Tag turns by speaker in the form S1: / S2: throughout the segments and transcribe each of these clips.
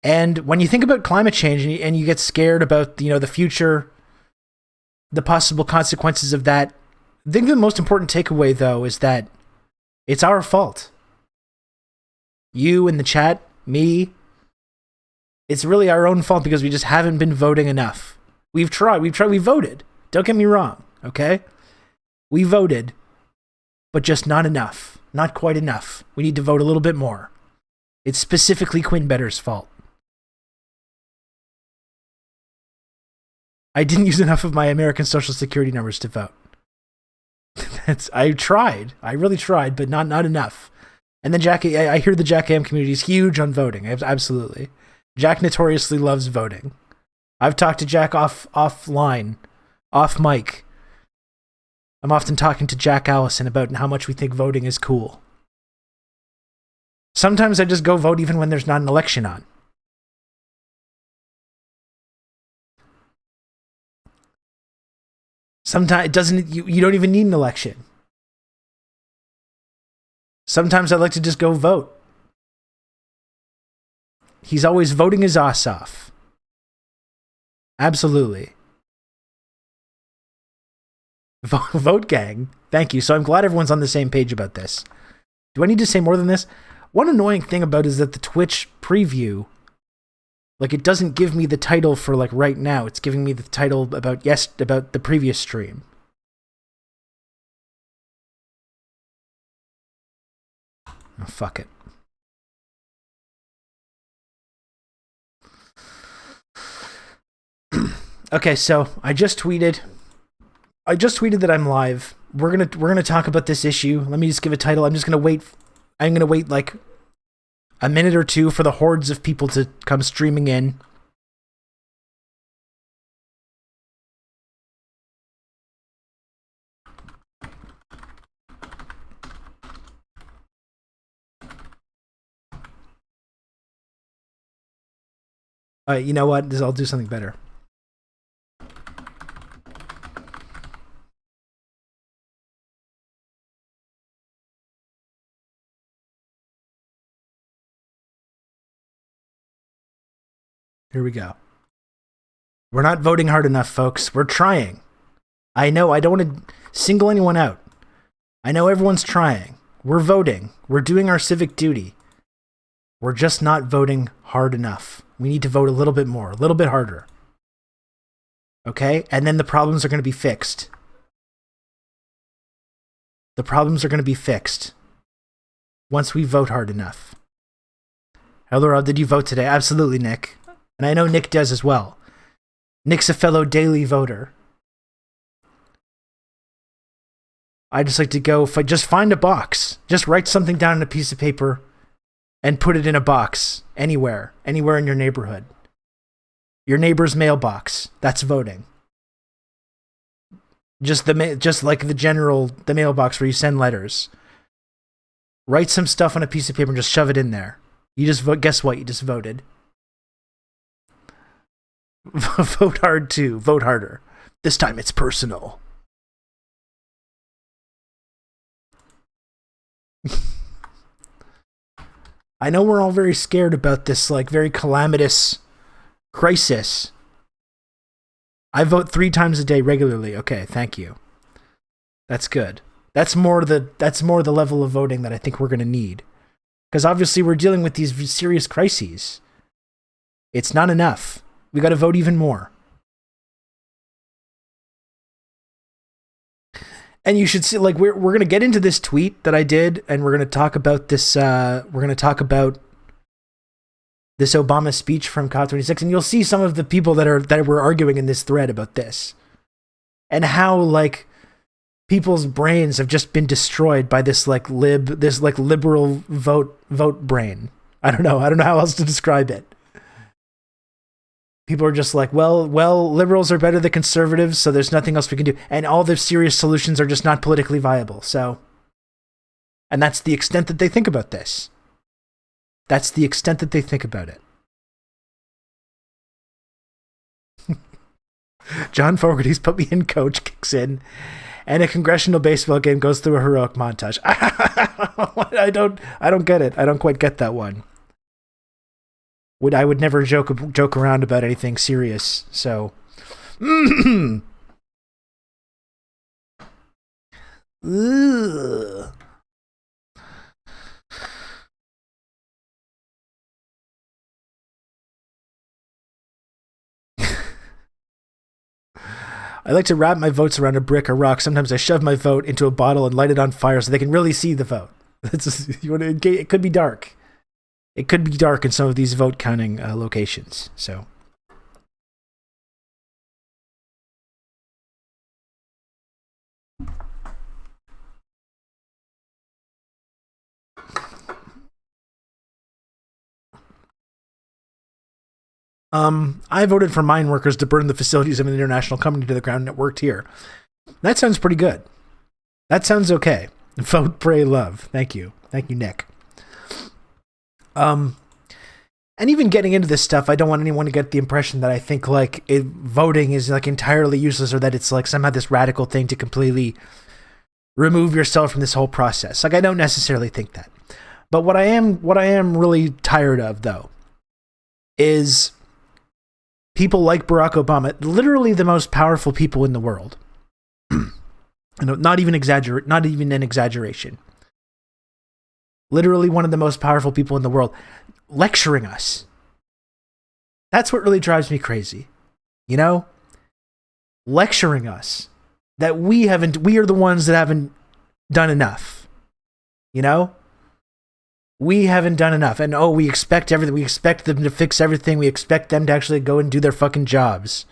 S1: And when you think about climate change and you get scared about, the future, the possible consequences of that, I think the most important takeaway, though, is that it's our fault. You in the chat, me, it's really our own fault because we just haven't been voting enough. We voted. Don't get me wrong, okay? We voted, but just not enough. Not quite enough. We need to vote a little bit more. It's specifically Quinn Better's fault. I didn't use enough of my American Social Security numbers to vote. I tried. I really tried, but not enough. And then Jack, I hear the Jack Am community is huge on voting. Absolutely. Jack notoriously loves voting. I've talked to Jack offline, off mic. I'm often talking to Jack Allison about how much we think voting is cool. Sometimes I just go vote even when there's not an election on. Sometimes it doesn't. You don't even need an election. Sometimes I like to just go vote. He's always voting his ass off. Absolutely. Vote gang. Thank you. So I'm glad everyone's on the same page about this. Do I need to say more than this? One annoying thing about it is that the Twitch preview, it doesn't give me the title for right now. It's giving me the title about the previous stream. Oh, fuck it. Okay, so I just tweeted that I'm live. We're gonna talk about this issue. Let me just give a title. I'm gonna wait a minute or two for the hordes of people to come streaming in. You know what? I'll do something better. Here we go. We're not voting hard enough, folks. We're trying. I know, I don't want to single anyone out. I know everyone's trying. We're voting. We're doing our civic duty. We're just not voting hard enough. We need to vote a little bit more, a little bit harder. Okay? And then the problems are going to be fixed. The problems are going to be fixed once we vote hard enough. Hello, Rob. Did you vote today? Absolutely, Nick. And I know Nick does as well. Nick's a fellow daily voter. I just like to go, just find a box. Just write something down on a piece of paper and put it in a box. Anywhere in your neighborhood. Your neighbor's mailbox. That's voting. Just like the mailbox where you send letters. Write some stuff on a piece of paper and just shove it in there. You just vote. Guess what? You just voted. Vote hard too. Vote harder. This time it's personal. I know we're all very scared about this, very calamitous crisis. I vote 3 times a day regularly. Okay, thank you. That's good. That's more the level of voting that I think we're going to need. Because obviously we're dealing with these serious crises. It's not enough. We got to vote even more. And you should see, we're going to get into this tweet that I did, and we're going to talk about this, we're going to talk about this Obama speech from COP26, and you'll see some of the people that were arguing in this thread about this. And how, people's brains have just been destroyed by this, liberal vote brain. I don't know how else to describe it. People are just well, liberals are better than conservatives, so there's nothing else we can do. And all the serious solutions are just not politically viable. So, and that's the extent that they think about this. That's the extent that they think about it. John Fogerty's put me in coach kicks in, and a congressional baseball game goes through a heroic montage. I don't get it. I don't quite get that one. I would never joke around about anything serious. So, ugh. I like to wrap my votes around a brick or rock. Sometimes I shove my vote into a bottle and light it on fire so they can really see the vote. It could be dark. It could be dark in some of these vote counting locations. So. I voted for mine workers to burn the facilities of an international company to the ground that worked here. That sounds pretty good. That sounds okay. Vote, pray, love. Thank you. Thank you, Nick. And even getting into this stuff, I don't want anyone to get the impression that I think like voting is like entirely useless or that it's like somehow this radical thing to completely remove yourself from this whole process. Like I don't necessarily think that. But what I am really tired of though is people like Barack Obama, literally the most powerful people in the world. Not even an exaggeration. Literally one of the most powerful people in the world lecturing us. That's what really drives me crazy. You know? Lecturing us that we are the ones that haven't done enough. You know? We haven't done enough. And we expect everything. We expect them to fix everything. We expect them to actually go and do their fucking jobs.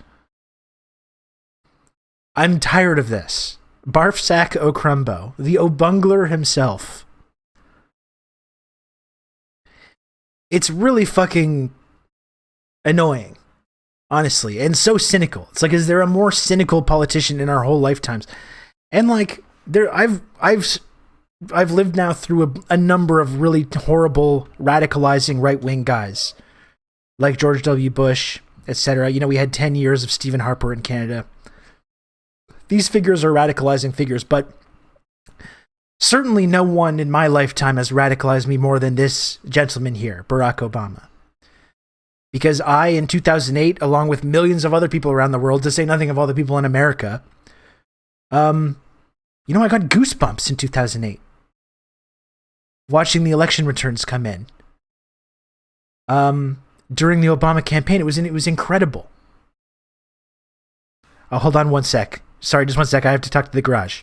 S1: I'm tired of this. Barfsack O'Crumbo, the O'Bungler himself. It's really fucking annoying, honestly, and so cynical. It's like, is there a more cynical politician in our whole lifetimes? And like, I've lived now through a number of really horrible, radicalizing right-wing guys, like George W. Bush, etc. You know, we had 10 years of Stephen Harper in Canada. These figures are radicalizing figures, but certainly no one in my lifetime has radicalized me more than this gentleman here, Barack Obama. Because I, in 2008, along with millions of other people around the world, to say nothing of all the people in America, I got goosebumps in 2008. Watching the election returns come in. During the Obama campaign, it was incredible. Oh, hold on one sec. Sorry, just one sec. I have to talk to the garage.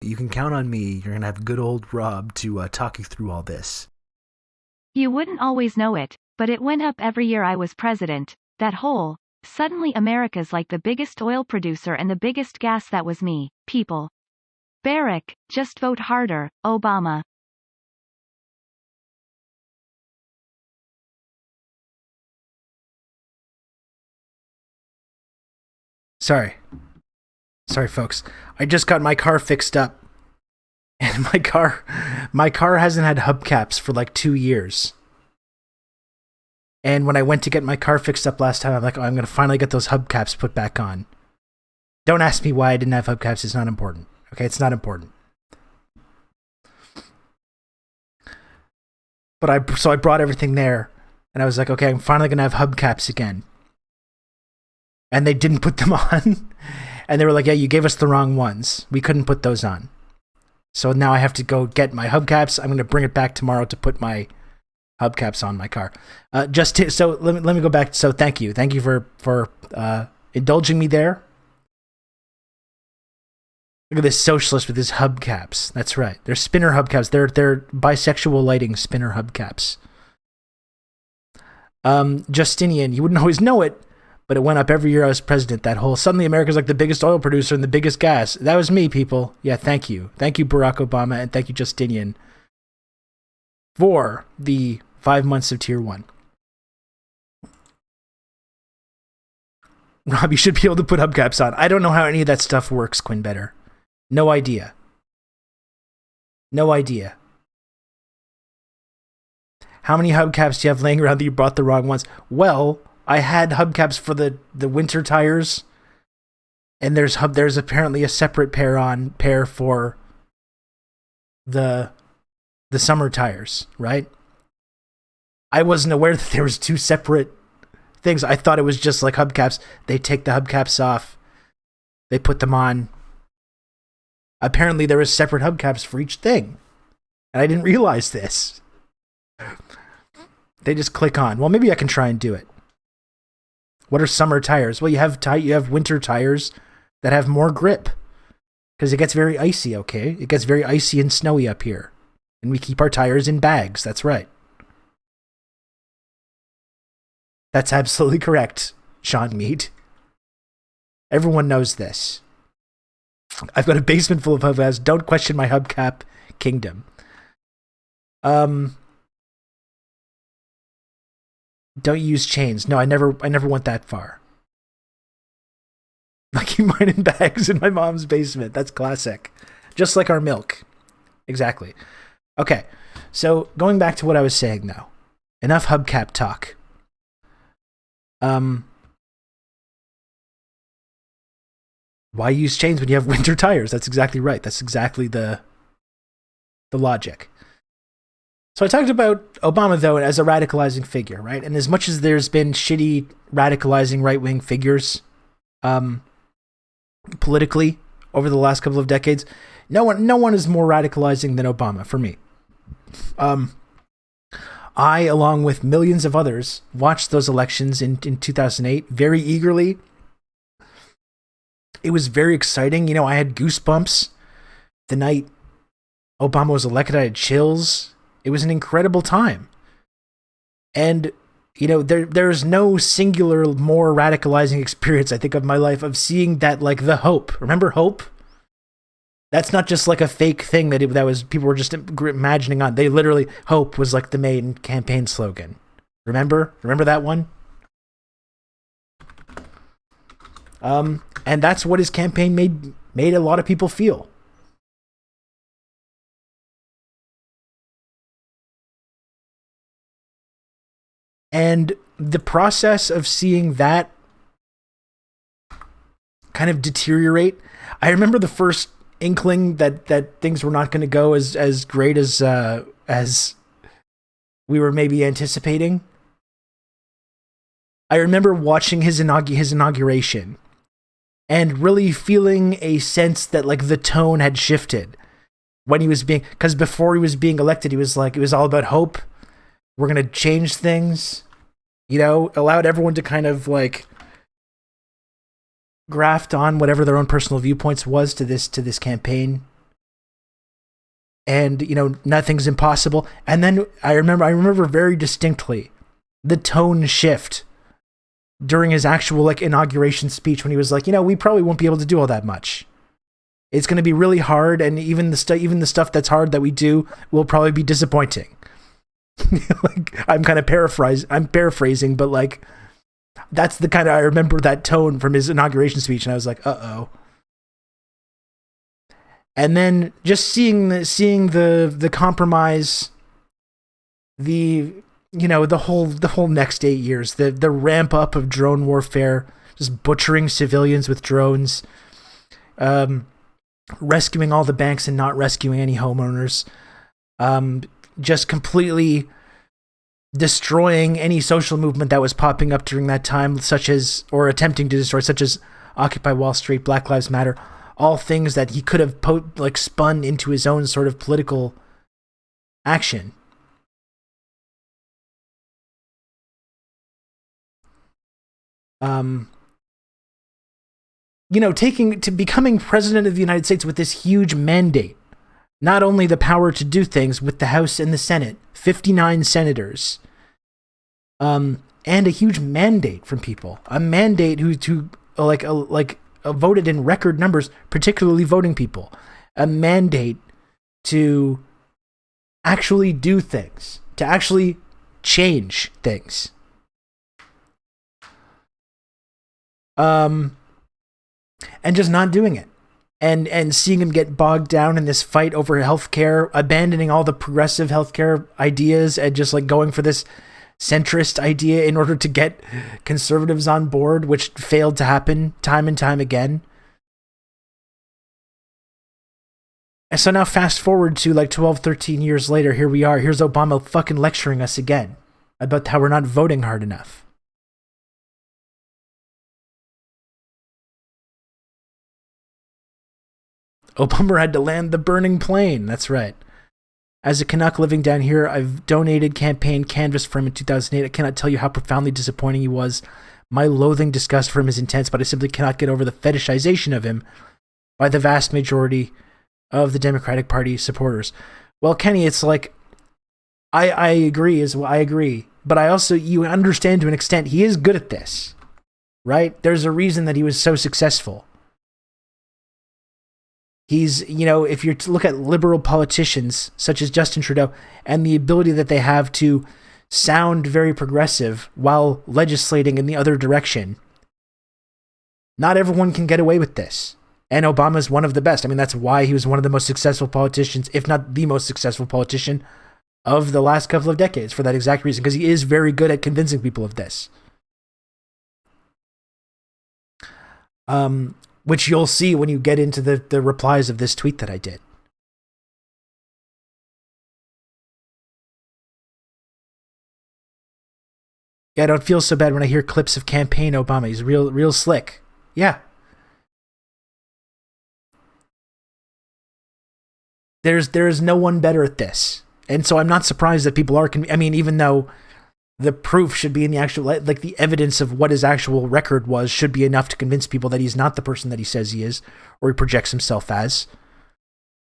S1: You can count on me. You're going to have good old Rob to talk you through all this.
S2: You wouldn't always know it, but it went up every year I was president. That whole, suddenly America's like the biggest oil producer and the biggest gas. That was me, people. Barack, just vote harder, Obama.
S1: Sorry, folks. I just got my car fixed up. And my car hasn't had hubcaps for like 2 years. And when I went to get my car fixed up last time, I'm like, I'm going to finally get those hubcaps put back on. Don't ask me why I didn't have hubcaps. It's not important. Okay, it's not important. But so I brought everything there. And I was like, okay, I'm finally going to have hubcaps again. And they didn't put them on. And they were like, yeah, you gave us the wrong ones. We couldn't put those on. So now I have to go get my hubcaps. I'm going to bring it back tomorrow to put my hubcaps on my car. So let me go back. So thank you for indulging me there. Look at this socialist with his hubcaps. That's right. They're spinner hubcaps. They're bisexual lighting spinner hubcaps. Justinian, you wouldn't always know it, but it went up every year I was president. That whole suddenly America's like the biggest oil producer and the biggest gas. That was me, people. Yeah, thank you. Thank you, Barack Obama, and thank you, Justinian, for the 5 months of Tier 1. Rob, you should be able to put hubcaps on. I don't know how any of that stuff works, Quinn Better. No idea. No idea. How many hubcaps do you have laying around that you bought the wrong ones? Well, I had hubcaps for the winter tires, and there's apparently a separate pair for the summer tires, right? I wasn't aware that there was two separate things. I thought it was just like hubcaps. They take the hubcaps off, they put them on. Apparently there was separate hubcaps for each thing, and I didn't realize this. They just click on. Well, maybe I can try and do it. What are summer tires? Well, you have winter tires that have more grip because it gets very icy, okay? It gets very icy and snowy up here. And we keep our tires in bags. That's right. That's absolutely correct, Sean Mead. Everyone knows this. I've got a basement full of hubcaps. Don't question my hubcap kingdom. Don't use chains. No, I never went that far. I keep mine in bags in my mom's basement. That's classic. Just like our milk. Exactly. Okay, so going back to what I was saying now. Enough hubcap talk. Why use chains when you have winter tires? That's exactly right. That's exactly the logic. So I talked about Obama, though, as a radicalizing figure, right? And as much as there's been shitty, radicalizing right-wing figures politically over the last couple of decades, no one is more radicalizing than Obama, for me. I, along with millions of others, watched those elections in 2008 very eagerly. It was very exciting. You know, I had goosebumps the night Obama was elected. I had chills. It was an incredible time. And, you know, there's no singular more radicalizing experience, I think, of my life of seeing that, like, the hope. Remember hope? That's not just like a fake thing that was people were just imagining on. They literally, hope was like the main campaign slogan. Remember that one? And that's what his campaign made a lot of people feel. And the process of seeing that kind of deteriorate, I remember the first inkling that things were not going to go as great as we were maybe anticipating. I remember watching his inauguration and really feeling a sense that, like, the tone had shifted when he was because before he was being elected, he was like, it was all about hope. We're going to change things, you know, allowed everyone to kind of like graft on whatever their own personal viewpoints was to this campaign. And, you know, nothing's impossible. And then I remember very distinctly the tone shift during his actual, like, inauguration speech when he was like, you know, we probably won't be able to do all that much. It's going to be really hard, and even the stuff that's hard that we do will probably be disappointing. Like, I'm paraphrasing, but, like, that's the kind of, I remember that tone from his inauguration speech, and I was like, uh-oh. And then just seeing the compromise, you know, the whole next 8 years, the ramp up of drone warfare, just butchering civilians with drones, rescuing all the banks and not rescuing any homeowners, just completely destroying any social movement that was popping up during that time, or attempting to destroy, such as Occupy Wall Street, Black Lives Matter, all things that he could have spun into his own sort of political action. You know, becoming president of the United States with this huge mandate, not only the power to do things with the House and the Senate, 59 senators, and a huge mandate from people. A mandate who voted in record numbers, particularly voting people. A mandate to actually do things, to actually change things. And just not doing it. And seeing him get bogged down in this fight over healthcare, abandoning all the progressive healthcare ideas and just like going for this centrist idea in order to get conservatives on board, which failed to happen time and time again. And so now fast forward to like 12, 13 years later, here we are. Here's Obama fucking lecturing us again about how we're not voting hard enough. Obama had to land the burning plane. That's right. As a Canuck living down here, I've donated campaign canvas for him in 2008. I cannot tell you how profoundly disappointing he was. My loathing disgust for him is intense, but I simply cannot get over the fetishization of him by the vast majority of the Democratic Party supporters. Well, Kenny, it's like, I agree as well. I agree. But I also, you understand to an extent, he is good at this, right? There's a reason that he was so successful. He's, you know, if you look at liberal politicians such as Justin Trudeau and the ability that they have to sound very progressive while legislating in the other direction, not everyone can get away with this. And Obama's one of the best. I mean, that's why he was one of the most successful politicians, if not the most successful politician of the last couple of decades, for that exact reason, because he is very good at convincing people of this. Which you'll see when you get into the replies of this tweet that I did. Yeah, I don't feel so bad when I hear clips of campaign Obama. He's real slick. Yeah. There's no one better at this. And so I'm not surprised that people are, I mean, even though the proof should be in the actual, like the evidence of what his actual record was should be enough to convince people that he's not the person that he says he is, or he projects himself as.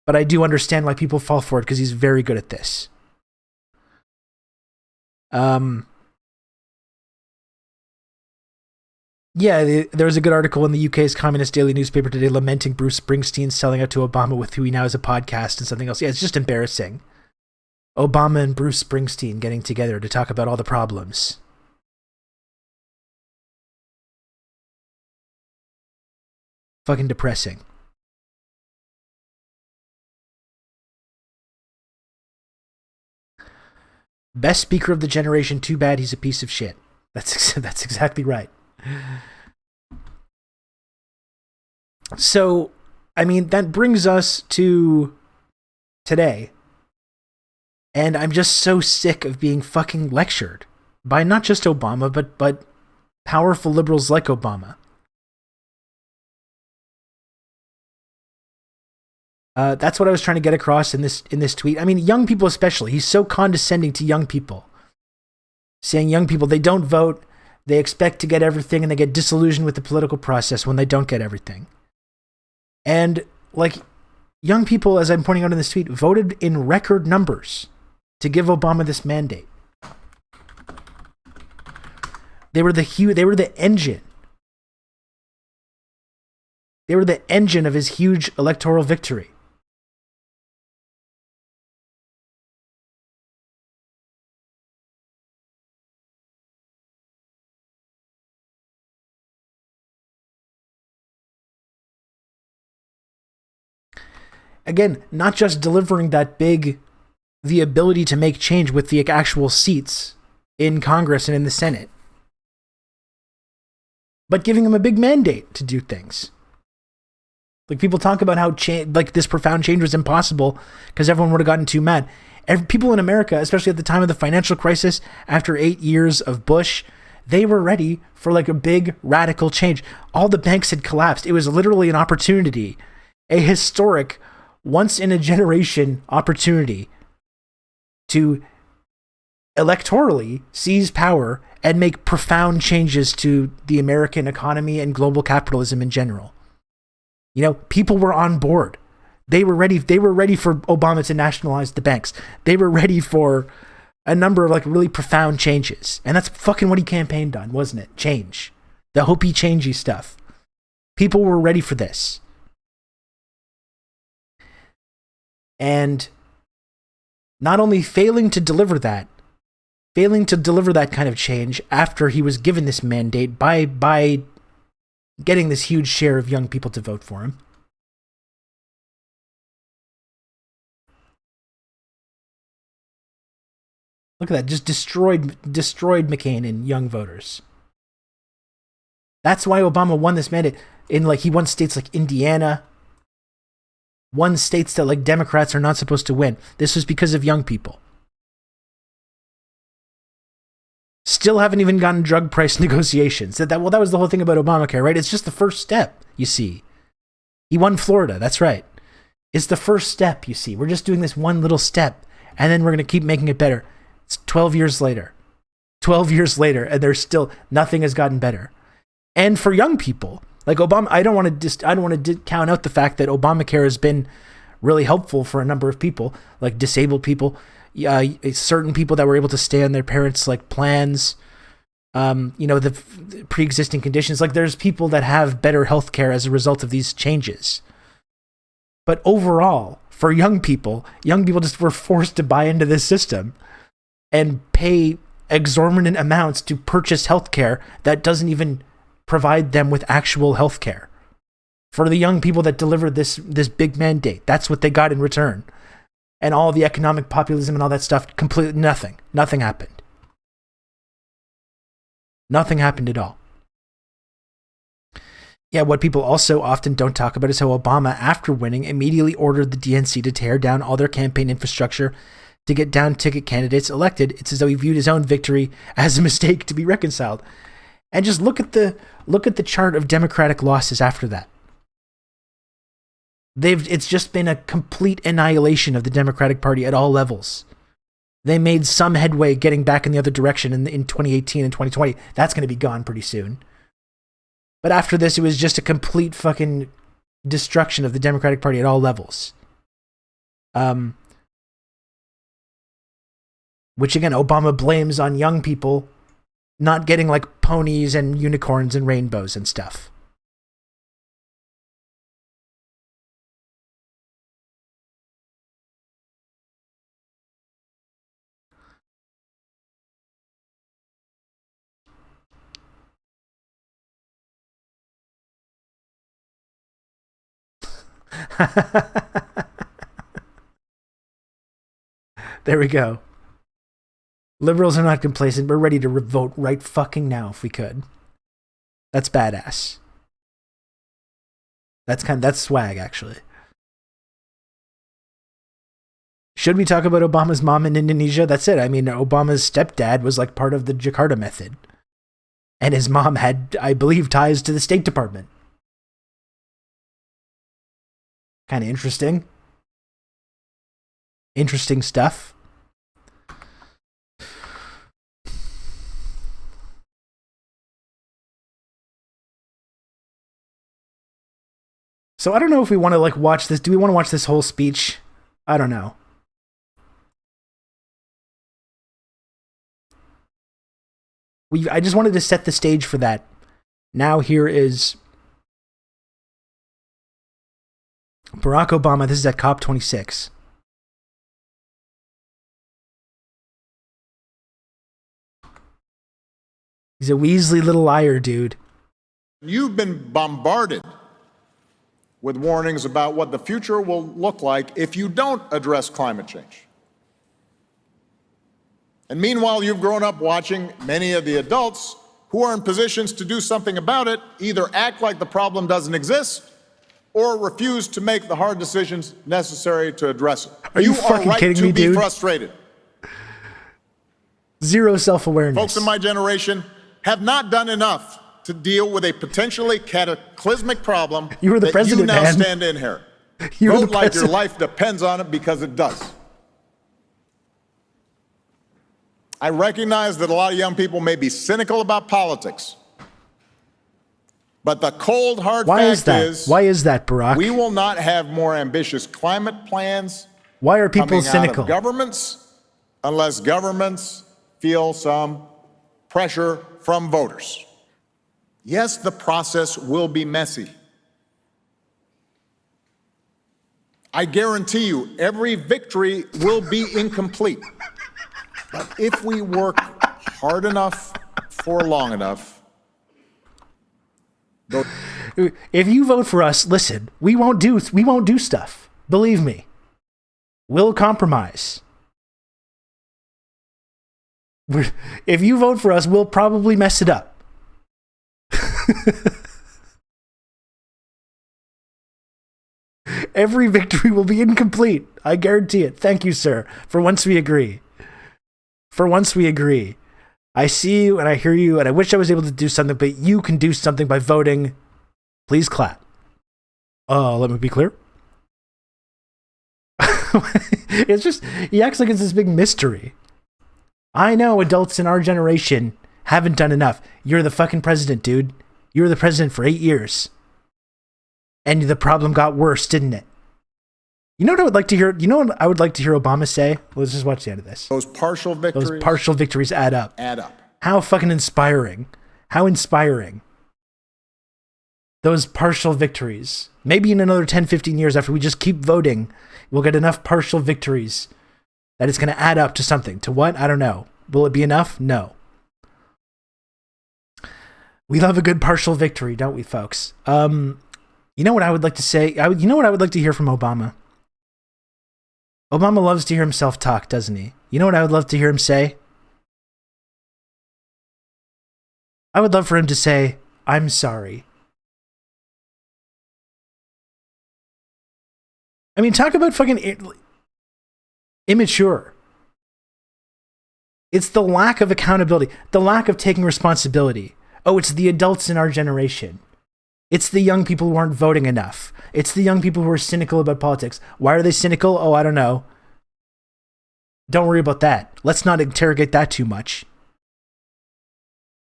S1: But I do understand why people fall for it, because he's very good at this. Yeah, there was a good article in the UK's Communist Daily newspaper today lamenting Bruce Springsteen selling out to Obama with who he now has a podcast and something else. Yeah, it's just embarrassing. Obama and Bruce Springsteen getting together to talk about all the problems. Fucking depressing. Best speaker of the generation, too bad he's a piece of shit. That's exactly right. So, I mean, that brings us to today. And I'm just so sick of being fucking lectured by not just Obama, but powerful liberals like Obama. That's what I was trying to get across in this tweet. I mean, young people especially. He's so condescending to young people. Saying young people, they don't vote, they expect to get everything, and they get disillusioned with the political process when they don't get everything. And, like, young people, as I'm pointing out in this tweet, voted in record numbers to give Obama this mandate. They were the engine. They were the engine of his huge electoral victory. Again, not just delivering the ability to make change with the actual seats in Congress and in the Senate, but giving them a big mandate to do things. Like, people talk about how this profound change was impossible because everyone would have gotten too mad. People in America, especially at the time of the financial crisis, after 8 years of Bush, they were ready for like a big radical change. All the banks had collapsed. It was literally an opportunity, a historic, once in a generation opportunity to electorally seize power and make profound changes to the American economy and global capitalism in general. You know, people were on board. They were ready for Obama to nationalize the banks. They were ready for a number of like really profound changes. And that's fucking what he campaigned on, wasn't it? Change. The hopey changey stuff. People were ready for this. And not only failing to deliver that kind of change after he was given this mandate by getting this huge share of young people to vote for him. Look at that, just destroyed McCain and young voters. That's why Obama won this mandate. He won states like Indiana, won states that like Democrats are not supposed to win. This was because of young people. Still haven't even gotten drug price negotiations. That was the whole thing about Obamacare, right? It's just the first step, you see. He won Florida, that's right. It's the first step, you see. We're just doing this one little step, and then we're going to keep making it better. It's 12 years later. 12 years later, and there's still nothing has gotten better. And for young people, like Obama, I don't want to count out the fact that Obamacare has been really helpful for a number of people, like disabled people, certain people that were able to stay on their parents' like plans, the pre-existing conditions. Like there's people that have better health care as a result of these changes. But overall, for young people just were forced to buy into this system and pay exorbitant amounts to purchase health care that doesn't even provide them with actual health care. For the young people that delivered this big mandate, that's what they got in return. And all the economic populism and all that stuff, completely nothing. Nothing happened. Nothing happened at all. Yeah, what people also often don't talk about is how Obama, after winning, immediately ordered the DNC to tear down all their campaign infrastructure to get down-ticket candidates elected. It's as though he viewed his own victory as a mistake to be reconciled. And just look at the chart of Democratic losses after that. It's just been a complete annihilation of the Democratic Party at all levels. They made some headway getting back in the other direction in 2018 and 2020. That's going to be gone pretty soon. But after this, it was just a complete fucking destruction of the Democratic Party at all levels. Which again, Obama blames on young people not getting like ponies and unicorns and rainbows and stuff. There we go. Liberals are not complacent. We're ready to vote right fucking now if we could. That's badass. That's swag, actually. Should we talk about Obama's mom in Indonesia? That's it. I mean, Obama's stepdad was like part of the Jakarta method. And his mom had, I believe, ties to the State Department. Kind of interesting. Interesting stuff. So I don't know if we want to like watch this. Do we want to watch this whole speech? I don't know. I just wanted to set the stage for that. Now here is Barack Obama. This is at COP26. He's a Weasley little liar, dude.
S3: You've been bombarded with warnings about what the future will look like if you don't address climate change. And meanwhile, you've grown up watching many of the adults who are in positions to do something about it either act like the problem doesn't exist or refuse to make the hard decisions necessary to address it.
S1: Are you fucking
S3: right
S1: kidding
S3: to
S1: me,
S3: be
S1: dude?
S3: Frustrated.
S1: Zero self-awareness.
S3: Folks in my generation have not done enough to deal with a potentially cataclysmic problem
S1: you were the president,
S3: that you now
S1: man.
S3: stand to inherit.
S1: You
S3: Vote like your life depends on it, because it does. I recognize that a lot of young people may be cynical about politics, but the cold, hard
S1: Why
S3: fact
S1: is that?
S3: is,
S1: Why is that, Barack?
S3: we will not have more ambitious climate plans
S1: Why are people
S3: coming
S1: cynical?
S3: out of governments unless governments feel some pressure from voters. Yes, the process will be messy. I guarantee you, every victory will be incomplete. But if we work hard enough for long enough,
S1: if you vote for us, listen, we won't do stuff. Believe me. We'll compromise. If you vote for us, we'll probably mess it up. Every victory will be incomplete. I guarantee it. Thank you, sir. For once we agree. For once we agree. I see you and I hear you and I wish I was able to do something, but you can do something by voting. Please clap. Let me be clear. It's just, he acts like it's this big mystery. I know adults in our generation haven't done enough. You're the fucking president, dude. You were the president for 8 years. And the problem got worse, didn't it? You know what I would like to hear? You know what I would like to hear Obama say? Let's just watch the end of this.
S3: Those partial
S1: victories add up.
S3: Add up.
S1: How fucking inspiring. How inspiring. Those partial victories. Maybe in another 10, 15 years after we just keep voting, we'll get enough partial victories that it's going to add up to something. To what? I don't know. Will it be enough? No. We love a good partial victory, don't we, folks? You know what I would like to say? You know what I would like to hear from Obama? Obama loves to hear himself talk, doesn't he? You know what I would love to hear him say? I would love for him to say, I'm sorry. I mean, talk about fucking immature. It's the lack of accountability, the lack of taking responsibility. Oh, it's the adults in our generation. It's the young people who aren't voting enough. It's the young people who are cynical about politics. Why are they cynical? Oh, I don't know. Don't worry about that. Let's not interrogate that too much.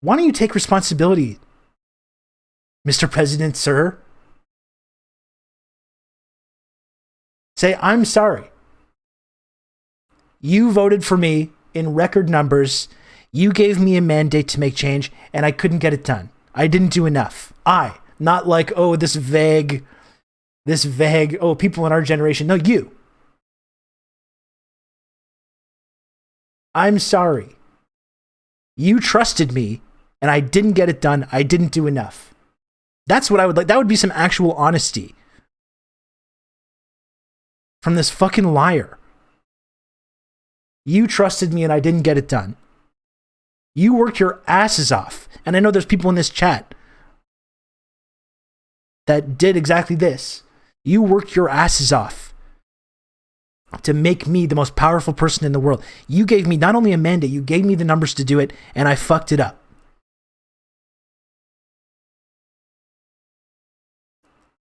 S1: Why don't you take responsibility, Mr. President, sir? Say, I'm sorry. You voted for me in record numbers. You gave me a mandate to make change, and I couldn't get it done. I didn't do enough. Not like, oh, this vague, oh, people in our generation. No, you. I'm sorry. You trusted me, and I didn't get it done. I didn't do enough. That's what I would like. That would be some actual honesty from this fucking liar. You trusted me, and I didn't get it done. You worked your asses off. And I know there's people in this chat that did exactly this. You worked your asses off to make me the most powerful person in the world. You gave me not only a mandate, you gave me the numbers to do it, and I fucked it up.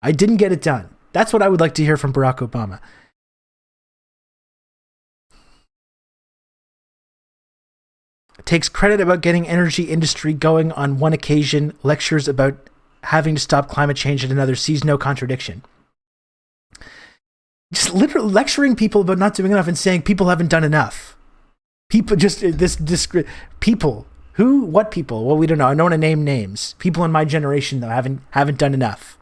S1: I didn't get it done. That's what I would like to hear from Barack Obama. Takes credit about getting energy industry going on one occasion, lectures about having to stop climate change at another, sees no contradiction. Just literally lecturing people about not doing enough and saying people haven't done enough. People just people. Who? What people? Well, we don't know. I don't want to name names. People in my generation though haven't done enough.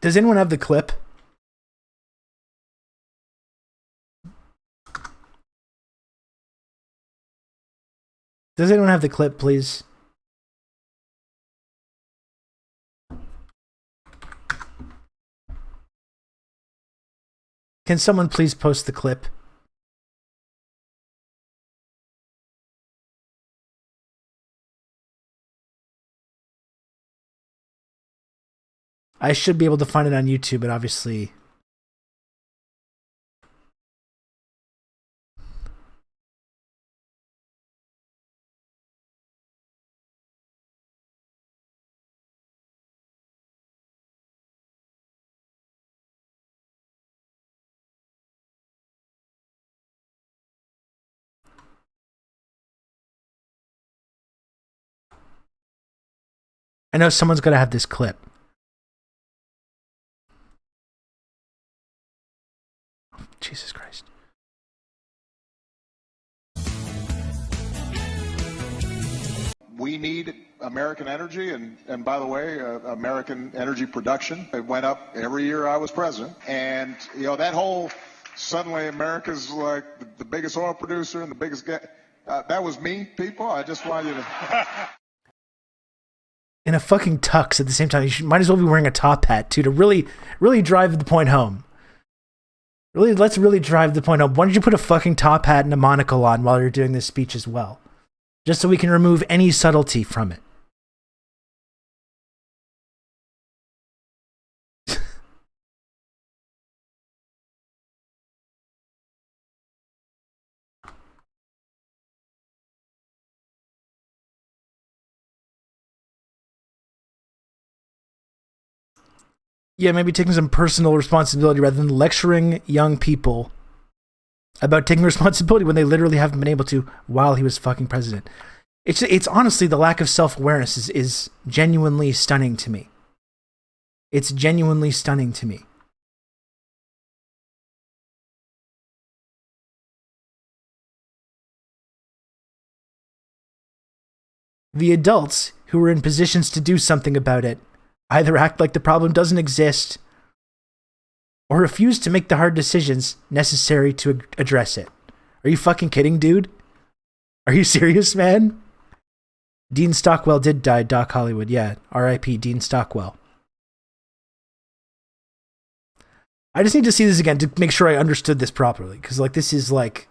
S1: Does anyone have the clip? Does anyone have the clip, please? Can someone please post the clip? I should be able to find it on YouTube, but obviously I know someone's got to have this clip. Jesus Christ.
S3: We need American energy, and by the way, American energy production. It went up every year I was president. And, you know, that whole suddenly America's like the biggest oil producer and the biggest gas. That was me, people. I just want you to...
S1: In a fucking tux at the same time. You might as well be wearing a top hat, too, to really, really drive the point home. Let's really drive the point home. Why don't you put a fucking top hat and a monocle on while you're doing this speech as well? Just so we can remove any subtlety from it. Yeah, maybe taking some personal responsibility rather than lecturing young people about taking responsibility when they literally haven't been able to while he was fucking president. It's honestly, the lack of self-awareness is genuinely stunning to me. It's genuinely stunning to me. The adults who were in positions to do something about it either act like the problem doesn't exist or refuse to make the hard decisions necessary to address it. Are you fucking kidding, dude? Are you serious, man? Dean Stockwell did die, Doc Hollywood. Yeah, R.I.P. Dean Stockwell. I just need to see this again to make sure I understood this properly, because like this is like...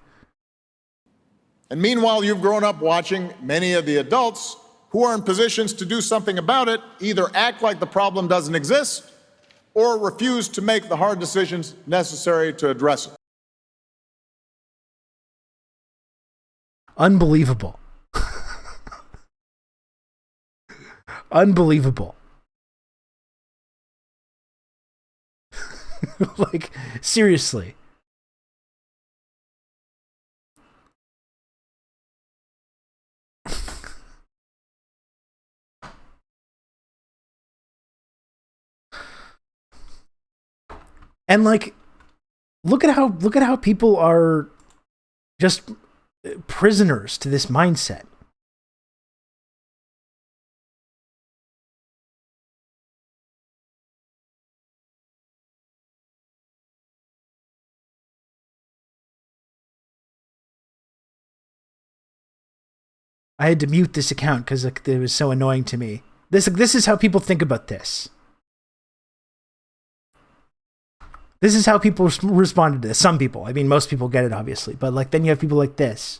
S3: And meanwhile, you've grown up watching many of the adults who are in positions to do something about it either act like the problem doesn't exist or refuse to make the hard decisions necessary to address it.
S1: Unbelievable. Unbelievable. Like, seriously. And like, look at how people are just prisoners to this mindset. I had to mute this account because it was so annoying to me. This is how people think about this. This is how people responded to this. Some people. I mean, most people get it, obviously. But like, then you have people like this.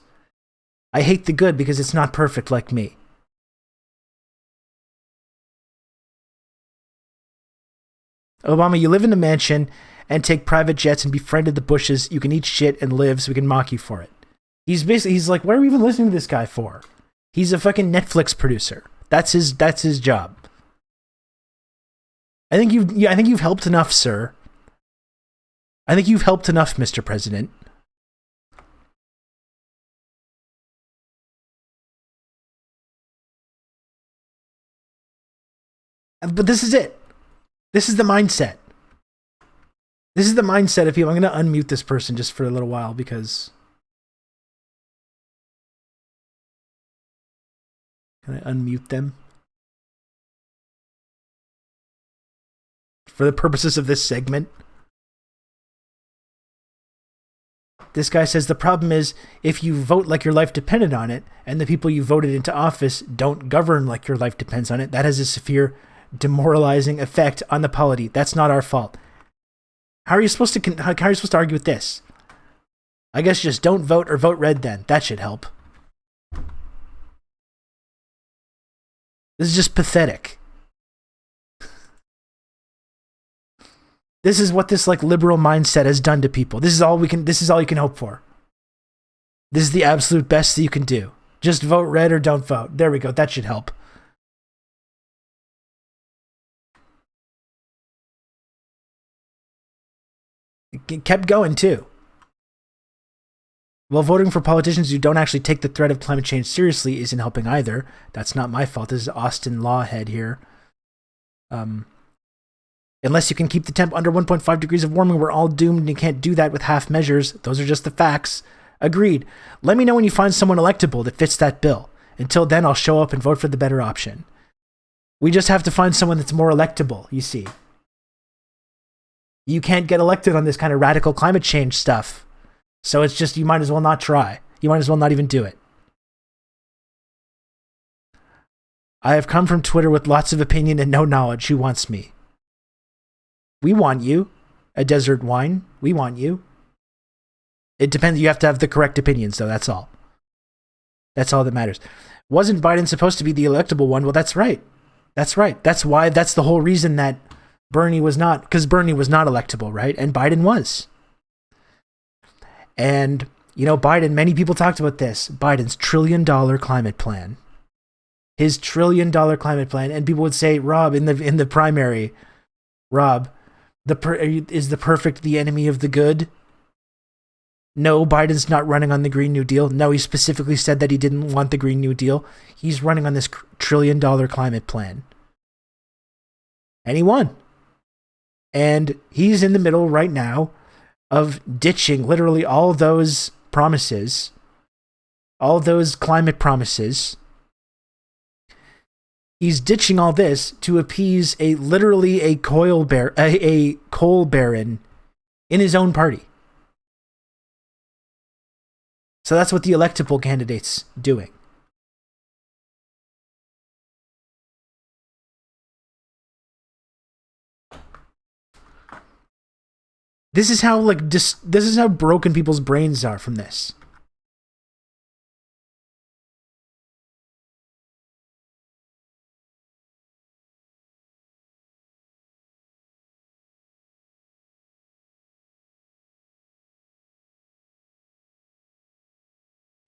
S1: I hate the good because it's not perfect like me. Obama, you live in a mansion and take private jets and befriended the Bushes. You can eat shit and live so we can mock you for it. He's like, what are we even listening to this guy for? He's a fucking Netflix producer. That's his job. I think you've helped enough, sir. I think you've helped enough, Mr. President. But this is it. This is the mindset. This is the mindset of people. I'm going to unmute this person just for a little while because... Can I unmute them? For the purposes of this segment. This guy says the problem is if you vote like your life depended on it and the people you voted into office don't govern like your life depends on it, that has a severe demoralizing effect on the polity. That's not our fault. How are you supposed to argue with this? I guess just don't vote or vote red then. That should help. This is just pathetic. This is what this like liberal mindset has done to people. This is all you can hope for. This is the absolute best that you can do. Just vote red or don't vote. There we go. That should help. It kept going too. Well, voting for politicians who don't actually take the threat of climate change seriously isn't helping either. That's not my fault. This is Austin Lawhead here. Unless you can keep the temp under 1.5 degrees of warming, we're all doomed, and you can't do that with half measures. Those are just the facts. Agreed. Let me know when you find someone electable that fits that bill. Until then, I'll show up and vote for the better option. We just have to find someone that's more electable, you see. You can't get elected on this kind of radical climate change stuff. So it's just, you might as well not try. You might as well not even do it. I have come from Twitter with lots of opinion and no knowledge. Who wants me? We want you. A desert wine. We want you. It depends. You have to have the correct opinions, though. That's all. That's all that matters. Wasn't Biden supposed to be the electable one? Well, that's right. That's right. That's why, that's the whole reason that Bernie was not, because Bernie was not electable, right? And Biden was. And, you know, Biden, many people talked about this. Biden's $1 trillion climate plan. His $1 trillion climate plan. And people would say, Rob, in the primary, Rob, is the perfect the enemy of the good? No, Biden's not running on the Green New Deal. No, he specifically said that he didn't want the Green New Deal. He's running on this $1 trillion climate plan. And he won. And he's in the middle right now of ditching literally all those promises, all those climate promises. He's ditching all this to appease literally a coal baron in his own party. So that's what the electable candidate's doing. This is how this is how broken people's brains are from this.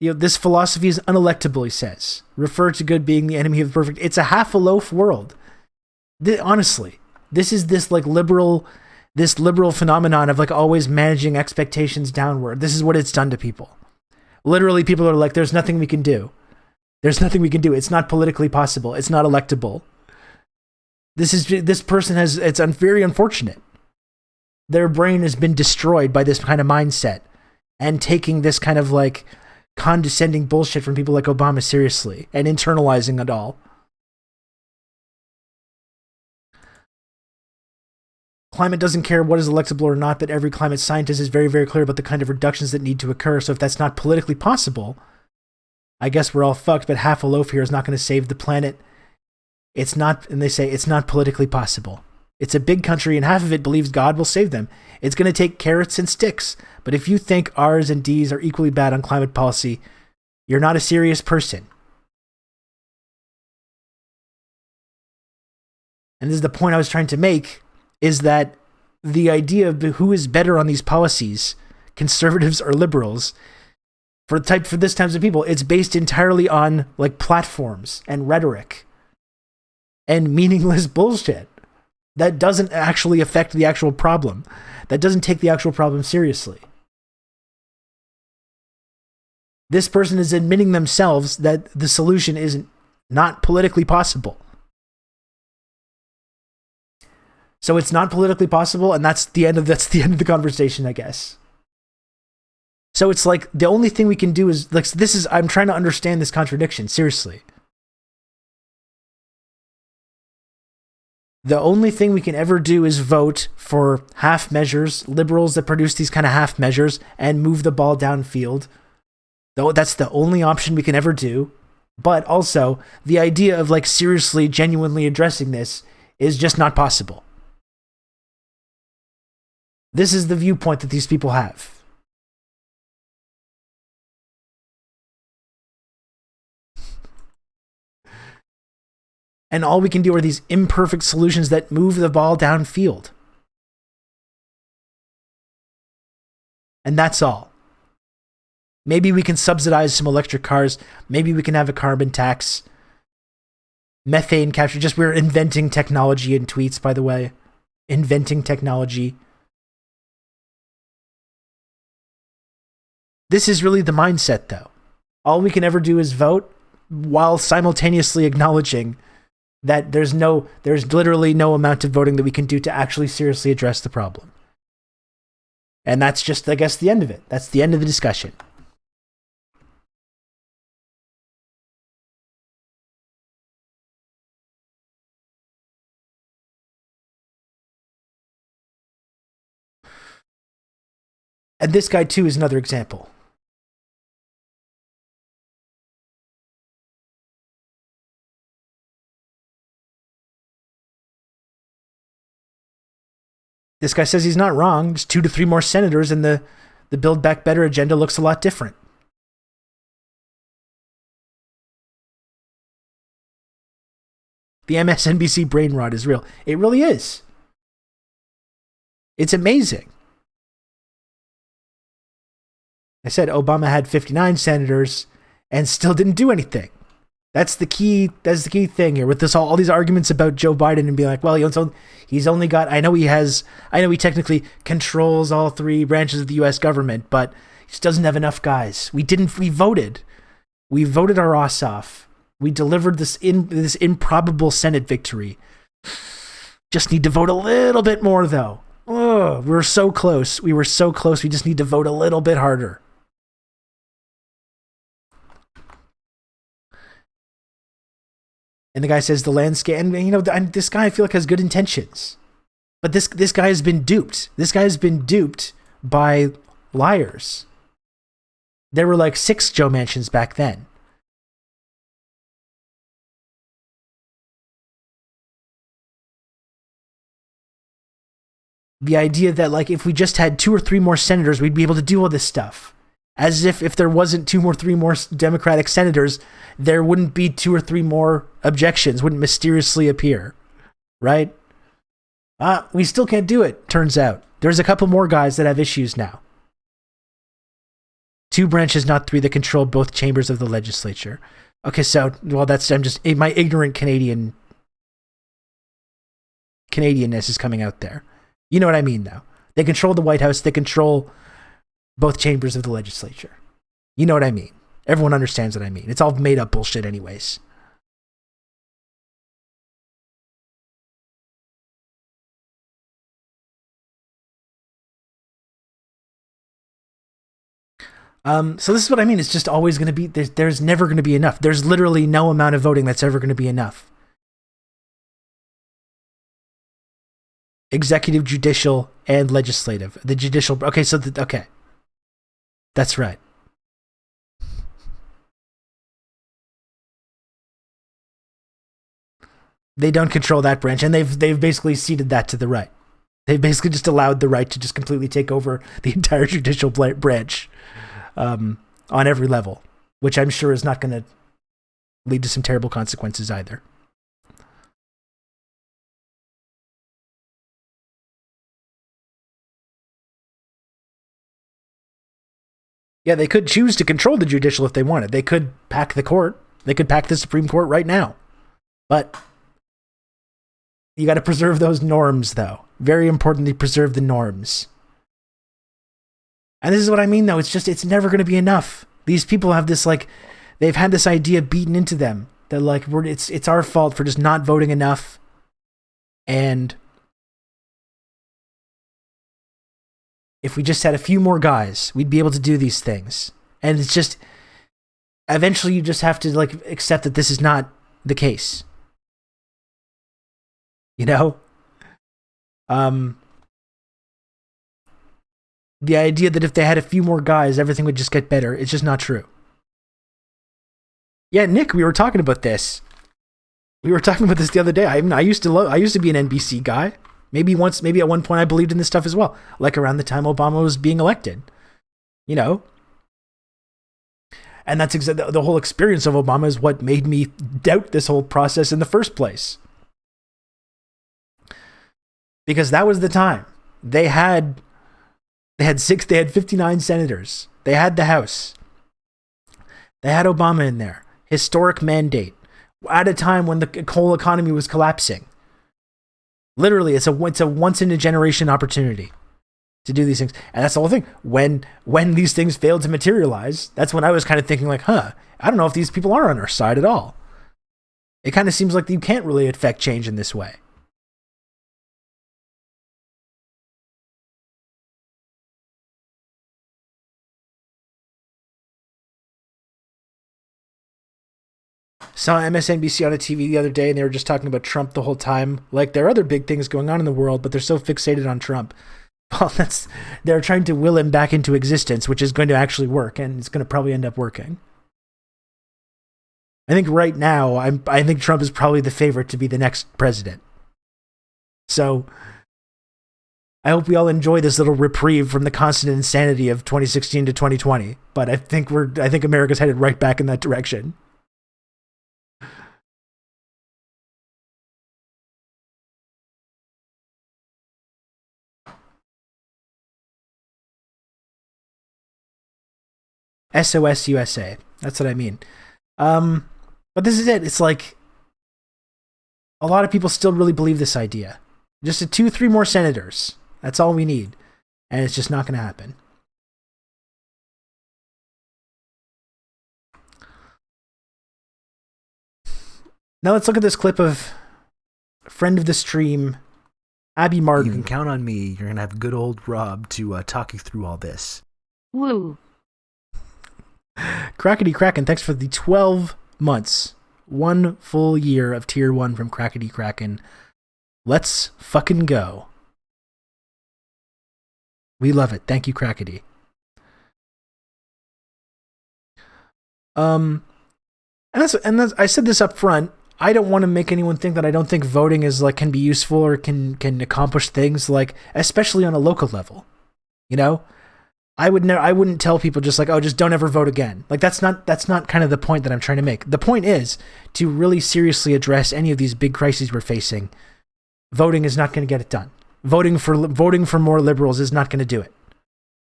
S1: You know, this philosophy is unelectable, he says. Refer to good being the enemy of the perfect. It's a half a loaf world. Honestly, this is this liberal phenomenon of always managing expectations downward. This is what it's done to people. Literally, people are like, there's nothing we can do. There's nothing we can do. It's not politically possible. It's not electable. This person it's very unfortunate. Their brain has been destroyed by this kind of mindset and taking this kind of condescending bullshit from people like Obama seriously and internalizing it all. Climate doesn't care what is electable or not, but every climate scientist is very, very clear about the kind of reductions that need to occur. So if that's not politically possible, I guess we're all fucked, but half a loaf here is not going to save the planet. It's not, and they say it's not politically possible. It's a big country and half of it believes God will save them. It's going to take carrots and sticks. But if you think R's and D's are equally bad on climate policy, you're not a serious person. And this is the point I was trying to make, is that the idea of who is better on these policies, conservatives or liberals, for this types of people, it's based entirely on platforms and rhetoric and meaningless bullshit that doesn't actually affect the actual problem, that doesn't take the actual problem seriously. This person is admitting themselves that the solution is not politically possible. So it's not politically possible, and that's the end of the conversation, I guess. So it's the only thing we can do is I'm trying to understand this contradiction, seriously. The only thing we can ever do is vote for half measures, liberals that produce these kind of half measures and move the ball downfield. Though that's the only option we can ever do. But also, the idea of seriously, genuinely addressing this is just not possible. This is the viewpoint that these people have. And all we can do are these imperfect solutions that move the ball downfield. And that's all. Maybe we can subsidize some electric cars. Maybe we can have a carbon tax. Methane capture. We're inventing technology in tweets, by the way. Inventing technology. This is really the mindset, though. All we can ever do is vote while simultaneously acknowledging that there's literally no amount of voting that we can do to actually seriously address the problem. And that's just, I guess, the end of it. That's the end of the discussion. And this guy, too, is another example. This guy says he's not wrong. Just 2 to 3 more senators and the Build Back Better agenda looks a lot different. The MSNBC brain rot is real. It really is. It's amazing. I said Obama had 59 senators and still didn't do anything. That's the key thing here with this all these arguments about Joe Biden and being like, well, he's only got, I know he technically controls all 3 branches of the US government, but he just doesn't have enough guys. We voted our ass off. We delivered this improbable Senate victory. Just need to vote a little bit more though. Oh, we're so close. We were so close. We just need to vote a little bit harder. And the guy says the landscape, and this guy I feel like has good intentions, but this guy has been duped. This guy has been duped by liars. There were like 6 Joe Manchins back then. The idea that like if we just had 2 or 3 more senators, we'd be able to do all this stuff. As if there wasn't 2 or 3 more Democratic senators, there wouldn't be 2 or 3 more objections, wouldn't mysteriously appear, right? We still can't do it, turns out. There's a couple more guys that have issues now. 2 branches, not 3, that control both chambers of the legislature. Okay, so, well, I'm just, my ignorant Canadianness is coming out there. You know what I mean, though. They control the White House, they control both chambers of the legislature. You know what I mean. Everyone understands what I mean. It's all made up bullshit anyways. So this is what I mean. It's just always going to be, there's never going to be enough. There's literally no amount of voting that's ever going to be enough. Executive, judicial, and legislative. The judicial, okay, so, okay. That's right. They don't control that branch, and they've basically ceded that to the right. They've basically just allowed the right to just completely take over the entire judicial branch on every level, which I'm sure is not going to lead to some terrible consequences either. Yeah, they could choose to control the judicial if they wanted. They could pack the court. They could pack the Supreme Court right now. But you got to preserve those norms, though. Very importantly, preserve the norms. And this is what I mean, though. It's never going to be enough. These people have this, like, they've had this idea beaten into them that, like, it's our fault for just not voting enough. And if we just had a few more guys, we'd be able to do these things. And it's just, eventually you just have to, like, accept that this is not the case. You know? The idea that if they had a few more guys, everything would just get better, it's just not true. Yeah, Nick, we were talking about this. We were talking about this the other day. I used to be an NBC guy. Maybe at one point I believed in this stuff as well. Like around the time Obama was being elected. You know? And that's the whole experience of Obama is what made me doubt this whole process in the first place. Because that was the time. They had 59 senators. They had the House. They had Obama in there. Historic mandate. At a time when the whole economy was collapsing. Literally, it's a once in a generation opportunity to do these things. And that's the whole thing. When these things failed to materialize, that's when I was kind of thinking like, I don't know if these people are on our side at all. It kind of seems like you can't really affect change in this way. Saw MSNBC on a TV the other day, and they were just talking about Trump the whole time. Like, there are other big things going on in the world, but they're so fixated on Trump. Well, they're trying to will him back into existence, which is going to actually work, and it's going to probably end up working. I think right now, I think Trump is probably the favorite to be the next president. So, I hope we all enjoy this little reprieve from the constant insanity of 2016 to 2020. But I think America's headed right back in that direction. SOS USA. That's what I mean. But this is it. It's like a lot of people still really believe this idea. Just 2-3 more senators. That's all we need. And it's just not going to happen. Now let's look at this clip of friend of the stream, Abby Martin.
S4: You can count on me. You're going to have good old Rob to talk you through all this.
S2: Woo.
S1: Crackety Kraken, thanks for the 12 months. 1 full year of tier 1 from Crackety Kraken. Let's fucking go. We love it. Thank you, Crackety. And I said this up front. I don't want to make anyone think that I don't think voting is can be useful or can accomplish things, especially on a local level. You know? I wouldn't tell people just just don't ever vote again. That's not kind of the point that I'm trying to make. The point is to really seriously address any of these big crises we're facing. Voting is not going to get it done. Voting for more liberals is not going to do it.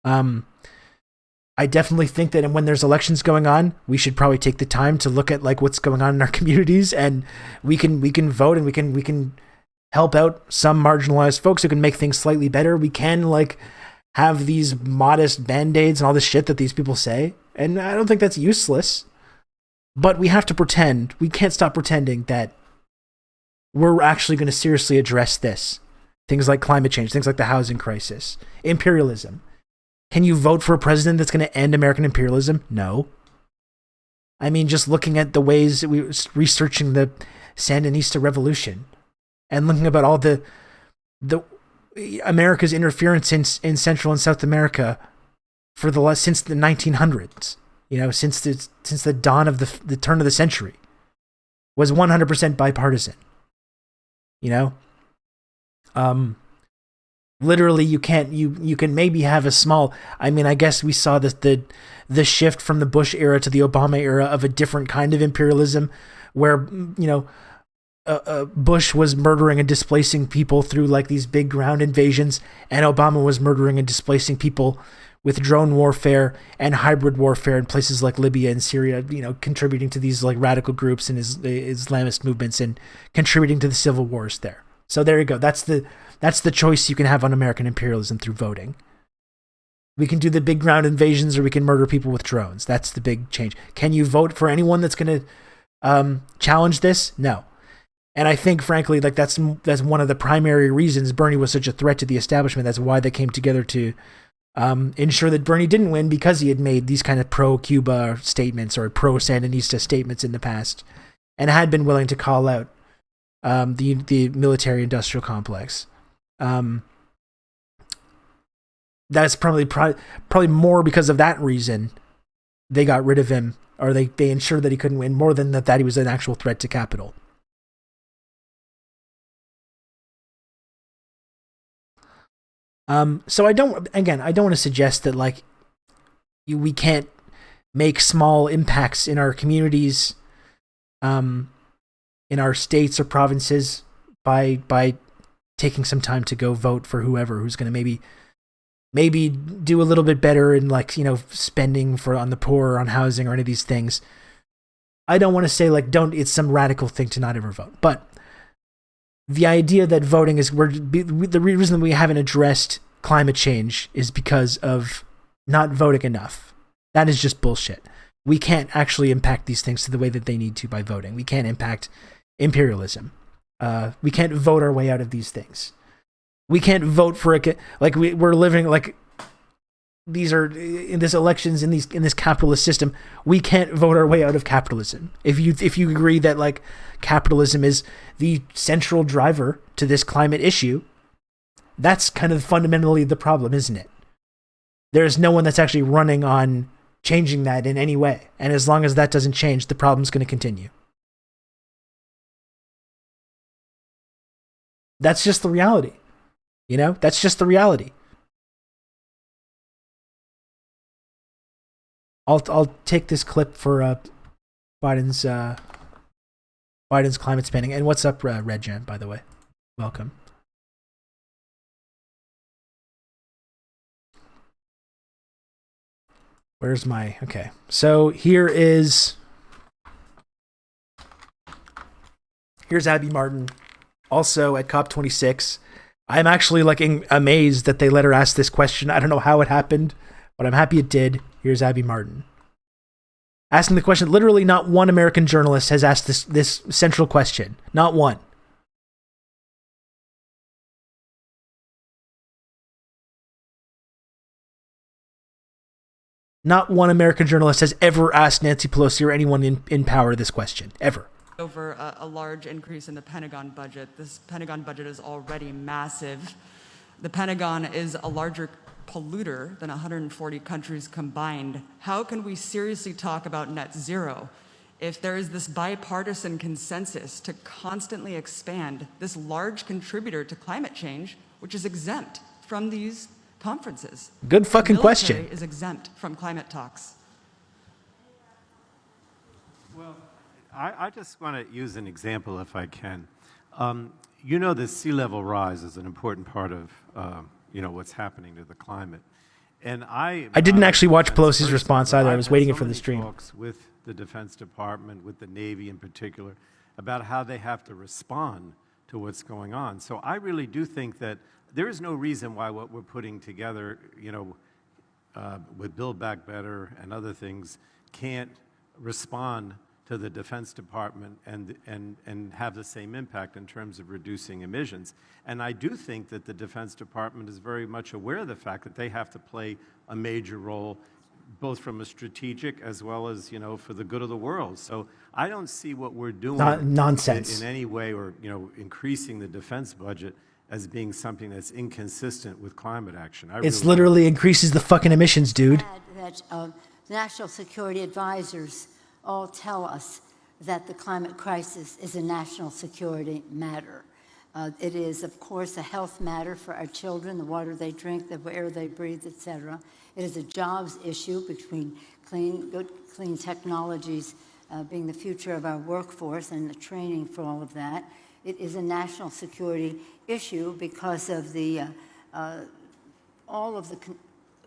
S1: I definitely think that when there's elections going on, we should probably take the time to look at what's going on in our communities, and we can vote, and we can help out some marginalized folks who can make things slightly better. We can have these modest band-aids and all this shit that these people say. And I don't think that's useless. But we have to pretend. We can't stop pretending that we're actually going to seriously address this. Things like climate change, things like the housing crisis, imperialism. Can you vote for a president that's going to end American imperialism? No. I mean, just looking at the ways that we were researching the Sandinista revolution and looking about all the America's interference in Central and South America since the 1900s, since the dawn of the turn of the century, was 100% bipartisan. Literally, you can maybe have a small. I mean, I guess we saw the shift from the Bush era to the Obama era of a different kind of imperialism, where Bush was murdering and displacing people through these big ground invasions, and Obama was murdering and displacing people with drone warfare and hybrid warfare in places like Libya and Syria, contributing to these radical groups and Islamist movements and contributing to the civil wars there. So there you go. That's the choice you can have on American imperialism through voting. We can do the big ground invasions, or we can murder people with drones. That's the big change. Can you vote for anyone that's going to challenge this? No. And I think, frankly, that's one of the primary reasons Bernie was such a threat to the establishment. That's why they came together to ensure that Bernie didn't win, because he had made these kind of pro-Cuba statements or pro-Sandinista statements in the past, and had been willing to call out the military-industrial complex. That's probably more because of that reason they got rid of him, or they ensured that he couldn't win, more than that he was an actual threat to capital. So I don't want to suggest that we can't make small impacts in our communities, in our states or provinces by taking some time to go vote for whoever who's going to maybe do a little bit better in spending on the poor or on housing or any of these things. I don't want to say it's some radical thing to not ever vote, but the idea that voting is the reason that we haven't addressed climate change is because of not voting enough. That is just bullshit. We can't actually impact these things to the way that they need to by voting. We can't impact imperialism. We can't vote our way out of these things. We can't vote for it. Like we're living like these are in this elections in this capitalist system. We can't vote our way out of capitalism. If you agree that like capitalism is the central driver to this climate issue, that's kind of fundamentally the problem, isn't it? There's no one that's actually running on changing that in any way. And as long as that doesn't change, the problem's going to continue. That's just the reality. You know, that's just the reality. I'll take this clip for Biden's climate spending. And what's up, Red Jam, by the way? Welcome. Where's my... Okay. So here's Abby Martin, also at COP26. I'm actually like amazed that they let her ask this question. I don't know how it happened, but I'm happy it did. Here's Abby Martin asking the question. Literally not one American journalist has asked this central question. Not one. Not one American journalist has ever asked Nancy Pelosi or anyone in power this question, ever.
S5: Over a large increase in the Pentagon budget. This Pentagon budget is already massive. The Pentagon is a larger polluter than 140 countries combined. How can we seriously talk about net zero if there is this bipartisan consensus to constantly expand this large contributor to climate change, which is exempt from these conferences?
S1: Good fucking question.
S5: The military is exempt from climate talks.
S6: Well, I just want to use an example if I can. You know, the sea level rise is an important part of, what's happening to the climate. And I
S1: didn't actually watch Pelosi's response either. I was waiting for the stream.
S6: Talks with the Defense Department, with the Navy in particular, about how they have to respond to what's going on. So I really do think that there is no reason why what we're putting together, with Build Back Better and other things, can't respond to the Defense Department and have the same impact in terms of reducing emissions. And I do think that the Defense Department is very much aware of the fact that they have to play a major role, both from a strategic as well as, for the good of the world. So I don't see what we're doing
S1: nonsense
S6: in any way, or, increasing the defense budget as being something that's inconsistent with climate action.
S1: It's literally increases the fucking emissions, dude.
S7: That national security advisors all tell us that the climate crisis is a national security matter. It is, of course, a health matter for our children, the water they drink, the air they breathe, etc. It is a jobs issue between clean technologies being the future of our workforce and the training for all of that. It is a national security issue because of the all of the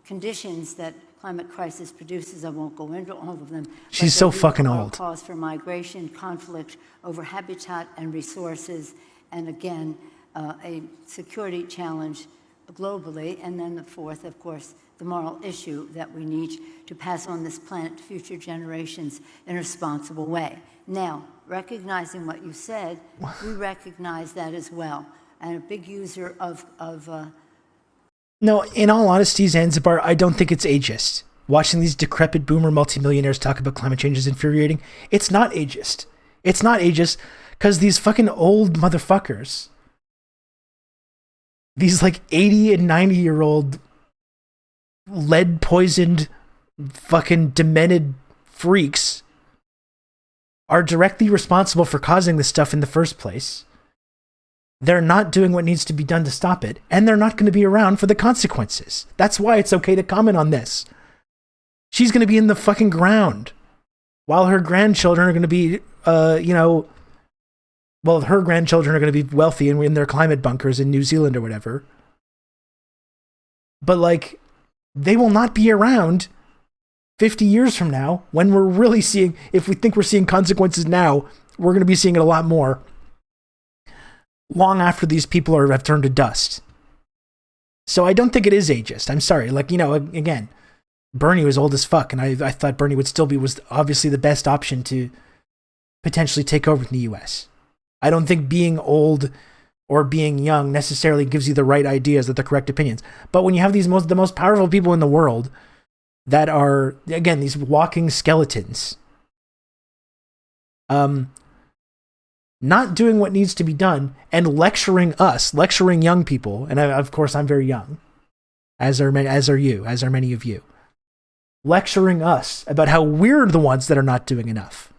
S7: conditions that climate crisis produces. I won't go into all of them.
S1: She's so fucking old.
S7: Cause for migration, conflict over habitat and resources, and again, a security challenge globally. And then the fourth, of course, the moral issue that we need to pass on this planet to future generations in a responsible way. Now, recognizing what you said, we recognize that as well. And a big user of
S1: No, in all honesty, Zanzibar, I don't think it's ageist. Watching these decrepit boomer multimillionaires talk about climate change is infuriating. It's not ageist. It's not ageist because these fucking old motherfuckers, these like 80 and 90-year-old lead-poisoned fucking demented freaks are directly responsible for causing this stuff in the first place. They're not doing what needs to be done to stop it, and they're not going to be around for the consequences. That's why it's okay to comment on this. She's going to be in the fucking ground while her grandchildren are going to be, her grandchildren are going to be wealthy and in their climate bunkers in New Zealand or whatever. But, like, they will not be around 50 years from now when we're really seeing, if we think we're seeing consequences now, we're going to be seeing it a lot more long after these people have turned to dust. So I don't think it is ageist. I'm sorry. Like, again, Bernie was old as fuck, and I thought Bernie was obviously the best option to potentially take over in the U.S. I don't think being old or being young necessarily gives you the right ideas or the correct opinions. But when you have the most powerful people in the world that are, again, these walking skeletons, not doing what needs to be done and lecturing young people, and of course I'm very young, as are many of you, lecturing us about how we're the ones that are not doing enough.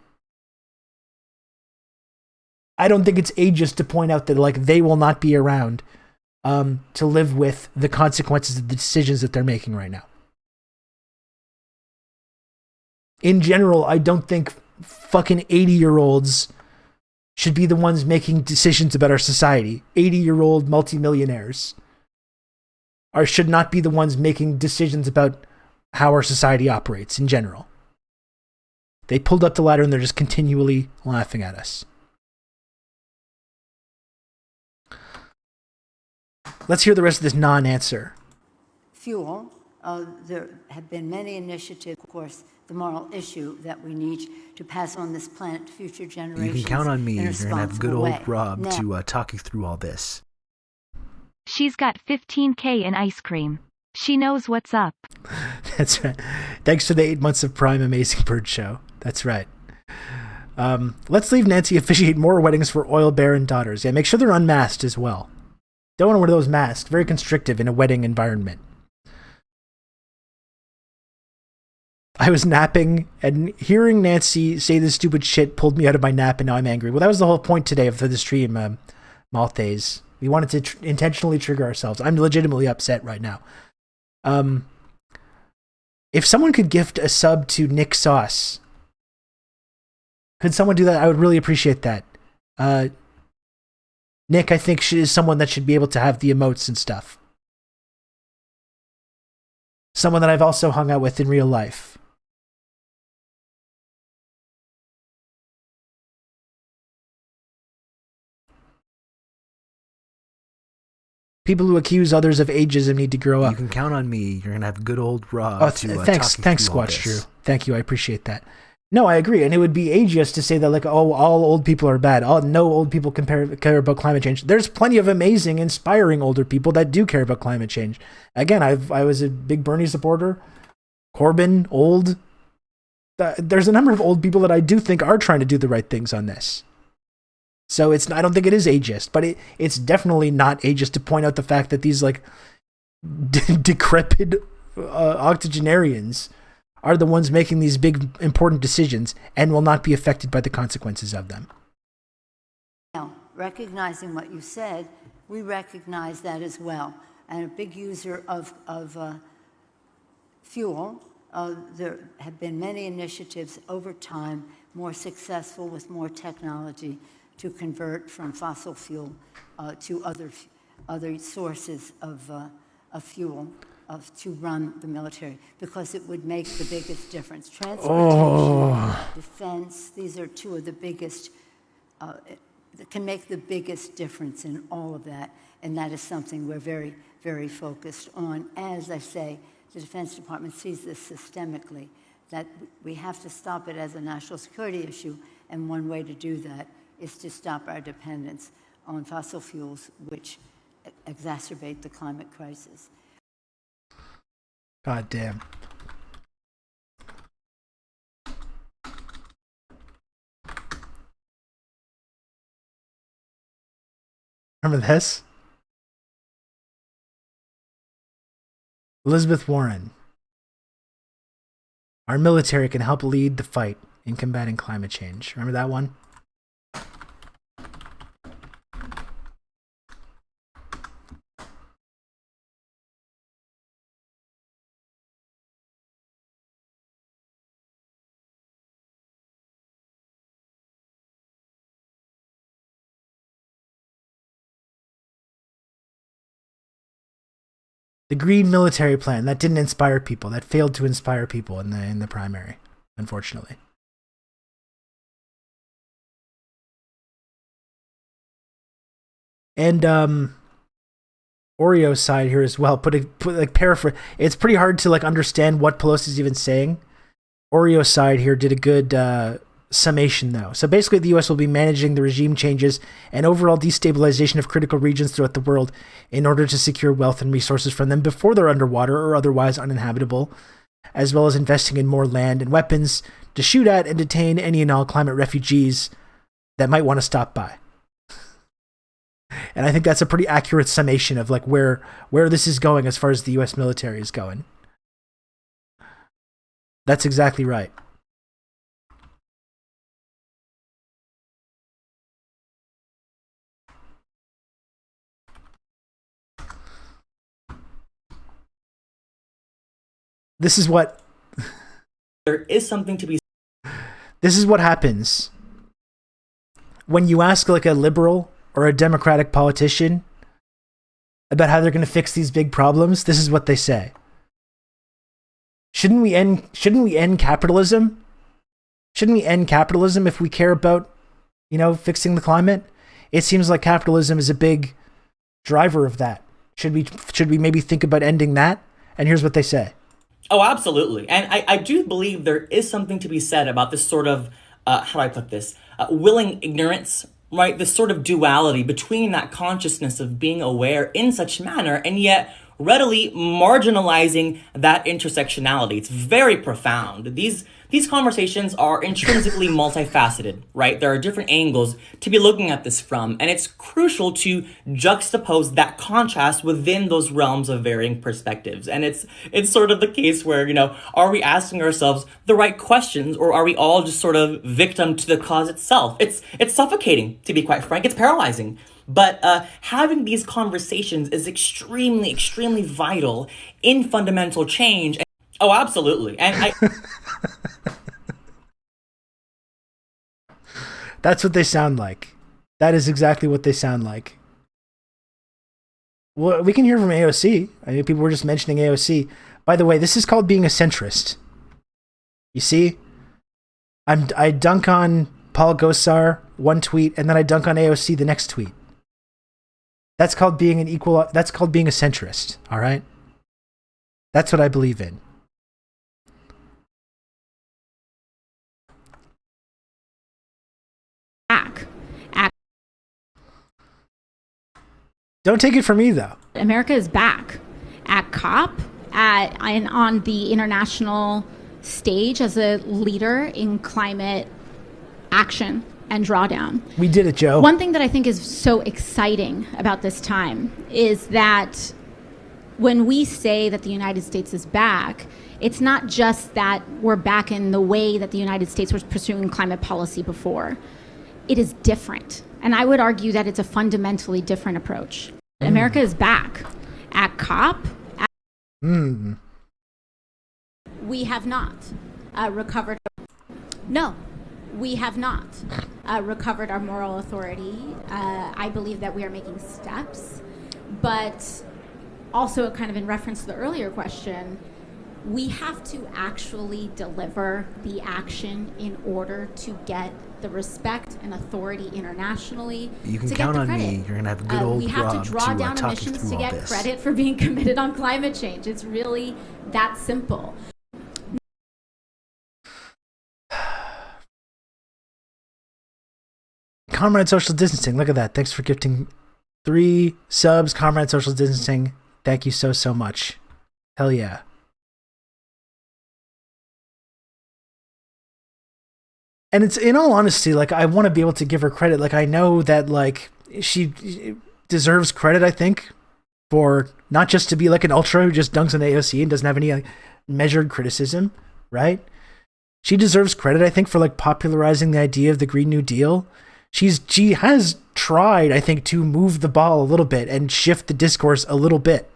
S1: I don't think it's ageist to point out that like they will not be around to live with the consequences of the decisions that they're making right now. In general, I don't think fucking 80-year-olds should be the ones making decisions about our society. 80-year-old multimillionaires should not be the ones making decisions about how our society operates in general. They pulled up the ladder and they're just continually laughing at us. Let's hear the rest of this non-answer.
S7: Fuel. There have been many initiatives, of course, the moral issue that we need to pass on this planet to future generations.
S4: You can count on me.
S7: In a
S4: You're going to have good
S7: responsible
S4: old
S7: way.
S4: Rob
S7: Now,
S4: to talk you through all this.
S2: She's got 15K in ice cream. She knows what's up.
S1: That's right. Thanks for the 8 months of Prime Amazing Bird Show. That's right. Let's leave Nancy officiate more weddings for oil baron daughters. Yeah, make sure they're unmasked as well. Don't want to wear those masks. Very constrictive in a wedding environment. I was napping, and hearing Nancy say this stupid shit pulled me out of my nap, and now I'm angry. Well, that was the whole point today of the stream, Maltese. We wanted to intentionally trigger ourselves. I'm legitimately upset right now. If someone could gift a sub to Nick Sauce, could someone do that? I would really appreciate that. Nick, I think, is someone that should be able to have the emotes and stuff. Someone that I've also hung out with in real life. People who accuse others of ageism need to grow up.
S4: You can count on me. You're going to have good old Rob to
S1: thanks,
S4: talk you through all
S1: Squatch Drew.
S4: this.
S1: Thank you, I appreciate that. No, I agree, and it would be ageist to say that like, oh, all old people are bad. Oh, no old people care about climate change. There's plenty of amazing, inspiring older people that do care about climate change. Again, I was a big Bernie supporter. Corbyn, old. There's a number of old people that I do think are trying to do the right things on this. So I don't think it is ageist, but it's definitely not ageist to point out the fact that these like decrepit octogenarians are the ones making these big important decisions and will not be affected by the consequences of them.
S7: Now, recognizing what you said, we recognize that as well. And a big user of fuel, there have been many initiatives over time, more successful with more technology, to convert from fossil fuel to other sources of fuel to run the military, because it would make the biggest difference. Transportation, defense, these are two of the biggest, that can make the biggest difference in all of that, and that is something we're very, very focused on. As I say, the Defense Department sees this systemically, that we have to stop it as a national security issue, and one way to do that is to stop our dependence on fossil fuels, which exacerbate the climate crisis.
S1: God damn. Remember this? Elizabeth Warren. Our military can help lead the fight in combating climate change. Remember that one? The green military plan, that didn't inspire people. That failed to inspire people in the primary, unfortunately. And Oreo's side here as well. Put like paraphrase. It's pretty hard to like understand what Pelosi's even saying. Oreo's side here did a good summation, though. So basically, the U.S. will be managing the regime changes and overall destabilization of critical regions throughout the world in order to secure wealth and resources from them before they're underwater or otherwise uninhabitable, as well as investing in more land and weapons to shoot at and detain any and all climate refugees that might want to stop by. And I think that's a pretty accurate summation of like where this is going as far as the U.S. military is going. That's exactly right. This is what
S8: there is something to be.
S1: This is what happens when you ask like a liberal or a Democratic politician about how they're going to fix these big problems. This is what they say. Shouldn't we end capitalism? Shouldn't we end capitalism if we care about, fixing the climate? It seems like capitalism is a big driver of that. Should we maybe think about ending that? And here's what they say.
S8: Oh, absolutely. And I do believe there is something to be said about this sort of, how do I put this, willing ignorance, right? This sort of duality between that consciousness of being aware in such manner and yet readily marginalizing that intersectionality. It's very profound. These conversations are intrinsically multifaceted, right? There are different angles to be looking at this from, and it's crucial to juxtapose that contrast within those realms of varying perspectives. And it's sort of the case where, are we asking ourselves the right questions, or are we all just sort of victim to the cause itself? It's suffocating, to be quite frank. It's paralyzing. But having these conversations is extremely, extremely vital in fundamental change. Oh, absolutely. And
S1: That's what they sound like. That is exactly what they sound like. Well, we can hear from AOC. I mean, people were just mentioning AOC. By the way, this is called being a centrist. You see? I dunk on Paul Gosar one tweet, and then I dunk on AOC the next tweet. That's called being that's called being a centrist, all right? That's what I believe in. Don't take it from me, though.
S9: America is back at COP, and on the international stage as a leader in climate action and drawdown.
S1: We did it, Joe.
S9: One thing that I think is so exciting about this time is that when we say that the United States is back, it's not just that we're back in the way that the United States was pursuing climate policy before. It is different. And I would argue that it's a fundamentally different approach. America is back at COP. We have not recovered. No, we have not recovered our moral authority. I believe that we are making steps, but also kind of in reference to the earlier question, we have to actually deliver the action in order to get the respect and authority internationally.
S4: You can
S9: to
S4: count
S9: get the
S4: on
S9: credit.
S4: me. You're going to have a good old
S9: We have
S4: Rob
S9: to draw down
S4: talk you
S9: emissions
S4: through
S9: to
S4: all
S9: get
S4: this.
S9: credit for being committed on climate change. It's really that simple.
S1: Comrade Social Distancing. Look at that. Thanks for gifting 3 subs. Comrade Social Distancing. Thank you so much. Hell yeah. And it's, in all honesty, like, I want to be able to give her credit. Like, I know that, like, she deserves credit, I think, for not just to be like an ultra who just dunks on AOC and doesn't have any like, measured criticism, right? She deserves credit, I think, for like popularizing the idea of the Green New Deal. She has tried, I think, to move the ball a little bit and shift the discourse a little bit.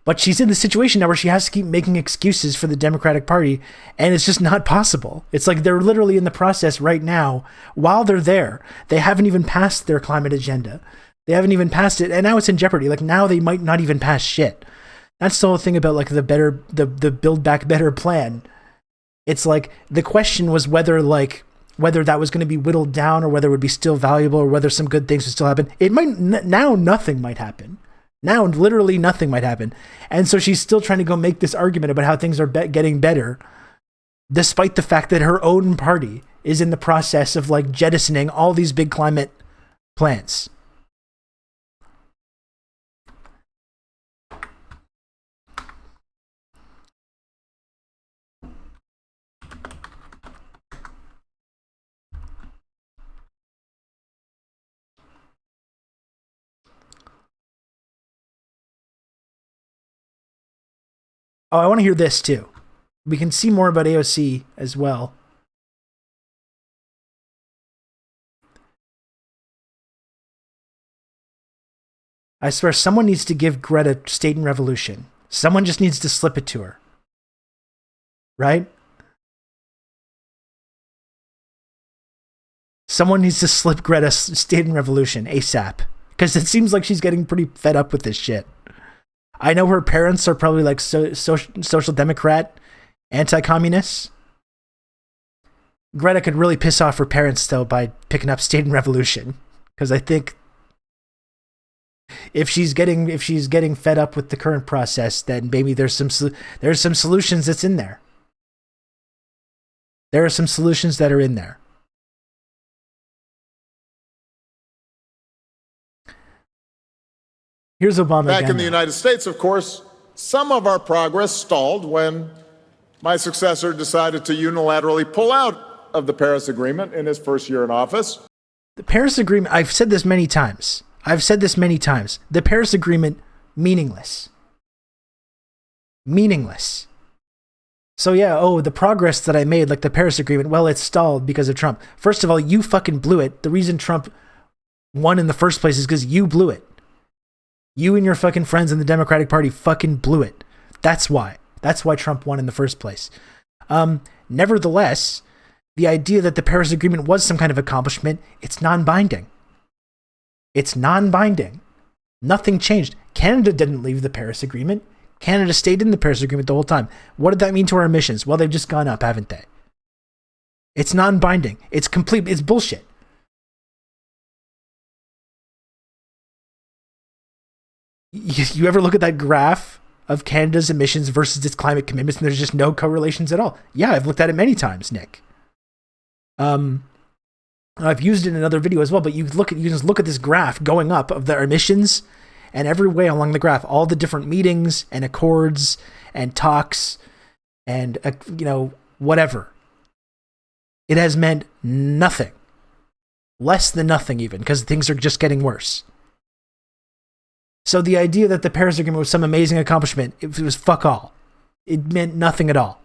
S1: But she's in the situation now where she has to keep making excuses for the Democratic Party, and it's just not possible. It's like they're literally in the process right now. While they're there, they haven't even passed their climate agenda. They haven't even passed it, and now it's in jeopardy. Like, now they might not even pass shit. That's the whole thing about like the Build Back Better plan. It's like the question was whether that was going to be whittled down or whether it would be still valuable or whether some good things would still happen. It might now nothing might happen. Now literally nothing might happen. And so she's still trying to go make this argument about how things are getting better despite the fact that her own party is in the process of like jettisoning all these big climate plans. Oh, I want to hear this too. We can see more about AOC as well. I swear someone needs to give Greta State and Revolution. Someone just needs to slip it to her. Right? Someone needs to slip Greta State and Revolution ASAP. Because it seems like she's getting pretty fed up with this shit. I know her parents are probably like social democrat, anti-communists. Greta could really piss off her parents though by picking up State and Revolution, because I think if she's getting fed up with the current process, then maybe there's some solutions that's in there. There are some solutions that are in there. Here's Obama
S3: Back
S1: again.
S3: in the United States, of course, some of our progress stalled when my successor decided to unilaterally pull out of the Paris Agreement in his first year in office.
S1: The Paris Agreement, I've said this many times. The Paris Agreement, meaningless. Meaningless. So yeah, the progress that I made, like the Paris Agreement, well, it stalled because of Trump. First of all, you fucking blew it. The reason Trump won in the first place is because you blew it. You and your fucking friends in the Democratic Party fucking blew it. That's why. That's why Trump won in the first place. Nevertheless, the idea that the Paris Agreement was some kind of accomplishment, it's non-binding. It's non-binding. Nothing changed. Canada didn't leave the Paris Agreement. Canada stayed in the Paris Agreement the whole time. What did that mean to our emissions? Well, they've just gone up, haven't they? It's non-binding. It's complete. It's bullshit. You ever look at that graph of Canada's emissions versus its climate commitments, and there's just no correlations at all? Yeah, I've looked at it many times, Nick. I've used it in another video as well, but you just look at this graph going up of their emissions, and every way along the graph, all the different meetings and accords and talks and whatever. It has meant nothing. Less than nothing even, because things are just getting worse. So the idea that the Paris Agreement was some amazing accomplishment, it was fuck all. It meant nothing at all.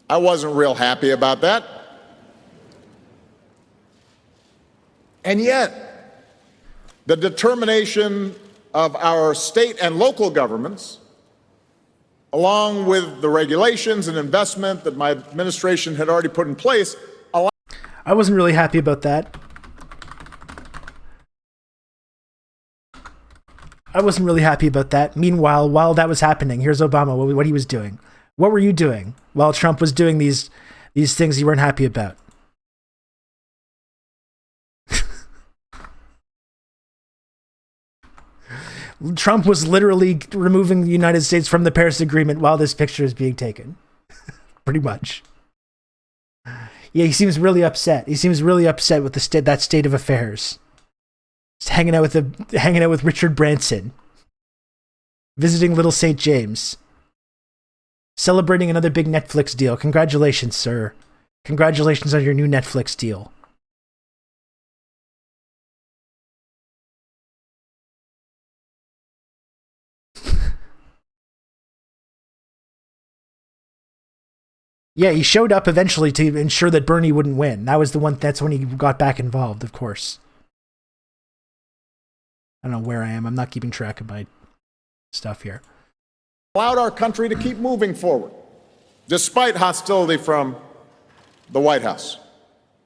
S3: I wasn't real happy about that. And yet, the determination of our state and local governments, along with the regulations and investment that my administration had already put in place.
S1: I wasn't really happy about that. Meanwhile, while that was happening, here's Obama, what he was doing. What were you doing while Trump was doing these things you weren't happy about? Trump was literally removing the United States from the Paris Agreement while this picture is being taken. Pretty much. Yeah, he seems really upset. He seems really upset with that state of affairs. Just hanging out with Richard Branson. Visiting Little St. James. Celebrating another big Netflix deal. Congratulations, sir. Congratulations on your new Netflix deal. Yeah, he showed up eventually to ensure that Bernie wouldn't win. That's when he got back involved, of course. I don't know where I am. I'm not keeping track of my stuff here.
S3: Allowed our country to keep moving forward, despite hostility from the White House.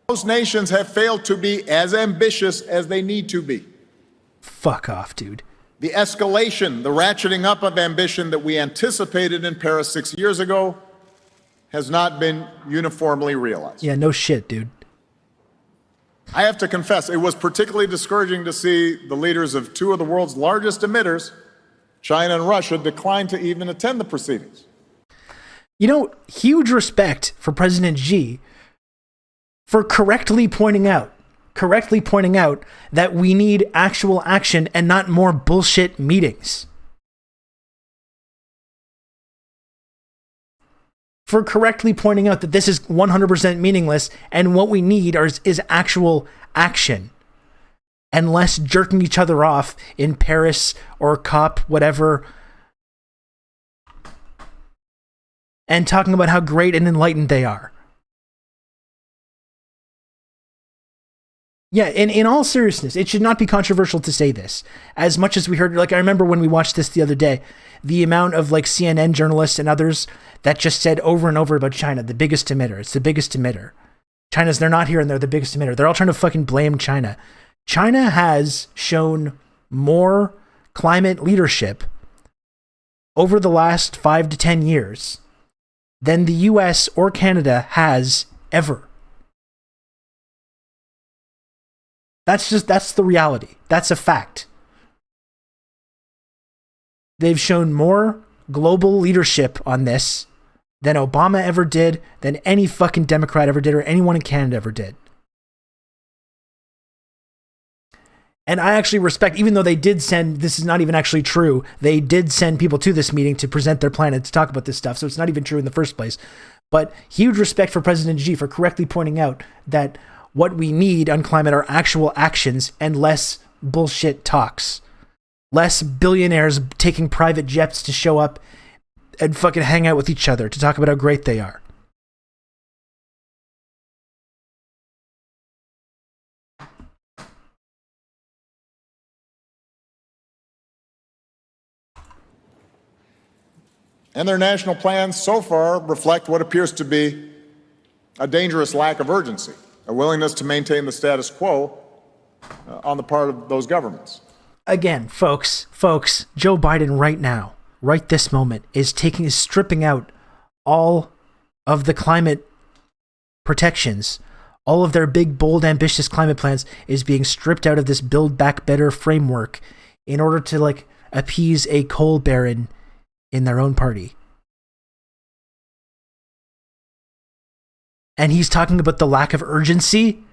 S3: Most nations have failed to be as ambitious as they need to be.
S1: Fuck off, dude.
S3: The escalation, the ratcheting up of ambition that we anticipated in Paris 6 years ago has not been uniformly realized.
S1: Yeah, no shit, dude.
S3: I have to confess, it was particularly discouraging to see the leaders of two of the world's largest emitters, China and Russia, decline to even attend the proceedings.
S1: You know, huge respect for President Xi for correctly pointing out that we need actual action and not more bullshit meetings. For correctly pointing out that this is 100% meaningless and what we need is actual action and less jerking each other off in Paris or COP, whatever, and talking about how great and enlightened they are. Yeah, in all seriousness, it should not be controversial to say this. As much as we heard, like I remember when we watched this the other day, the amount of like CNN journalists and others that just said over and over about China, the biggest emitter. It's the biggest emitter. They're not here and they're the biggest emitter. They're all trying to fucking blame China. China has shown more climate leadership over the last 5 to 10 years than the US or Canada has ever. That's the reality. That's a fact. They've shown more global leadership on this than Obama ever did, than any fucking Democrat ever did, or anyone in Canada ever did. And I actually respect, even though they did send, this is not even actually true, they did send people to this meeting to present their plan and to talk about this stuff, so it's not even true in the first place. But huge respect for President Xi for correctly pointing out that what we need on climate are actual actions and less bullshit talks. Less billionaires taking private jets to show up and fucking hang out with each other to talk about how great they are.
S3: And their national plans so far reflect what appears to be a dangerous lack of urgency, a willingness to maintain the status quo on the part of those governments.
S1: Again, folks, Joe Biden right now, right this moment, is stripping out all of the climate protections. All of their big, bold, ambitious climate plans is being stripped out of this Build Back Better framework in order to like appease a coal baron in their own party. And he's talking about the lack of urgency.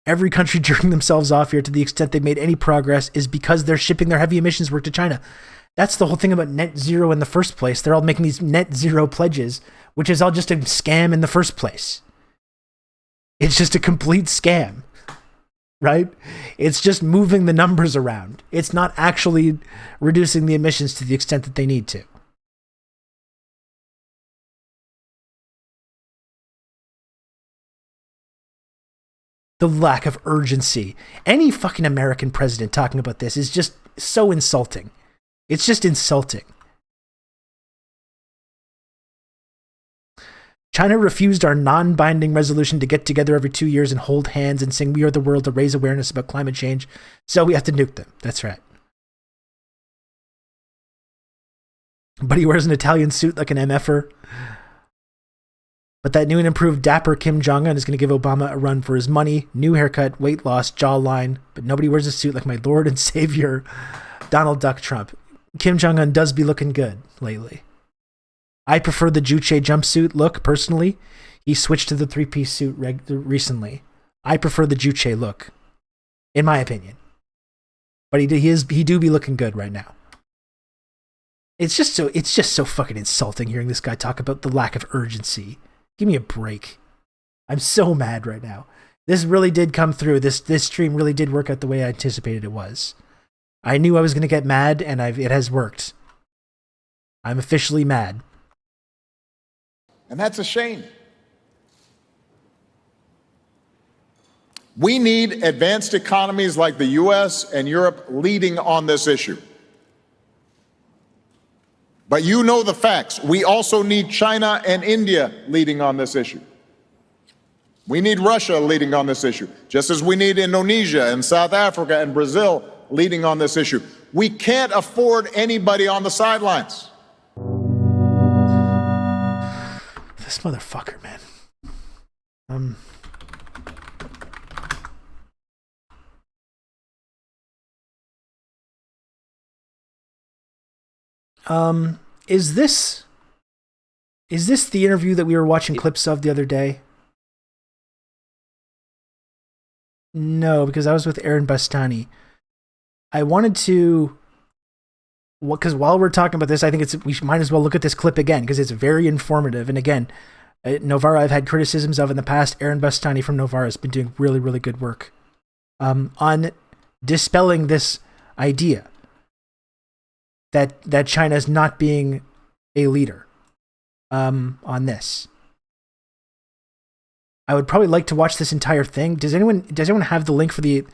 S1: Every country jerking themselves off here to the extent they've made any progress is because they're shipping their heavy emissions work to China. That's the whole thing about net zero in the first place. They're all making these net zero pledges, which is all just a scam in the first place. It's just a complete scam, right? It's just moving the numbers around. It's not actually reducing the emissions to the extent that they need to. The lack of urgency. Any fucking American president talking about this is just so insulting. It's just insulting. China refused our non-binding resolution to get together every 2 years and hold hands and sing "We Are the World" to raise awareness about climate change, so we have to nuke them. That's right. But he wears an Italian suit like an MFer. But that new and improved dapper Kim Jong-un is going to give Obama a run for his money, new haircut, weight loss, jawline, but nobody wears a suit like my Lord and Savior, Donald Duck Trump. Kim Jong-un does be looking good lately. I prefer the Juche jumpsuit look, personally. He switched to the three-piece suit recently. I prefer the Juche look, in my opinion. But he do be looking good right now. It's just so fucking insulting hearing this guy talk about the lack of urgency. Give me a break. I'm so mad right now. This really did come through. This stream really did work out the way I anticipated it was. I knew I was going to get mad, and it has worked. I'm officially mad.
S3: And that's a shame. We need advanced economies like the US and Europe leading on this issue. But you know the facts. We also need China and India leading on this issue. We need Russia leading on this issue, just as we need Indonesia and South Africa and Brazil leading on this issue. We can't afford anybody on the sidelines.
S1: This motherfucker, man. Is this the interview that we were watching clips of the other day? No, because I was with Aaron Bastani. I wanted to, because while we're talking about this, I think we might as well look at this clip again because it's very informative. And again, Novara I've had criticisms of in the past. Aaron Bastani from Novara has been doing really, really good work on dispelling this idea that China is not being a leader on this. I would probably like to watch this entire thing. Does anyone have the link for the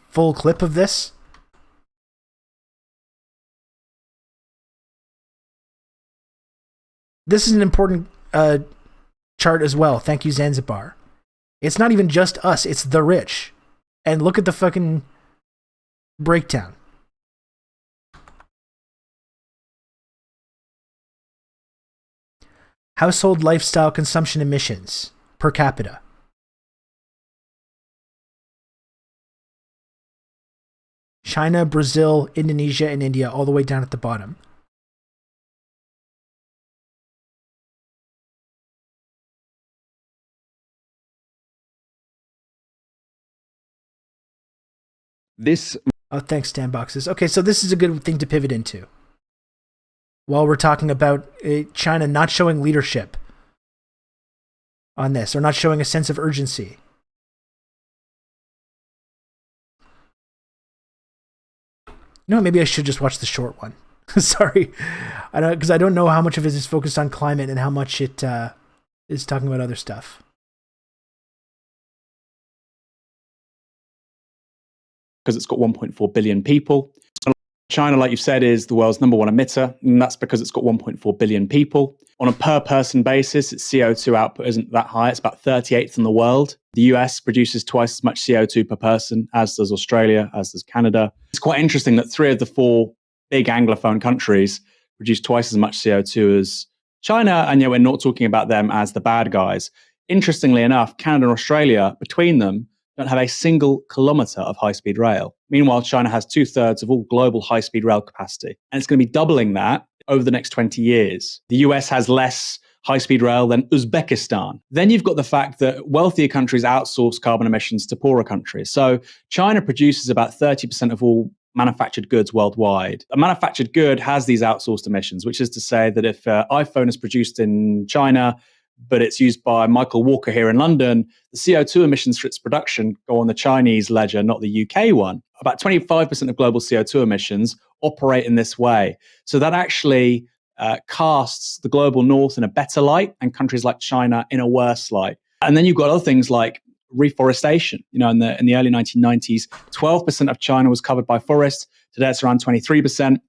S1: full clip of this? This is an important chart as well. Thank you, Zanzibar. It's not even just us, it's the rich. And look at the fucking breakdown. Household lifestyle consumption emissions per capita. China, Brazil, Indonesia, and India all the way down at the bottom. Oh, thanks, Sandboxes. Okay, so this is a good thing to pivot into. While we're talking about China not showing leadership on this, or not showing a sense of urgency. No, maybe I should just watch the short one. Sorry, because I don't know how much of it is focused on climate and how much it is talking about other stuff.
S10: Because it's got 1.4 billion people. China, like you said, is the world's number one emitter, and that's because it's got 1.4 billion people. On a per person basis, its CO2 output isn't that high. It's about 38th in the world. The US produces twice as much CO2 per person, as does Australia, as does Canada. It's quite interesting that 3 of the 4 big Anglophone countries produce twice as much CO2 as China, and yet we're not talking about them as the bad guys. Interestingly enough, Canada and Australia, between them, don't have a single kilometre of high-speed rail. Meanwhile, China has 2/3 of all global high-speed rail capacity. And it's going to be doubling that over the next 20 years. The US has less high-speed rail than Uzbekistan. Then you've got the fact that wealthier countries outsource carbon emissions to poorer countries. So China produces about 30% of all manufactured goods worldwide. A manufactured good has these outsourced emissions, which is to say that if an iPhone is produced in China, but it's used by Michael Walker here in London, the CO2 emissions for its production go on the Chinese ledger, not the UK one. About 25% of global CO2 emissions operate in this way. So that actually casts the global north in a better light and countries like China in a worse light. And then you've got other things like reforestation. You know, in the early 1990s, 12% of China was covered by forests. Today it's around 23%.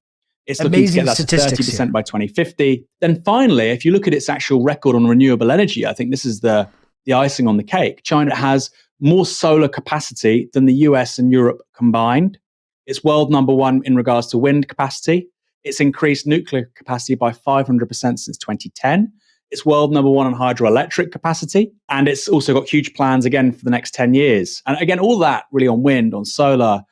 S10: It's looking to get that to 30% by 2050. Then finally, if you look at its actual record on renewable energy, I think this is the icing on the cake. China has more solar capacity than the US and Europe combined. It's world number one in regards to wind capacity. It's increased nuclear capacity by 500% since 2010. It's world number one on hydroelectric capacity. And it's also got huge plans again for the next 10 years. And again, all that really on wind, on solar,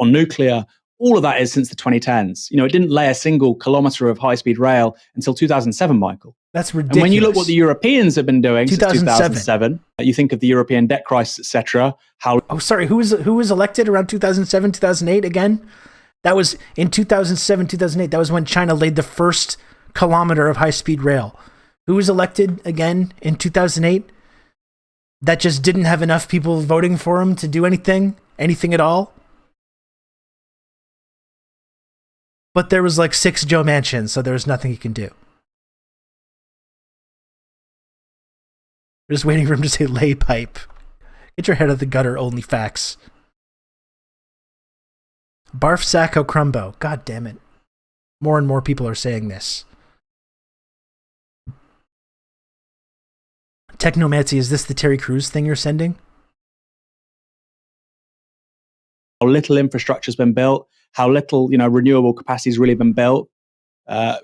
S10: on nuclear. All of that is since the 2010s. You know, it didn't lay a single kilometre of high-speed rail until 2007, Michael.
S1: That's ridiculous.
S10: And when you look what the Europeans have been doing since 2007, you think of the European debt crisis, etc.
S1: Who was elected around 2007, 2008 again? That was in 2007, 2008. That was when China laid the first kilometre of high-speed rail. Who was elected again in 2008? That just didn't have enough people voting for him to do anything at all? But there was like 6 Joe Manchins, so there was nothing he can do. We're just waiting for him to say lay pipe. Get your head out of the gutter, only facts. Barf Sacco Crumbo. God damn it. More and more people are saying this. Technomancy, is this the Terry Crews thing you're sending?
S10: How little infrastructure has been built, how little, renewable capacity has really been built.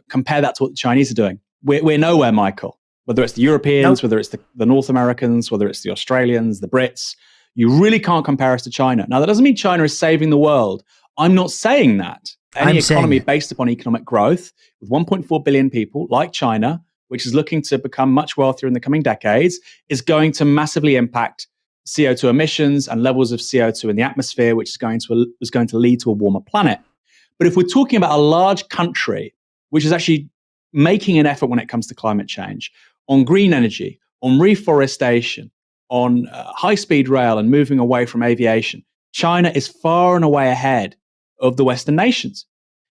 S10: Compare that to what the Chinese are doing. We're nowhere, Michael. whether it's the Europeans,
S1: Nope.
S10: whether it's the North Americans, whether it's the Australians, the Brits. You really can't compare us to China. Now, that doesn't mean China is saving the world. I'm not saying that. Any
S1: I'm saying
S10: economy
S1: it.
S10: based upon economic growth with 1.4 billion people, like China, which is looking to become much wealthier in the coming decades, is going to massively impact CO2 emissions and levels of CO2 in the atmosphere, which is going to lead to a warmer planet. But if we're talking about a large country which is actually making an effort when it comes to climate change, on green energy, on reforestation, on high-speed rail and moving away from aviation, China is far and away ahead of the Western nations.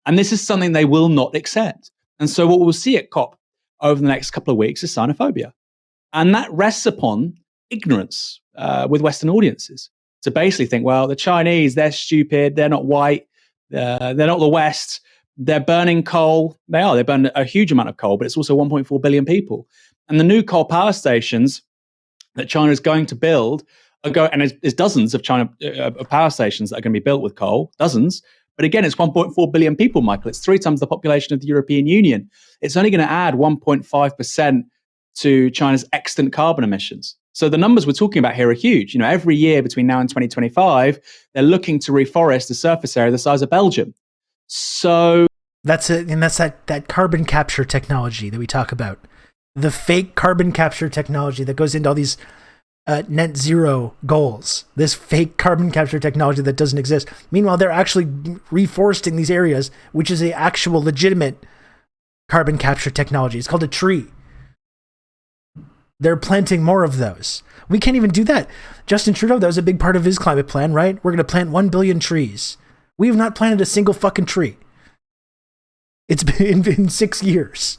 S10: And this is something they will not accept. And so what we'll see at COP over the next couple of weeks is xenophobia. And that rests upon ignorance with Western audiences to basically think, well, the Chinese, they're stupid, they're not white, they're not the West, they're burning coal. They burn a huge amount of coal, but it's also 1.4 billion people. And the new coal power stations that China is going to build and there's dozens of power stations that are going to be built with coal, dozens. But again, it's 1.4 billion people, Michael. It's 3 times the population of the European Union. It's only going to add 1.5% to China's extant carbon emissions. So the numbers we're talking about here are huge. Every year between now and 2025, they're looking to reforest the surface area the size of Belgium. So
S1: that's it, and that's that carbon capture technology that we talk about. The fake carbon capture technology that goes into all these net zero goals. This fake carbon capture technology that doesn't exist. Meanwhile, they're actually reforesting these areas, which is a actual legitimate carbon capture technology. It's called a tree. They're planting more of those. We can't even do that. Justin Trudeau, that was a big part of his climate plan, right? We're going to plant 1 billion trees. We have not planted a single fucking tree. It's been 6 years.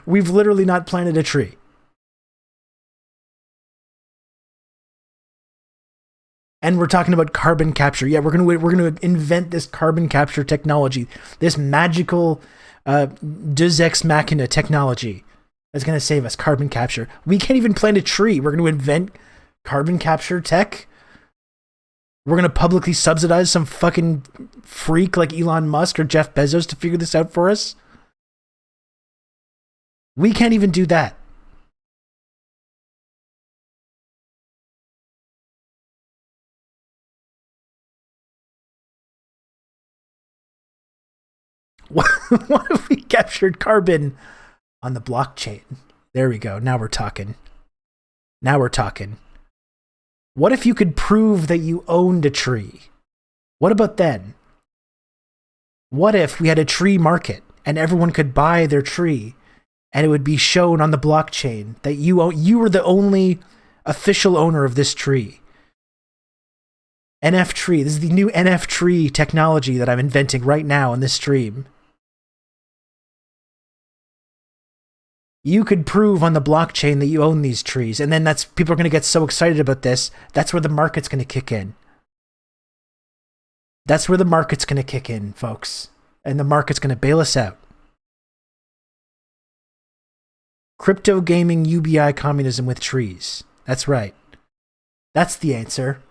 S1: We've literally not planted a tree. And we're talking about carbon capture. Yeah, we're going to invent this carbon capture technology, this magical Deus Ex Machina technology that's going to save us. Carbon capture. We can't even plant a tree. We're going to invent carbon capture tech. We're going to publicly subsidize some fucking freak like Elon Musk or Jeff Bezos to figure this out for us. We can't even do that. What if we captured carbon on the blockchain? There we go. Now we're talking. What if you could prove that you owned a tree? What about then? What if we had a tree market and everyone could buy their tree and it would be shown on the blockchain that you were the only official owner of this tree? NF tree. This is the new NF tree technology that I'm inventing right now on this stream. You could prove on the blockchain that you own these trees, and then people are going to get so excited about this. That's where the market's going to kick in. That's where the market's going to kick in, folks. And the market's going to bail us out. Crypto gaming UBI communism with trees. That's right. That's the answer.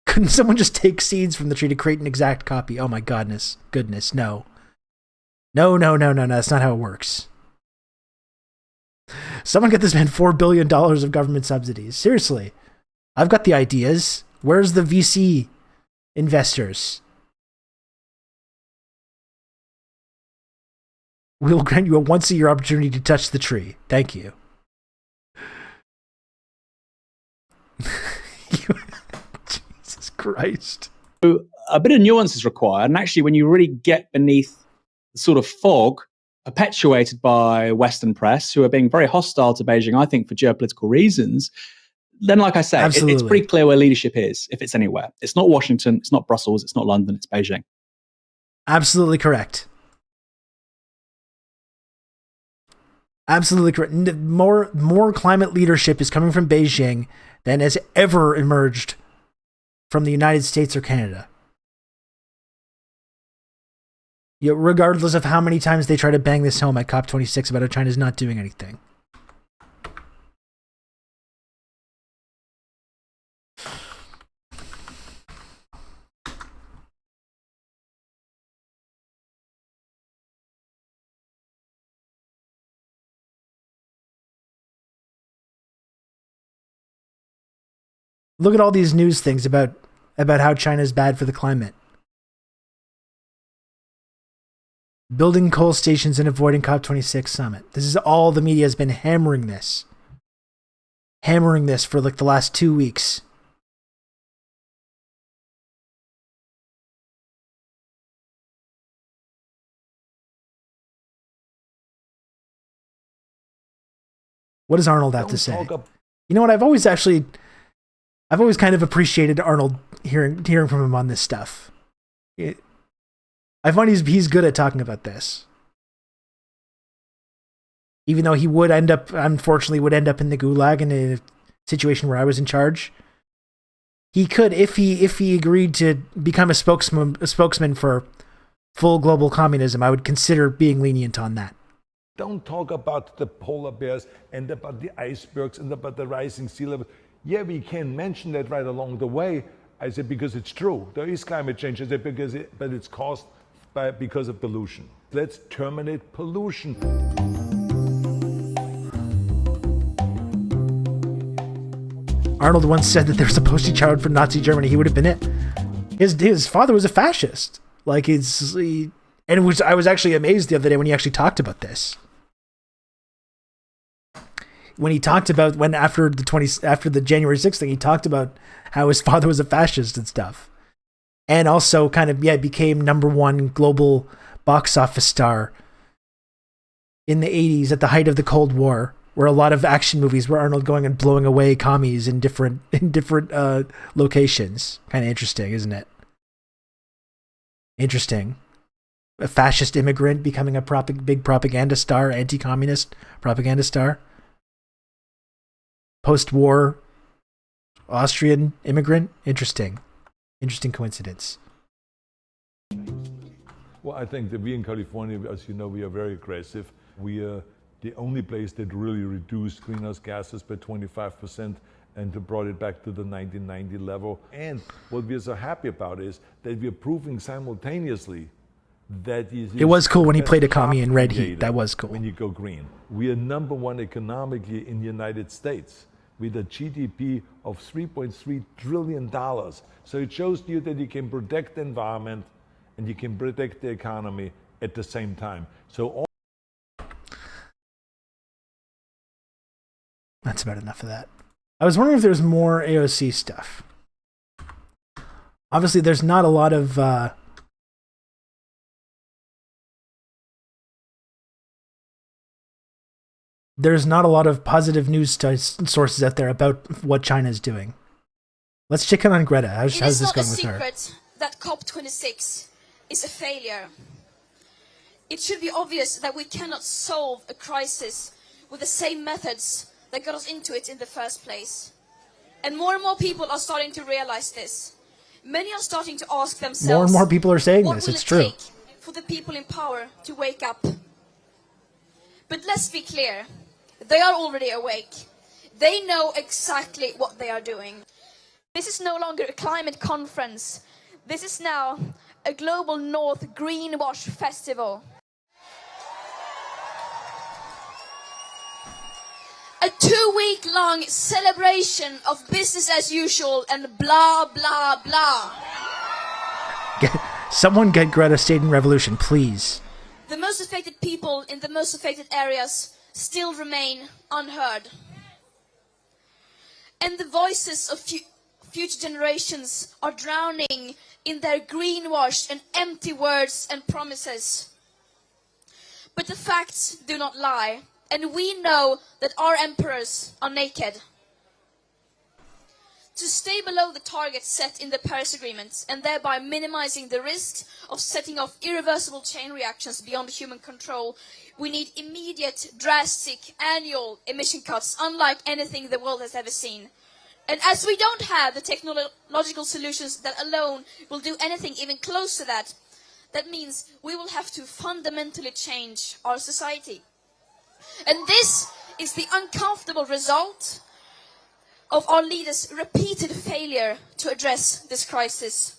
S1: Couldn't someone just take seeds from the tree to create an exact copy? Oh my goodness, no. No, that's not how it works. Someone get this man $4 billion of government subsidies. Seriously. I've got the ideas. Where's the VC investors? We'll grant you a once-a-year opportunity to touch the tree. Thank you. Jesus Christ.
S10: So a bit of nuance is required. And actually, when you really get beneath the sort of fog perpetuated by Western press, who are being very hostile to Beijing, I think, for geopolitical reasons, then, like I say, it's pretty clear where leadership is, if it's anywhere. It's not Washington, it's not Brussels, it's not London, it's Beijing.
S1: Absolutely correct. Absolutely correct. More climate leadership is coming from Beijing than has ever emerged from the United States or Canada. Regardless of how many times they try to bang this home at COP26 about how China's not doing anything. Look at all these news things about how China's bad for the climate. Building coal stations and avoiding COP26 summit. This is all the media has been hammering this. Hammering this for like the last 2 weeks. What does Arnold have to say? You know what? I've always kind of appreciated Arnold hearing from him on this stuff. I find he's good at talking about this. Even though he unfortunately would end up in the gulag in a situation where I was in charge. He could, if he agreed to become a spokesman for full global communism, I would consider being lenient on that.
S11: Don't talk about the polar bears and about the icebergs and about the rising sea level. Yeah, we can mention that right along the way. I said because it's true. There is climate change. I said but it's caused because of pollution. Let's terminate pollution.
S1: Arnold once said that there was a poster child for Nazi Germany. He would have been it. His father was a fascist. I was actually amazed the other day when he actually talked about this. When he talked about after the January 6th thing, he talked about how his father was a fascist and stuff. And also kind of, became #1 global box office star in the 80s at the height of the Cold War, where a lot of action movies were Arnold going and blowing away commies in different locations. Kind of interesting, isn't it? Interesting. A fascist immigrant becoming a big propaganda star, anti-communist propaganda star. Post-war Austrian immigrant. Interesting coincidence.
S11: Well, I think that we in California, as you know, we are very aggressive. We are the only place that really reduced greenhouse gases by 25% and brought it back to the 1990 level. And what we are so happy about is that we are proving simultaneously that
S1: it was cool when he played a commie in Red Heat. That was cool.
S11: When you go green. We are #1 economically in the United States with a GDP of $3.3 trillion. So it shows you that you can protect the environment and you can protect the economy at the same time.
S1: That's about enough of that. I was wondering if there's more AOC stuff. Obviously, there's not a lot of positive news sources out there about what China is doing. Let's check in on Greta. How's this going with her?
S12: It is not a secret that COP26 is a failure. It should be obvious that we cannot solve a crisis with the same methods that got us into it in the first place. And more people are starting to realize this. Many are starting to ask themselves,
S1: more and more people are saying this. It's true.
S12: What will it take for the people in power to wake up? But let's be clear. They are already awake. They know exactly what they are doing. This is no longer a climate conference. This is now a global North greenwash festival. A 2-week-long celebration of business as usual and blah, blah, blah.
S1: Someone get Greta State and Revolution, please.
S12: The most affected people in the most affected areas still remain unheard. And the voices of future generations are drowning in their greenwashed and empty words and promises. But the facts do not lie. And we know that our emperors are naked. To stay below the target set in the Paris Agreement and thereby minimizing the risk of setting off irreversible chain reactions beyond human control, we need immediate, drastic, annual emission cuts unlike anything the world has ever seen. And as we don't have the technological solutions that alone will do anything even close to that, that means we will have to fundamentally change our society. And this is the uncomfortable result of our leaders' repeated failure to address this crisis.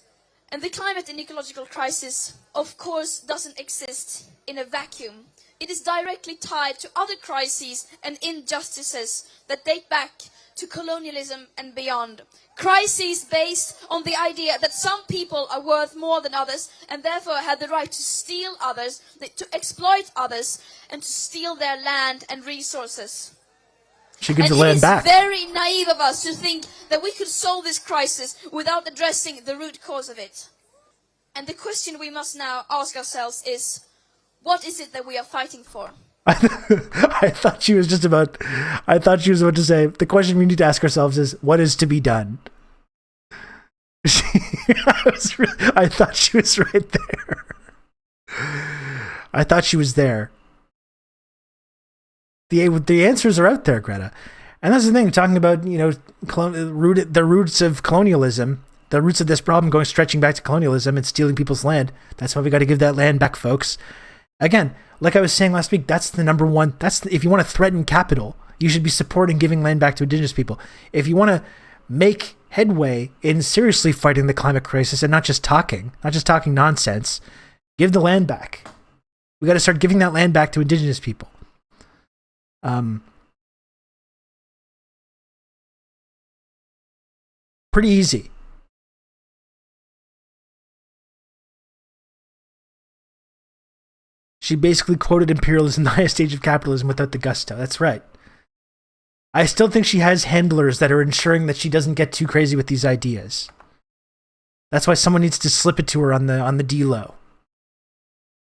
S12: And the climate and ecological crisis, of course, doesn't exist in a vacuum. It is directly tied to other crises and injustices that date back to colonialism and beyond. Crises based on the idea that some people are worth more than others and therefore have the right to steal others, to exploit others, and to steal their land and resources.
S1: She gives
S12: And
S1: the land
S12: it
S1: back.
S12: is very naive of us to think that we could solve this crisis without addressing the root cause of it. And the question we must now ask ourselves is, what is it that we are fighting for?
S1: I thought she was about to say, the question we need to ask ourselves is, what is to be done? I thought she was right there. I thought she was there. The answers are out there, Greta. And that's the thing, talking about, the roots of colonialism, the roots of this problem stretching back to colonialism and stealing people's land. That's why we got to give that land back, folks. Again, like I was saying last week, that's the number one. If you want to threaten capital, you should be supporting giving land back to indigenous people. If you want to make headway in seriously fighting the climate crisis and not just talking nonsense, give the land back. We got to start giving that land back to indigenous people. Pretty easy. She basically quoted imperialism, the highest stage of capitalism, without the gusto. That's right. I still think she has handlers that are ensuring that she doesn't get too crazy with these ideas. That's why someone needs to slip it to her on the D-low.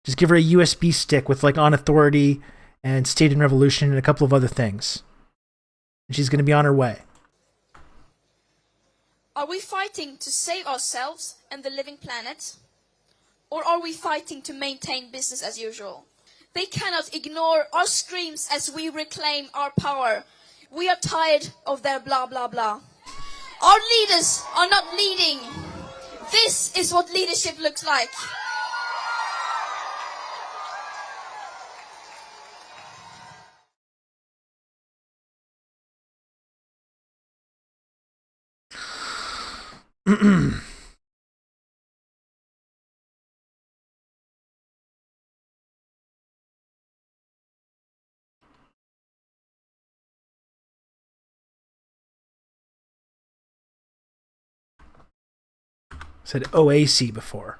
S1: Just give her a USB stick with On Authority and State and Revolution and a couple of other things. And she's going to be on her way.
S12: Are we fighting to save ourselves and the living planet? Or are we fighting to maintain business as usual? They cannot ignore our screams as we reclaim our power. We are tired of their blah blah blah. Our leaders are not leading. This is what leadership looks like.
S1: Said OAC before.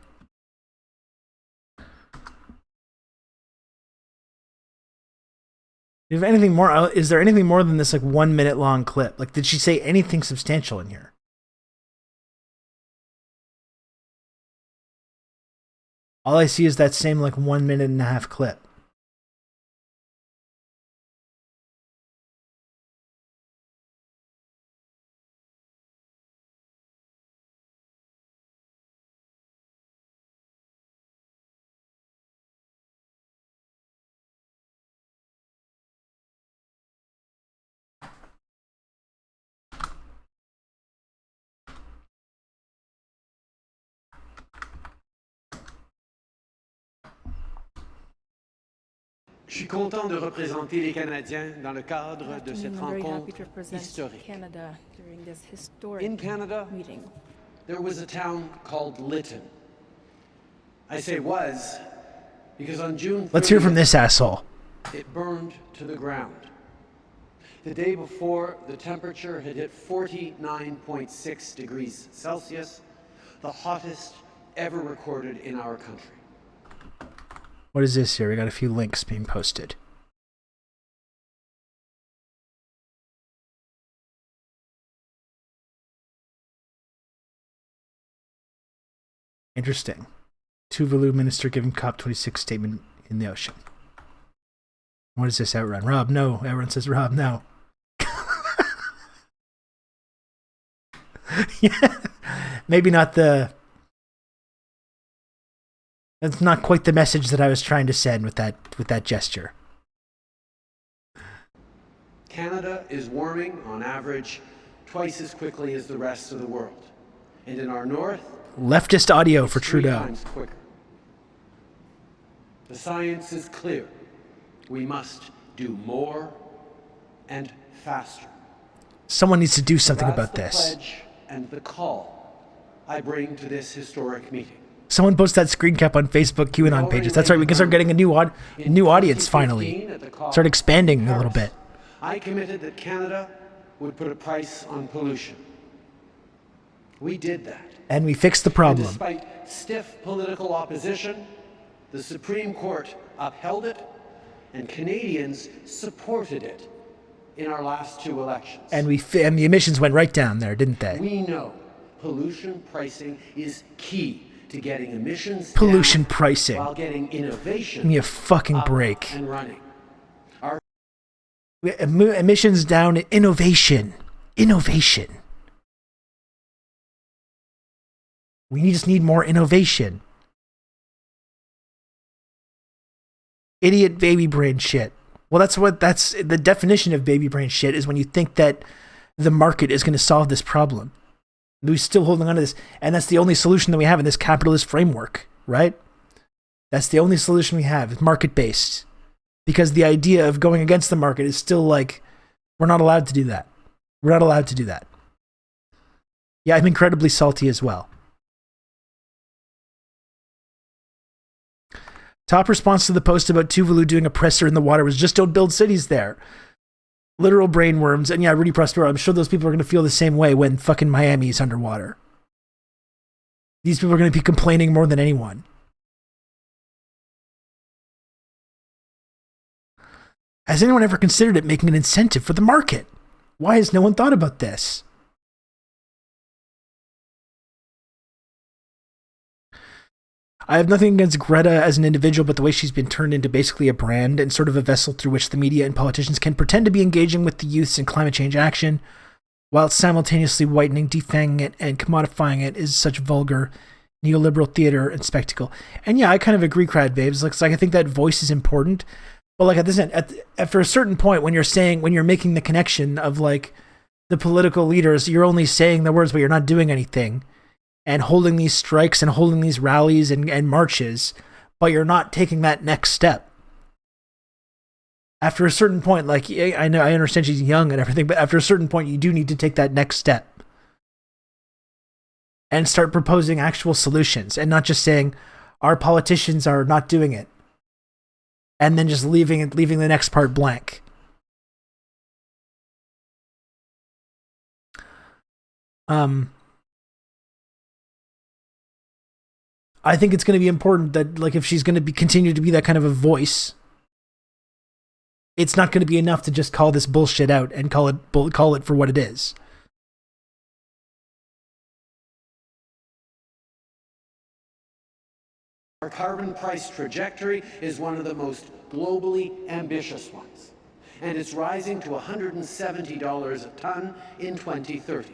S1: If anything more, is there anything more than this 1 minute long clip? Did she say anything substantial in here? All I see is that same 1 minute and a half clip.
S13: Je suis content de représenter les Canadiens dans le cadre de cette rencontre historique. In Canada, there was a town called Lytton. I say was because on June 30th,
S1: let's hear from this asshole.
S13: It burned to the ground. The day before, the temperature had hit 49.6 degrees Celsius, the hottest ever recorded in our country.
S1: What is this here? We got a few links being posted. Interesting. Tuvalu minister giving COP26 statement in the ocean. What is this, Outrun? Rob, no. Outrun says, Rob, no. Yeah. Maybe not the... That's not quite the message that I was trying to send with that gesture.
S13: Canada is warming on average twice as quickly as the rest of the world. And in our north,
S1: leftist audio for Trudeau.
S13: 3 times quicker. The science is clear. We must do more and faster.
S1: Someone needs to do something
S13: That's
S1: about
S13: the
S1: this.
S13: pledge and the call I bring to this historic meeting.
S1: Someone post that screen cap on Facebook QAnon pages. That's right. We can start getting a new audience finally. Start expanding a little bit.
S13: I committed that Canada would put a price on pollution. We did that.
S1: And we fixed the problem.
S13: And despite stiff political opposition, the Supreme Court upheld it, and Canadians supported it in our last 2 elections.
S1: And the emissions went right down there, didn't they?
S13: We know pollution pricing is key to getting emissions
S1: pollution
S13: down
S1: pricing
S13: while getting innovation.
S1: Give me a fucking break.
S13: And running.
S1: Emissions down, innovation. We just need more innovation. Idiot baby brain shit. Well, that's the definition of baby brain shit, is when you think that the market is going to solve this problem. We're still holding on to this, and that's the only solution that we have in this capitalist framework, right? That's the only solution we have. It's market-based. Because the idea of going against the market is still like, we're not allowed to do that. We're not allowed to do that. Yeah, I'm incredibly salty as well. Top response to the post about Tuvalu doing a presser in the water was just don't build cities there. Literal brainworms. And yeah, Rudy Prospero, I'm sure those people are going to feel the same way when fucking Miami is underwater. These people are going to be complaining more than anyone. Has anyone ever considered it making an incentive for the market? Why has no one thought about this? I have nothing against Greta as an individual, but the way she's been turned into basically a brand and sort of a vessel through which the media and politicians can pretend to be engaging with the youths in climate change action, while simultaneously whitening, defanging it, and commodifying it is such vulgar neoliberal theater and spectacle. And yeah, I kind of agree, Crad Babes. Like I think that voice is important, but like at this end, after a certain point, when you're making the connection of like the political leaders, you're only saying the words, but you're not doing anything. And holding these strikes and holding these rallies and marches, but you're not taking that next step. After a certain point, like, I know, I understand she's young and everything, but after a certain point, you do need to take that next step. And start proposing actual solutions, and not just saying, our politicians are not doing it. And then just leaving the next part blank. I think it's going to be important that, like, if she's going to continue to be that kind of a voice, it's not going to be enough to just call this bullshit out and call it for what it is.
S13: Our carbon price trajectory is one of the most globally ambitious ones, and it's rising to $170 a ton in 2030.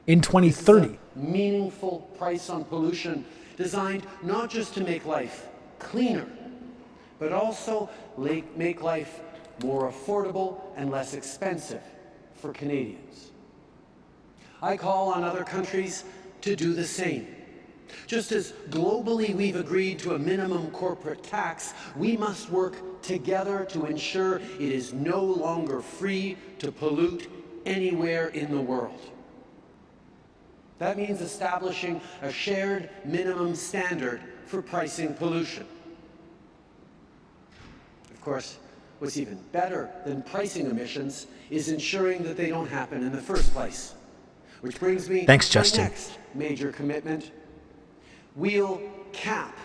S1: In 2030.
S13: Meaningful price on pollution designed not just to make life cleaner, but also make life more affordable and less expensive for Canadians. I call on other countries to do the same. Just as globally we've agreed to a minimum corporate tax, we must work together to ensure it is no longer free to pollute anywhere in the world. That means establishing a shared minimum standard for pricing pollution. Of course, what's even better than pricing emissions is ensuring that they don't happen in the first place. Which brings me
S1: Thanks,
S13: to
S1: Justin.
S13: my next major commitment. We'll cap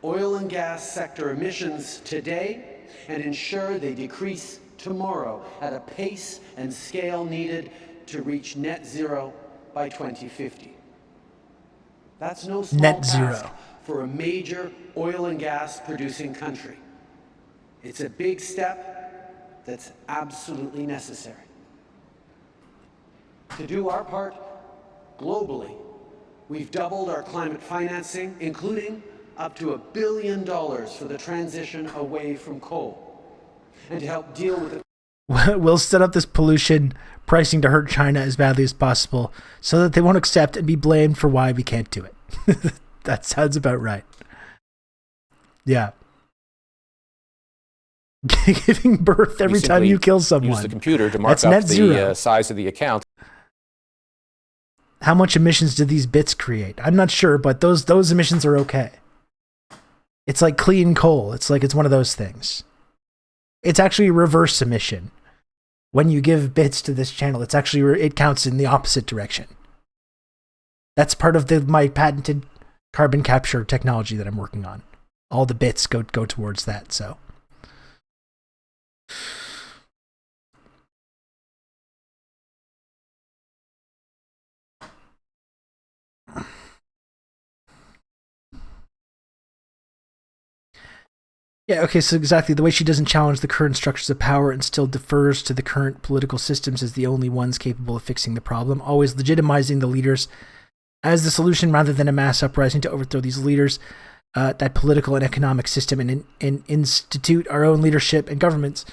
S13: oil and gas sector emissions today and ensure they decrease tomorrow at a pace and scale needed to reach net zero by 2050. That's no small
S1: Net zero.
S13: task for a major oil and gas producing country. It's a big step that's absolutely necessary. To do our part globally, we've doubled our climate financing, including up to $1 billion for the transition away from coal. And to help deal with it,
S1: We'll set up this pollution pricing to hurt China as badly as possible so that they won't accept and be blamed for why we can't do it. That sounds about right. Yeah. Giving birth every time you kill someone.
S14: Use the computer to mark
S1: That's
S14: up
S1: net zero.
S14: the size of the account.
S1: how much emissions do these bits create? I'm not sure, but those emissions are okay. It's like clean coal. It's one of those things. It's actually a reverse emission. When you give bits to this channel, it counts in the opposite direction. That's part of my patented carbon capture technology that I'm working on. All the bits go towards that, so. Yeah, okay, so exactly. The way she doesn't challenge the current structures of power and still defers to the current political systems as the only ones capable of fixing the problem, always legitimizing the leaders as the solution rather than a mass uprising to overthrow these leaders, that political and economic system, and institute our own leadership and governments.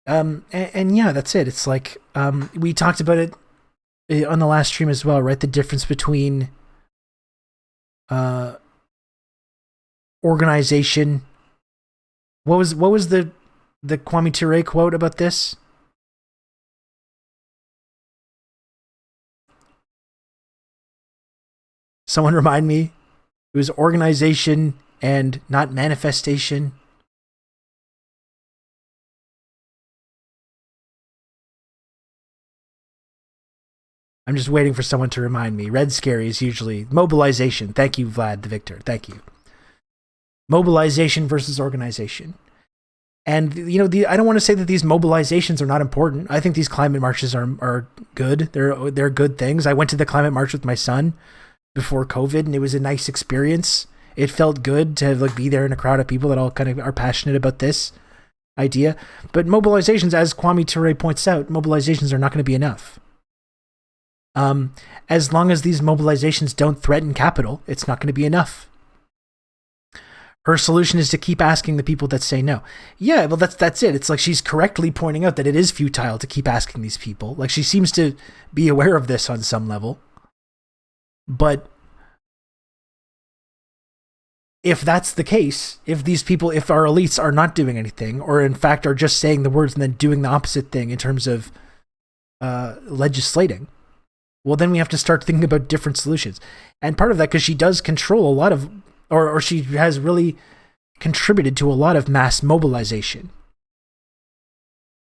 S1: And yeah, that's it. It's like, we talked about it on the last stream as well, right? The difference between organization. What was the Kwame Ture quote about this? Someone remind me. It was organization and not manifestation. I'm just waiting for someone to remind me. Red Scary is usually mobilization. Thank you, Vlad the Victor. Thank you. Mobilization versus organization. And, I don't want to say that these mobilizations are not important. I think these climate marches are good. They're good things. I went to the climate march with my son before COVID, and it was a nice experience. It felt good to be there in a crowd of people that all kind of are passionate about this idea. But mobilizations, as Kwame Ture points out, mobilizations are not going to be enough. As long as these mobilizations don't threaten capital, it's not going to be enough. Her solution is to keep asking the people that say no. Yeah, well, that's it. It's like she's correctly pointing out that it is futile to keep asking these people. Like, she seems to be aware of this on some level. But if that's the case, if our elites are not doing anything, or in fact are just saying the words and then doing the opposite thing in terms of legislating, well, then we have to start thinking about different solutions. And part of that, because she does control a lot of, or she has really contributed to a lot of mass mobilization.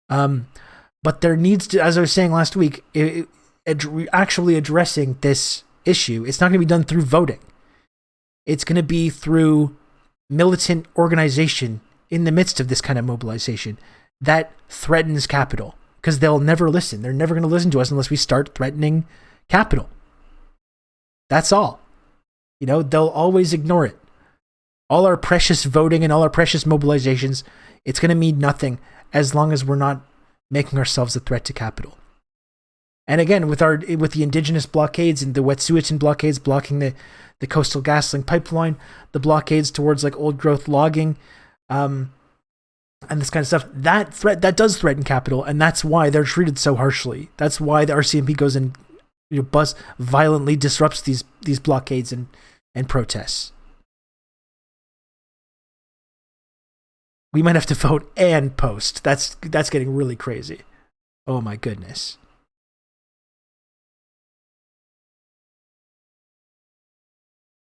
S1: But there needs to, as I was saying last week, actually addressing this issue, it's not going to be done through voting. It's going to be through militant organization in the midst of this kind of mobilization that threatens capital, because they'll never listen. They're never going to listen to us unless we start threatening capital. That's all. They'll always ignore it. All our precious voting and all our precious mobilizations, it's going to mean nothing as long as we're not making ourselves a threat to capital. And again, with the indigenous blockades and the Wet'suwet'en blockades blocking the Coastal GasLink pipeline, the blockades towards old growth logging, and this kind of stuff, that does threaten capital, and that's why they're treated so harshly. That's why the RCMP goes and violently disrupts these blockades and protests. We might have to vote and post. That's getting really crazy. Oh my goodness.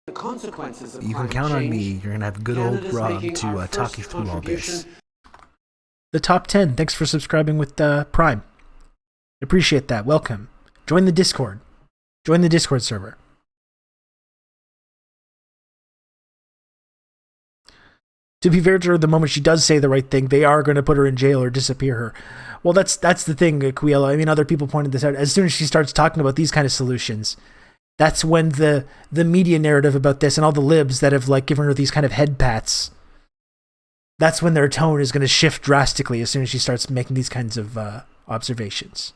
S13: The consequences of
S4: you can count on me. You're going to have good old Rob to talk you through all this.
S1: The top 10. Thanks for subscribing with Prime. Appreciate that. Welcome. Join the Discord. Join the Discord server. To be fair to her, the moment she does say the right thing, they are going to put her in jail or disappear her. Well, that's the thing, Quiela. I mean, other people pointed this out. As soon as she starts talking about these kind of solutions, that's when the media narrative about this and all the libs that have given her these kind of head pats, that's when their tone is going to shift drastically as soon as she starts making these kinds of observations.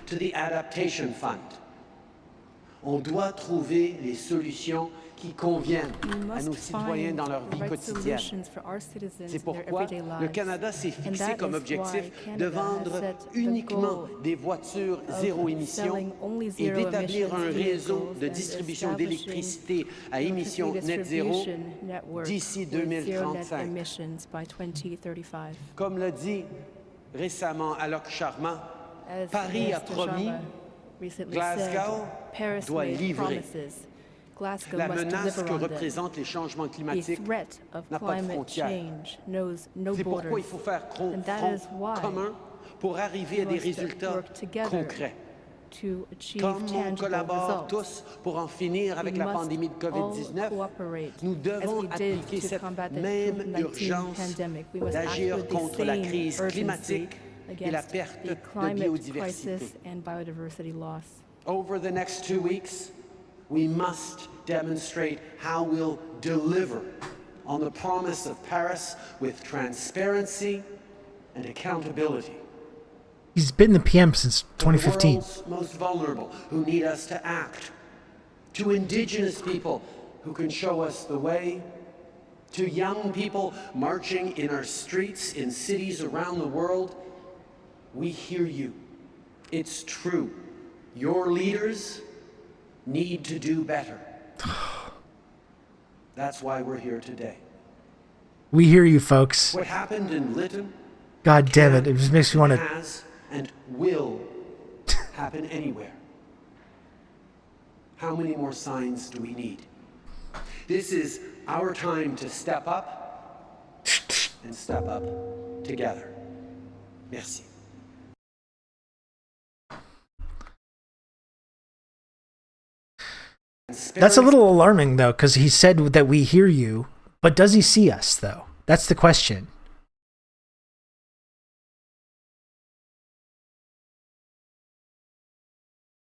S13: To the Adaptation Fund. On doit trouver les solutions qui conviennent à nos citoyens dans leur vie quotidienne. C'est pourquoi le Canada s'est fixé comme objectif de vendre uniquement des voitures zéro émission et d'établir un réseau de distribution d'électricité à émissions net zéro d'ici 2035. Comme l'a dit récemment Alok Sharma, Paris a promis, Glasgow doit livrer. La menace que représentent les changements climatiques n'a pas de frontières. C'est pourquoi il faut faire front commun pour arriver à des résultats concrets. Comme on collabore tous pour en finir avec la pandémie de COVID-19, nous devons appliquer cette même urgence d'agir contre la crise climatique et la perte de biodiversité. Over the next 2 weeks, we must demonstrate how we'll deliver on the promise of Paris with transparency and accountability.
S1: He's been the PM since 2015.
S13: To the world's most vulnerable who need us to act. To Indigenous people who can show us the way. To young people marching in our streets in cities around the world. We hear you. It's true. Your leaders need to do better. That's why we're here today.
S1: We hear you, folks.
S13: What happened in Lytton?
S1: God damn it. It just makes me want to...
S13: Has and will happen anywhere. How many more signs do we need? This is our time to step up and step up together. Merci.
S1: That's a little alarming, though, because he said that we hear you, but does he see us, though? That's the question.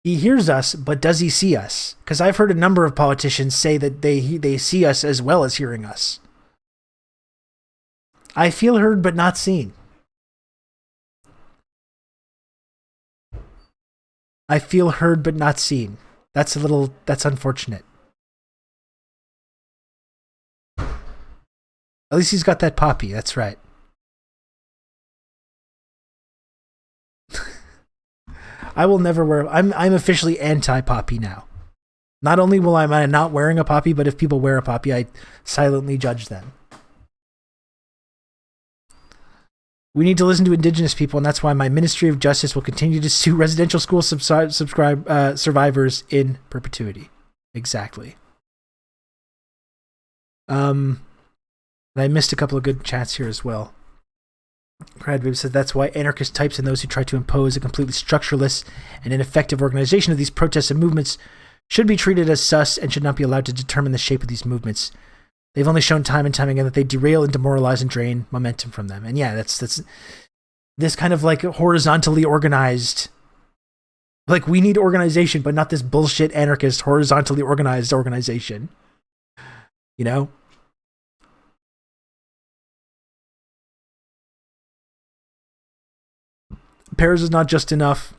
S1: He hears us, but does he see us? Because I've heard a number of politicians say that they see us as well as hearing us. I feel heard, but not seen. I feel heard, but not seen. That's unfortunate. At least he's got that poppy, that's right. I will never wear... I'm officially anti-poppy now. Not only will I not wearing a poppy, but if people wear a poppy, I silently judge them. We need to listen to Indigenous people, and that's why my Ministry of Justice will continue to sue residential school survivors in perpetuity. Exactly. And I missed a couple of good chats here as well. Cradwib said that's why anarchist types and those who try to impose a completely structureless and ineffective organization of these protests and movements should be treated as sus and should not be allowed to determine the shape of these movements. They've only shown time and time again that they derail and demoralize and drain momentum from them. And yeah, that's this kind of like horizontally organized, like we need organization, but not this bullshit anarchist horizontally organized organization. You know? Paris is not just enough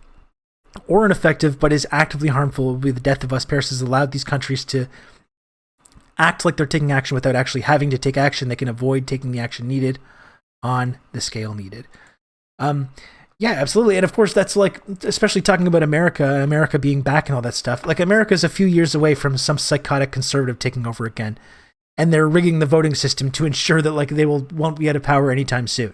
S1: or ineffective, but is actively harmful. It will be the death of us. Paris has allowed these countries to act like they're taking action without actually having to take action. They can avoid taking the action needed on the scale needed. Yeah, absolutely. And of course, that's like, especially talking about America and America being back and all that stuff. Like America's a few years away from some psychotic conservative taking over again. And they're rigging the voting system to ensure that like they won't be out of power anytime soon.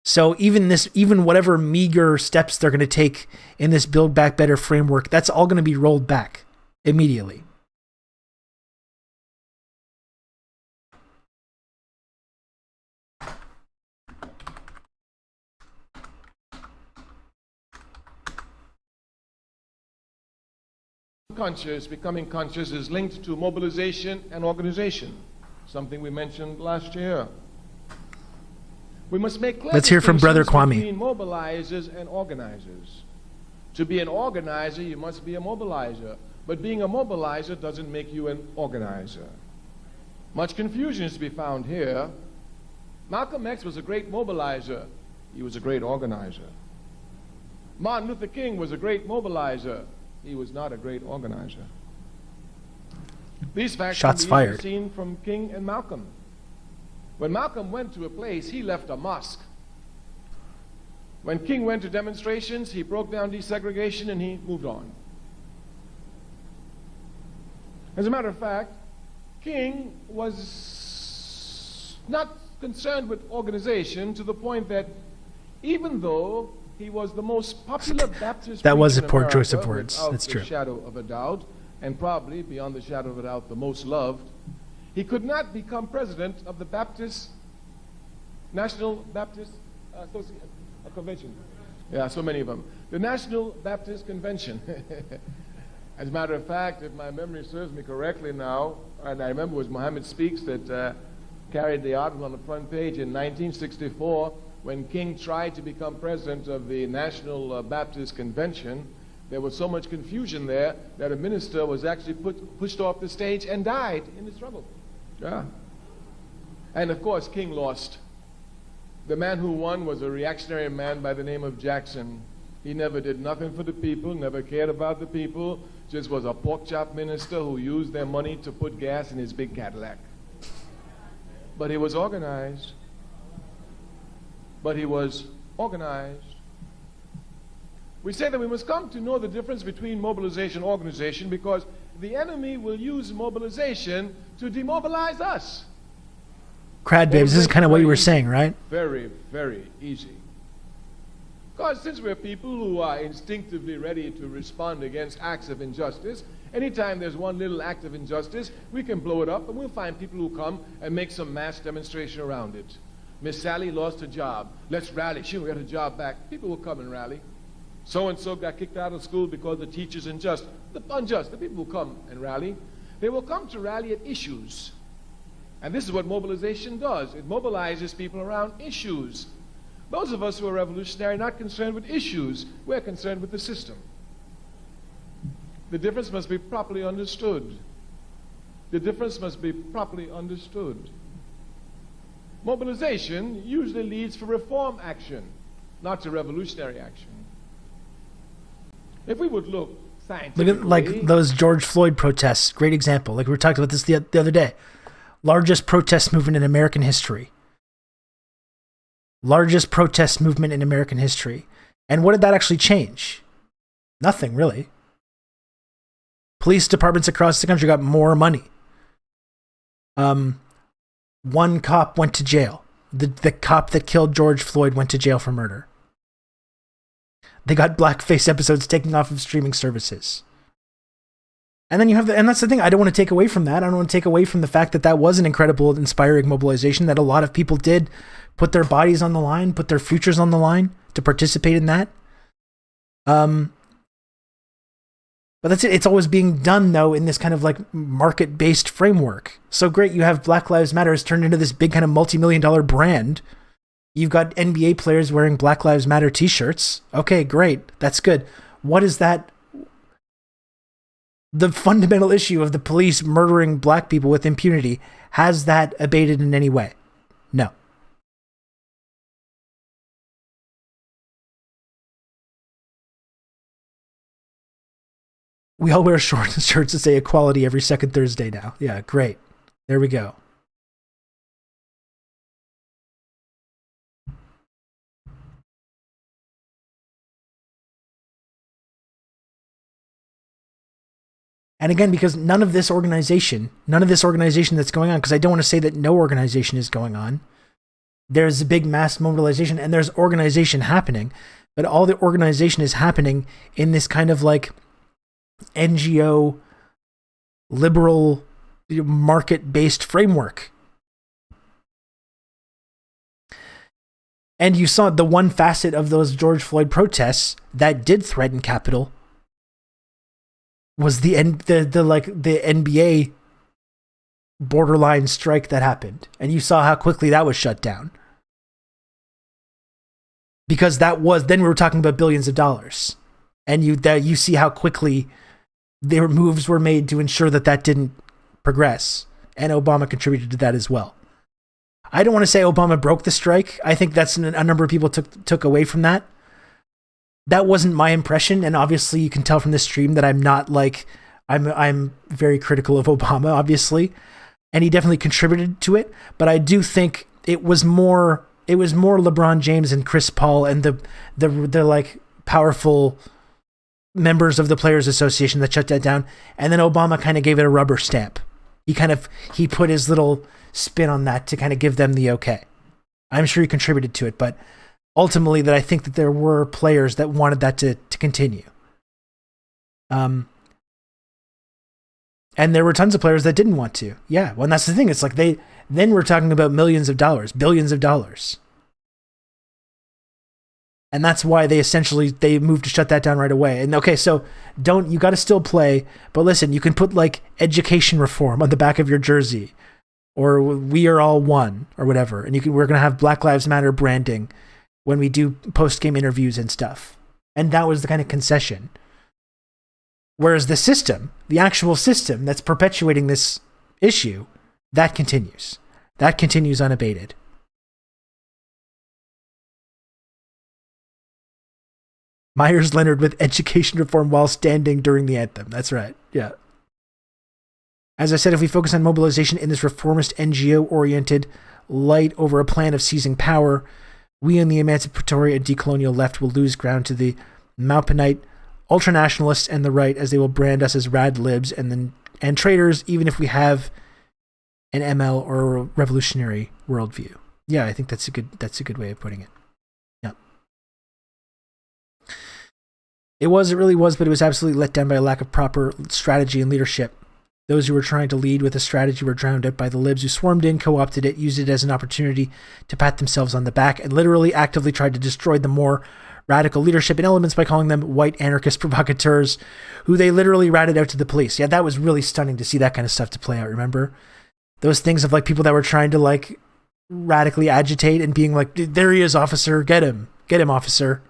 S1: So even whatever meager steps they're going to take in this Build Back Better framework, that's all going to be rolled back immediately.
S14: Becoming conscious is linked to mobilization and organization, something we mentioned last year. We must make clear
S1: Let's hear from Brother Kwame.
S14: Between mobilizers and organizers. To be an organizer, you must be a mobilizer. But being a mobilizer doesn't make you an organizer. Much confusion is to be found here. Malcolm X was a great mobilizer. He was a great organizer. Martin Luther King was a great mobilizer. He was not a great organizer. These facts
S1: Shots
S14: can be
S1: fired.
S14: seen from King and Malcolm. When Malcolm went to a place, he left a mosque. When King went to demonstrations, he broke down desegregation and he moved on. As a matter of fact, King was not concerned with organization to the point that even though he was the most popular Baptist
S1: That was
S14: preacher
S1: a
S14: in
S1: poor
S14: America,
S1: choice of words.
S14: without
S1: That's
S14: the
S1: true.
S14: shadow of a doubt, and probably beyond the shadow of a doubt, the most loved, he could not become president of the National Baptist Convention. Yeah, so many of them. The National Baptist Convention. As a matter of fact, if my memory serves me correctly now, and I remember it was Muhammad Speaks that carried the article on the front page in 1964, when King tried to become president of the National Baptist Convention. There was so much confusion there that a minister was actually pushed off the stage and died in the struggle. Yeah. And of course, King lost. The man who won was a reactionary man by the name of Jackson. He never did nothing for the people, never cared about the people, just was a pork chop minister who used their money to put gas in his big Cadillac. But he was organized. We say that we must come to know the difference between mobilization and organization because the enemy will use mobilization to demobilize us.
S1: Crad babes, this is kind of what you were saying, right?
S14: Very, very easy. Because since we're people who are instinctively ready to respond against acts of injustice, anytime there's one little act of injustice, we can blow it up and we'll find people who come and make some mass demonstration around it. Miss Sally lost her job. Let's rally. She'll get her job back. People will come and rally. So-and-so got kicked out of school because the teacher's unjust. The people will come and rally. They will come to rally at issues. And this is what mobilization does. It mobilizes people around issues. Those of us who are revolutionary are not concerned with issues. We're concerned with the system. The difference must be properly understood. Mobilization usually leads for reform action, not to revolutionary action. If we would look scientifically...
S1: Look at like those George Floyd protests. Great example. Like we were talking about this the other day. Largest protest movement in American history. And what did that actually change? Nothing, really. Police departments across the country got more money. One cop went to jail. The cop that killed George Floyd went to jail for murder. They got blackface episodes taken off of streaming services. And then you have and that's the thing, I don't want to take away from that. I don't want to take away from the fact that that was an incredible, inspiring mobilization, that a lot of people did put their bodies on the line, put their futures on the line to participate in that. But that's it. It's always being done, though, in this kind of like market-based framework. So great, you have Black Lives Matter has turned into this big kind of multi-million-dollar brand. You've got NBA players wearing Black Lives Matter t-shirts. Okay, great. That's good. What is that? The fundamental issue of the police murdering black people with impunity, has that abated in any way? No. We all wear short shirts that say equality every second Thursday now. Yeah, great. There we go. And again, because none of this organization that's going on, because I don't want to say that no organization is going on. There's a big mass mobilization and there's organization happening, but all the organization is happening in this kind of like NGO, liberal, market-based framework. And you saw the one facet of those George Floyd protests that did threaten capital was the NBA borderline strike that happened. And you saw how quickly that was shut down. Because then we were talking about billions of dollars. And you see how quickly their moves were made to ensure that didn't progress. And Obama contributed to that as well. I don't want to say Obama broke the strike. I think that's a number of people took away from that. That wasn't my impression. And obviously you can tell from this stream that I'm not like, I'm very critical of Obama, obviously. And he definitely contributed to it. But I do think it was more LeBron James and Chris Paul and the like powerful members of the Players Association that shut that down. And then Obama kind of gave it a rubber stamp. He put his little spin on that to kind of give them the okay. I'm sure he contributed to it, but ultimately that I think that there were players that wanted that to continue. And there were tons of players that didn't want to. Yeah, well, and that's the thing. It's like then we're talking about millions of dollars, billions of dollars. And that's why they moved to shut that down right away. And okay, so you got to still play, but listen, you can put like education reform on the back of your jersey, or we are all one, or whatever. And we're going to have Black Lives Matter branding when we do post-game interviews and stuff. And that was the kind of concession. Whereas the system, the actual system that's perpetuating this issue, that continues. That continues unabated. Myers Leonard with education reform while standing during the anthem. That's right. Yeah. As I said, if we focus on mobilization in this reformist NGO-oriented light over a plan of seizing power, we in the emancipatory and decolonial left will lose ground to the Maupinite ultranationalists and the right, as they will brand us as rad libs and traitors, even if we have an ML or a revolutionary worldview. Yeah, I think that's a good way of putting it. Yeah. It really was, but it was absolutely let down by a lack of proper strategy and leadership. Those who were trying to lead with a strategy were drowned out by the libs who swarmed in, co-opted it, used it as an opportunity to pat themselves on the back, and literally actively tried to destroy the more radical leadership and elements by calling them white anarchist provocateurs, who they literally ratted out to the police. Yeah, that was really stunning to see that kind of stuff to play out, remember? Those things of like people that were trying to like radically agitate and being like, there he is, officer, get him, officer.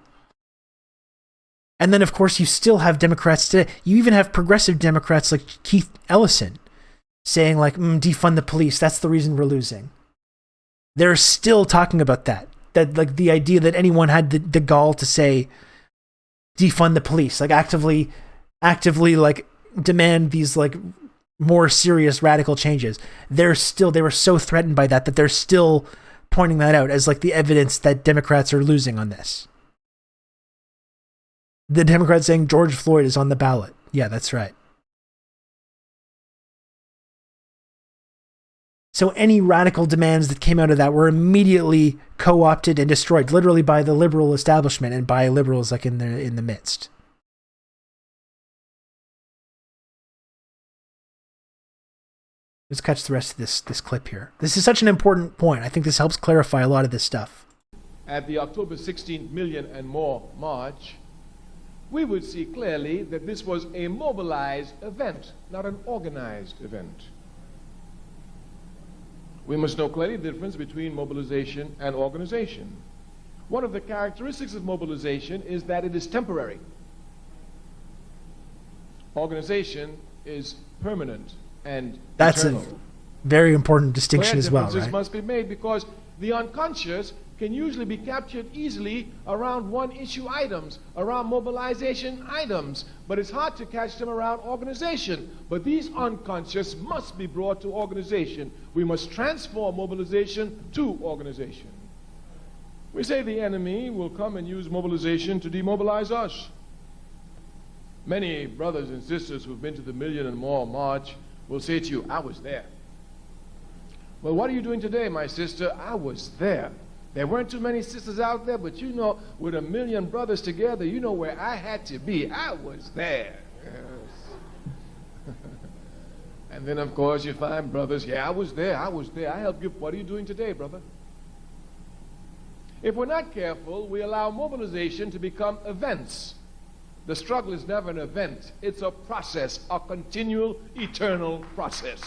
S1: And then, of course, you still have Democrats today. You even have progressive Democrats like Keith Ellison saying like, defund the police. That's the reason we're losing. They're still talking about that. That like the idea that anyone had the gall to say, defund the police, like actively like demand these like more serious radical changes. They were so threatened by that they're still pointing that out as like the evidence that Democrats are losing on this. The Democrats saying George Floyd is on the ballot. Yeah, that's right. So any radical demands that came out of that were immediately co-opted and destroyed, literally by the liberal establishment and by liberals like in the midst. Let's catch the rest of this clip here. This is such an important point. I think this helps clarify a lot of this stuff.
S14: At the October 16 million and more march, we would see clearly that this was a mobilized event, not an organized event. We must know clearly the difference between mobilization and organization. One of the characteristics of mobilization is that it is temporary. Organization is permanent and
S1: That's
S14: eternal.
S1: a very important distinction as well,
S14: Differences
S1: right?
S14: must be made because the unconscious can usually be captured easily around one-issue items, around mobilization items, but it's hard to catch them around organization. But these unconscious must be brought to organization. We must transform mobilization to organization. We say the enemy will come and use mobilization to demobilize us. Many brothers and sisters who've been to the million and more march will say to you, I was there. Well, what are you doing today, my sister? I was there. There weren't too many sisters out there, but you know, with a million brothers together, you know where I had to be. I was there. Yes. And then, of course, you find brothers, yeah, I was there. I helped you. What are you doing today, brother? If we're not careful, we allow mobilization to become events. The struggle is never an event. It's a process, a continual, eternal process.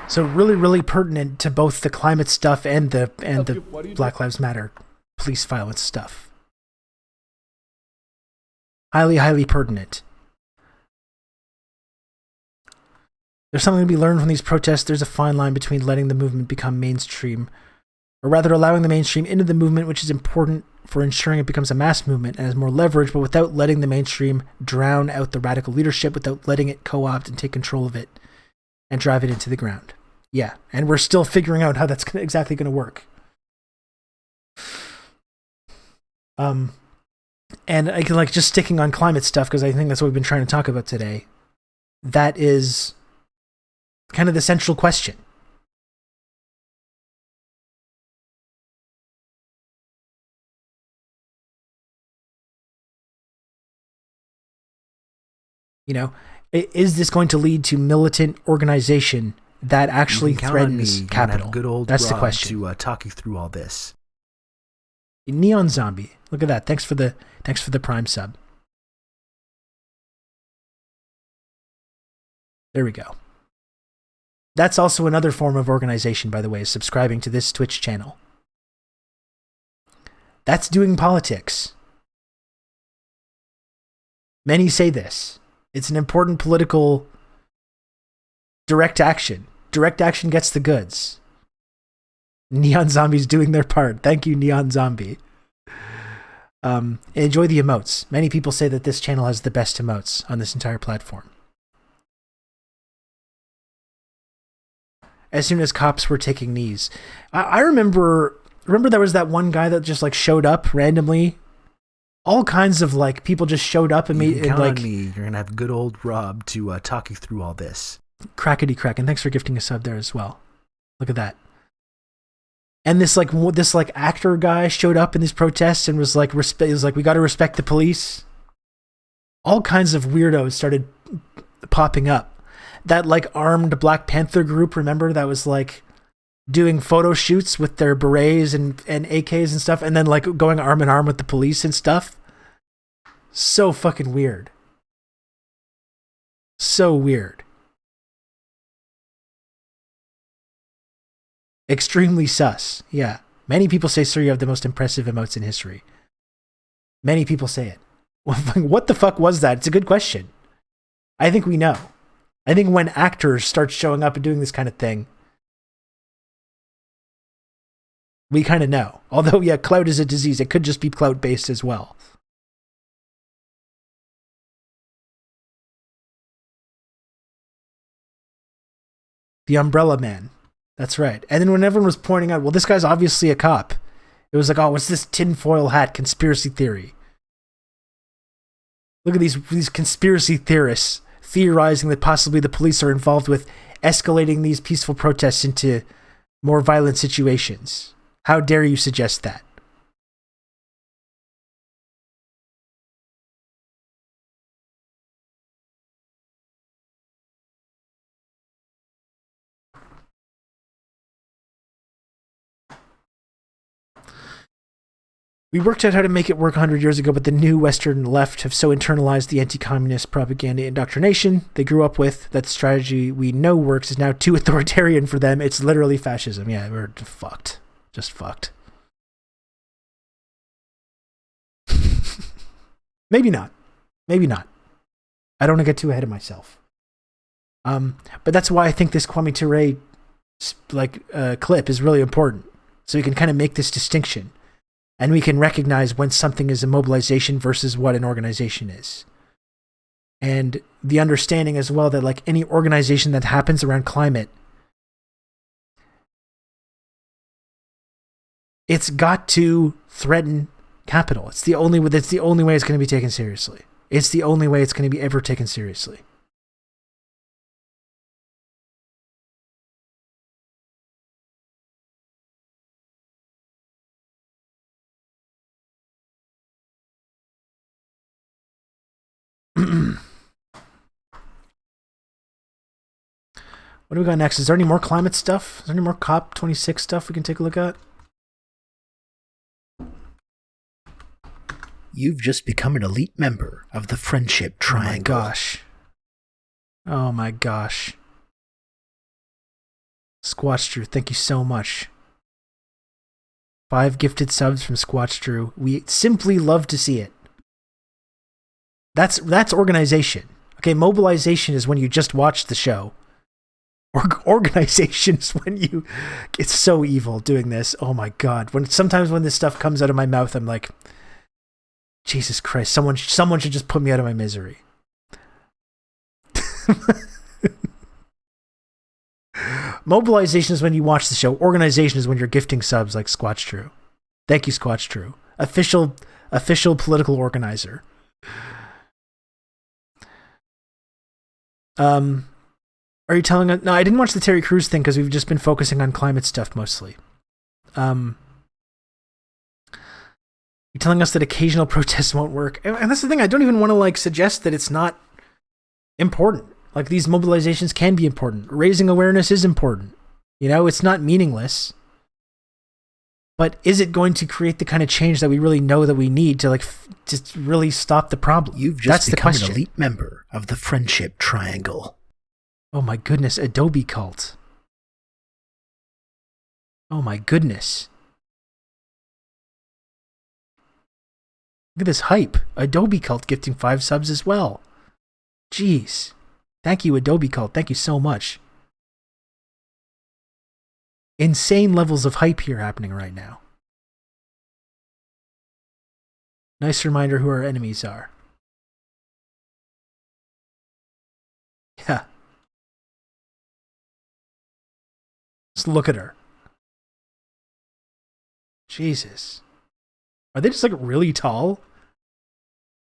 S1: So really, really pertinent to both the climate stuff and the Black Lives Matter police violence stuff. Highly, highly pertinent. There's something to be learned from these protests. There's a fine line between letting the movement become mainstream, or rather allowing the mainstream into the movement, which is important for ensuring it becomes a mass movement and has more leverage, but without letting the mainstream drown out the radical leadership, without letting it co-opt and take control of it and drive it into the ground. Yeah, and we're still figuring out how that's exactly going to work. And I can like just sticking on climate stuff because I think that's what we've been trying to talk about today. That is kind of the central question. You know, is this going to lead to militant organization that actually threatens capital?
S4: Good old
S1: That's
S4: Rob
S1: the question.
S4: To talk you through all this.
S1: Neon Zombie, look at that. Thanks for the Prime sub. There we go. That's also another form of organization, by the way, is subscribing to this Twitch channel. That's doing politics. Many say this. It's an important political direct action. Direct action gets the goods. Neon Zombie's doing their part. Thank you, Neon Zombie. Enjoy the emotes. Many people say that this channel has the best emotes on this entire platform. As soon as cops were taking knees. I remember there was that one guy that just like showed up randomly. All kinds of like people just showed up and
S4: You can count
S1: like
S4: on me. You're gonna have good old Rob to talk you through all this.
S1: Crackety crack, and thanks for gifting a sub there as well. Look at that. And this actor guy showed up in these protests and was like, we got to respect the police. All kinds of weirdos started popping up. That like armed Black Panther group, remember, that was like doing photo shoots with their berets and AKs and stuff, and then like going arm in arm with the police and stuff. So fucking weird. So weird. Extremely sus. Yeah. Many people say, sir, you have the most impressive emotes in history. Many people say it. What the fuck was that? It's a good question. I think we know. I think when actors start showing up and doing this kind of thing, we kind of know. Although, yeah, clout is a disease. It could just be clout-based as well. The Umbrella Man. That's right. And then when everyone was pointing out, well, this guy's obviously a cop, it was like, oh, what's this tinfoil hat conspiracy theory? Look at these conspiracy theorists theorizing that possibly the police are involved with escalating these peaceful protests into more violent situations. How dare you suggest that? We worked out how to make it work 100 years ago, but the new Western left have so internalized the anti-communist propaganda indoctrination they grew up with that the strategy we know works is now too authoritarian for them. It's literally fascism. Yeah, we're fucked. Just fucked. Maybe not. Maybe not. I don't want to get too ahead of myself. But that's why I think this Kwame Ture clip is really important. So we can kind of make this distinction. And we can recognize when something is a mobilization versus what an organization is. And the understanding as well that like any organization that happens around climate, it's got to threaten capital. It's the only way it's going to be taken seriously. It's the only way it's going to be ever taken seriously. What do we got next? Is there any more climate stuff? Is there any more COP26 stuff we can take a look at?
S4: You've just become an elite member of the Friendship Triangle.
S1: Oh my gosh. Oh my gosh. Squatch Drew, thank you so much. 5 gifted subs from Squatch Drew. We simply love to see it. That's organization. Okay, mobilization is when you just watch the show. Organization is when you... It's so evil doing this. Oh my god. Sometimes when this stuff comes out of my mouth, I'm like, Jesus Christ, someone should just put me out of my misery. Mobilization is when you watch the show. Organization is when you're gifting subs like Squatch Drew. Thank you, Squatch Drew. Official political organizer. Are you telling us... No, I didn't watch the Terry Crews thing because we've just been focusing on climate stuff mostly. You're telling us that occasional protests won't work. And that's the thing, I don't even want to like suggest that it's not important. Like, these mobilizations can be important. Raising awareness is important. You know, it's not meaningless. But is it going to create the kind of change that we really know that we need to, like, just really stop the problem?
S4: You've just
S1: That's
S4: become
S1: the
S4: an
S1: question.
S4: elite member of the Friendship Triangle.
S1: Oh my goodness, Adobe cult. Oh my goodness. Look at this hype. Adobe cult gifting 5 subs as well. Jeez. Thank you, Adobe cult. Thank you so much. Insane levels of hype here happening right now. Nice reminder who our enemies are. Yeah. Just look at her. Jesus. Are they just like really tall?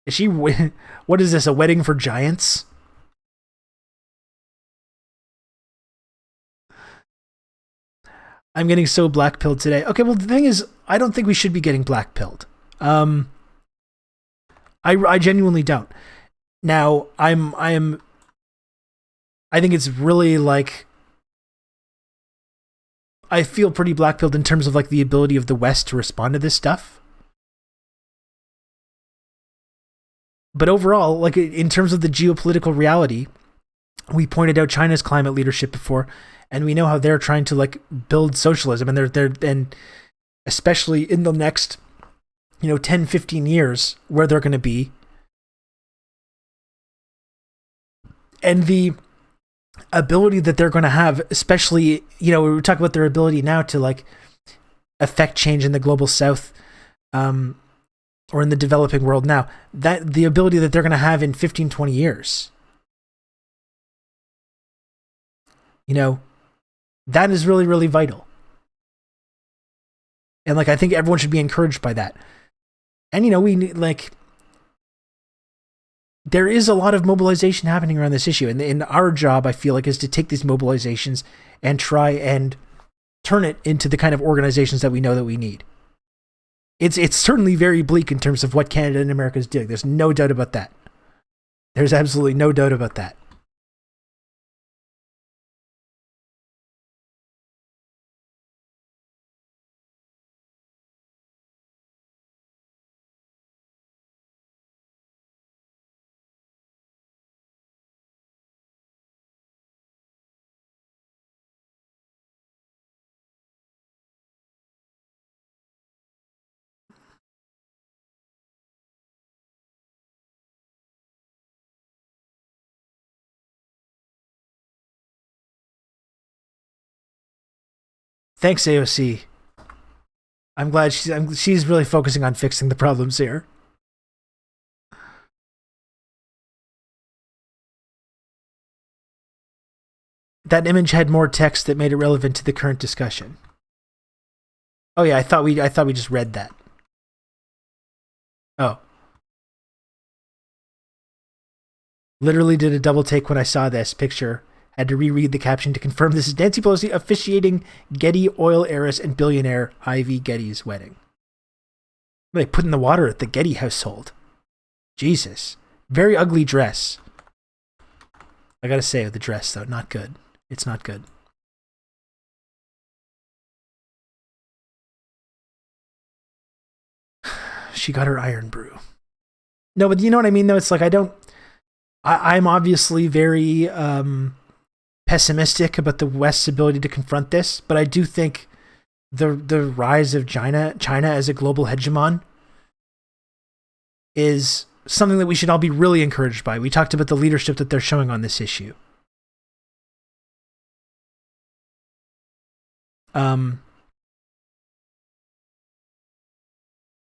S1: Is she... What is this, a wedding for giants? I'm getting so black-pilled today. Okay, well, the thing is, I don't think we should be getting black-pilled. I genuinely don't. Now, I think it's really, like... I feel pretty black-pilled in terms of, like, the ability of the West to respond to this stuff. But overall, like, in terms of the geopolitical reality, we pointed out China's climate leadership before, and we know how they're trying to, like, build socialism, and and especially in the next, 10, 15 years, where they're going to be. And the ability that they're going to have, especially, we were talking about their ability now to, like, affect change in the global south, or in the developing world now, that the ability that they're going to have in 15, 20 years. That is really, really vital. And, like, I think everyone should be encouraged by that. And, we need, like, there is a lot of mobilization happening around this issue. And our job, I feel like, is to take these mobilizations and try and turn it into the kind of organizations that we know that we need. It's certainly very bleak in terms of what Canada and America is doing. There's no doubt about that. There's absolutely no doubt about that. Thanks, AOC. I'm glad she's really focusing on fixing the problems here. That image had more text that made it relevant to the current discussion. Oh yeah, I thought we just read that. Oh. Literally did a double take when I saw this picture. Had to reread the caption to confirm this is Nancy Pelosi officiating Getty oil heiress and billionaire Ivy Getty's wedding. What are they put in the water at the Getty household? Jesus. Very ugly dress. I gotta say, the dress, though, not good. It's not good. She got her iron brew. No, but you know what I mean, though? It's like, I'm obviously very pessimistic about the West's ability to confront this, but I do think the rise of China as a global hegemon is something that we should all be really encouraged by. We talked about the leadership that they're showing on this issue.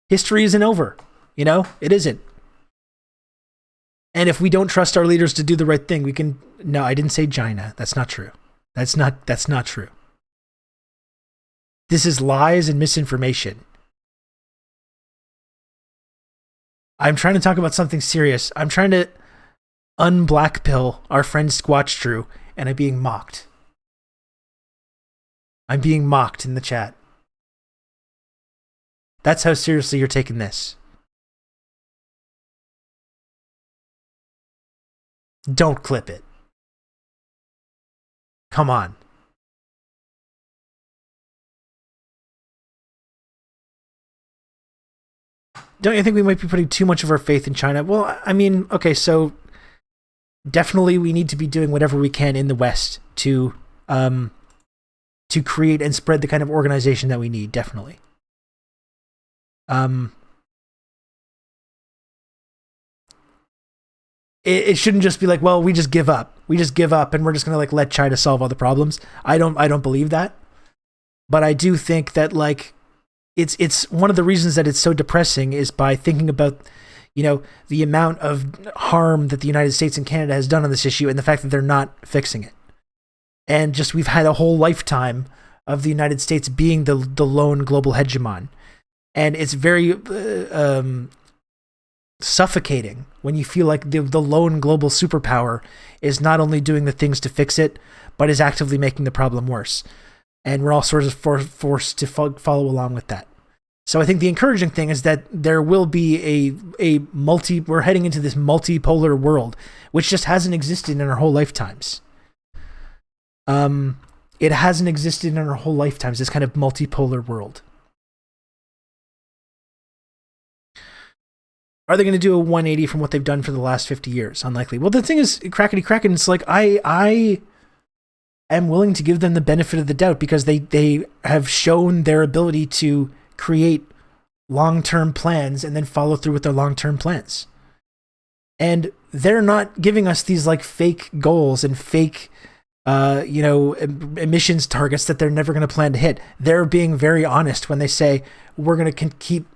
S1: History isn't over, it isn't. And if we don't trust our leaders to do the right thing, we can... No, I didn't say China. That's not true. That's not true. This is lies and misinformation. I'm trying to talk about something serious. I'm trying to unblackpill our friend Squatch Drew, and I'm being mocked. I'm being mocked in the chat. That's how seriously you're taking this. Don't clip it. Come on. Don't you think we might be putting too much of our faith in China? Well, I mean, okay, so definitely we need to be doing whatever we can in the West to create and spread the kind of organization that we need, definitely. It shouldn't just be like, well, we just give up. We just give up and we're just going to like let China solve all the problems. I don't believe that. But I do think that like it's one of the reasons that it's so depressing is by thinking about, you know, the amount of harm that the United States and Canada has done on this issue and the fact that they're not fixing it. And just we've had a whole lifetime of the United States being the lone global hegemon. And it's very suffocating when you feel like the lone global superpower is not only doing the things to fix it, but is actively making the problem worse. And we're all sort of forced to follow along with that. So I think the encouraging thing is that there will be we're heading into this multipolar world, which just hasn't existed in our whole lifetimes. It hasn't existed in our whole lifetimes, this kind of multipolar world. Are they going to do a 180 from what they've done for the last 50 years? Unlikely. Well, the thing is, crackety cracken, it's like I am willing to give them the benefit of the doubt because they have shown their ability to create long-term plans and then follow through with their long-term plans. And they're not giving us these like fake goals and fake emissions targets that they're never going to plan to hit. They're being very honest when they say we're going to keep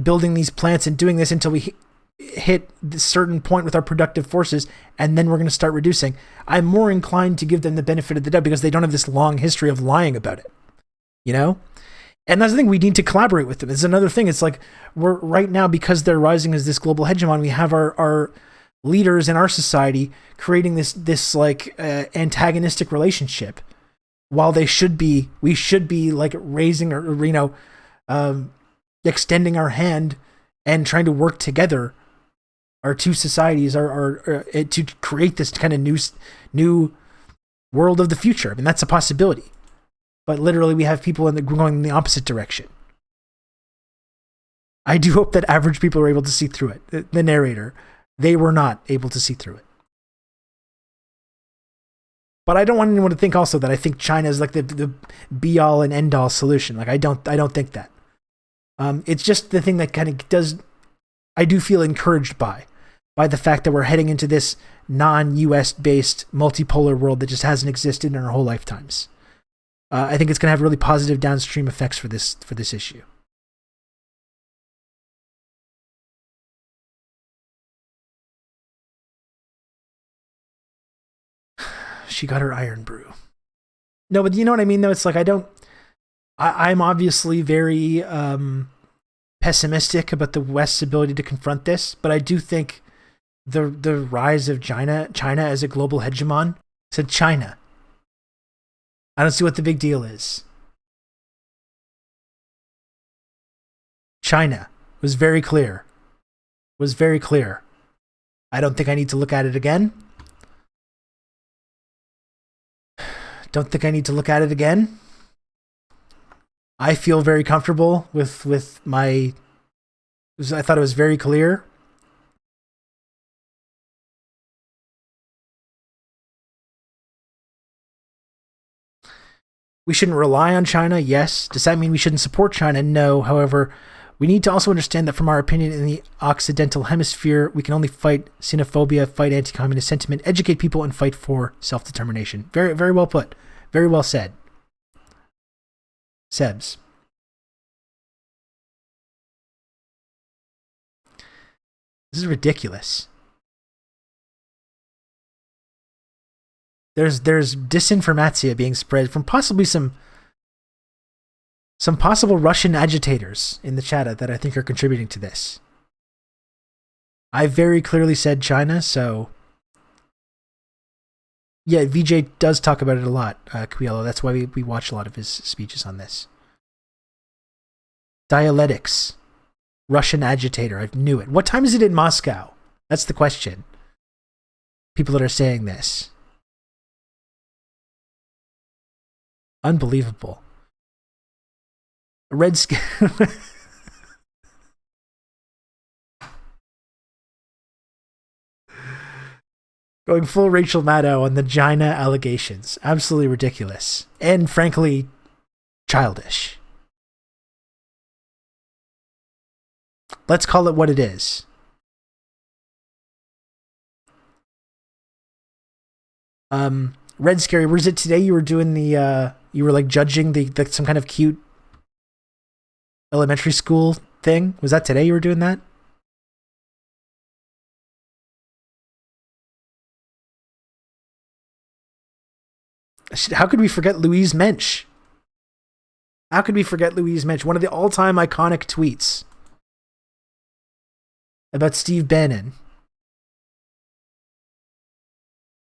S1: building these plants and doing this until we hit this certain point with our productive forces, and then we're going to start reducing. I'm more inclined to give them the benefit of the doubt because they don't have this long history of lying about it, And that's the thing, we need to collaborate with them. It's another thing. It's like we're right now, because they're rising as this global hegemon, we have our leaders in our society creating this antagonistic relationship, while we should be like raising or extending our hand and trying to work together. Our two societies are to create this kind of new world of the future. I mean, that's a possibility, but literally we have people going in the opposite direction. I do hope that average people are able to see through it. The narrator, they were not able to see through it. But I don't want anyone to think also that I think China is like the be all and end all solution. Like I don't think that. It's just the thing that kind of does. I do feel encouraged by the fact that we're heading into this non-US based multipolar world that just hasn't existed in our whole lifetimes. I think it's going to have really positive downstream effects for this issue. She got her iron brew. No, but you know what I mean, though? It's like I'm obviously very pessimistic about the West's ability to confront this, but I do think the rise of China as a global hegemon, said China. I don't see what the big deal is. China was very clear. I don't think I need to look at it again. Don't think I need to look at it again. I feel very comfortable with my. I thought it was very clear. We shouldn't rely on China, yes. Does that mean we shouldn't support China? No. However, we need to also understand that from our opinion in the Occidental Hemisphere, we can only fight xenophobia, fight anti-communist sentiment, educate people, and fight for self-determination. Very, very well put. Very well said. Sebs. This is ridiculous. There's disinformatia being spread from possibly some possible Russian agitators in the chat that I think are contributing to this. I very clearly said China, so yeah, VJ does talk about it a lot, Quiello. That's why we watch a lot of his speeches on this. Dialectics. Russian agitator. I knew it. What time is it in Moscow? That's the question. People that are saying this. Unbelievable. Red skin. Going full Rachel Maddow on the Gina allegations. Absolutely ridiculous. And frankly, childish. Let's call it what it is. Red Scary, was it today you were doing the, you were like judging the some kind of cute elementary school thing? Was that today you were doing that? How could we forget Louise Mensch? How could we forget Louise Mensch? One of the all-time iconic tweets about Steve Bannon.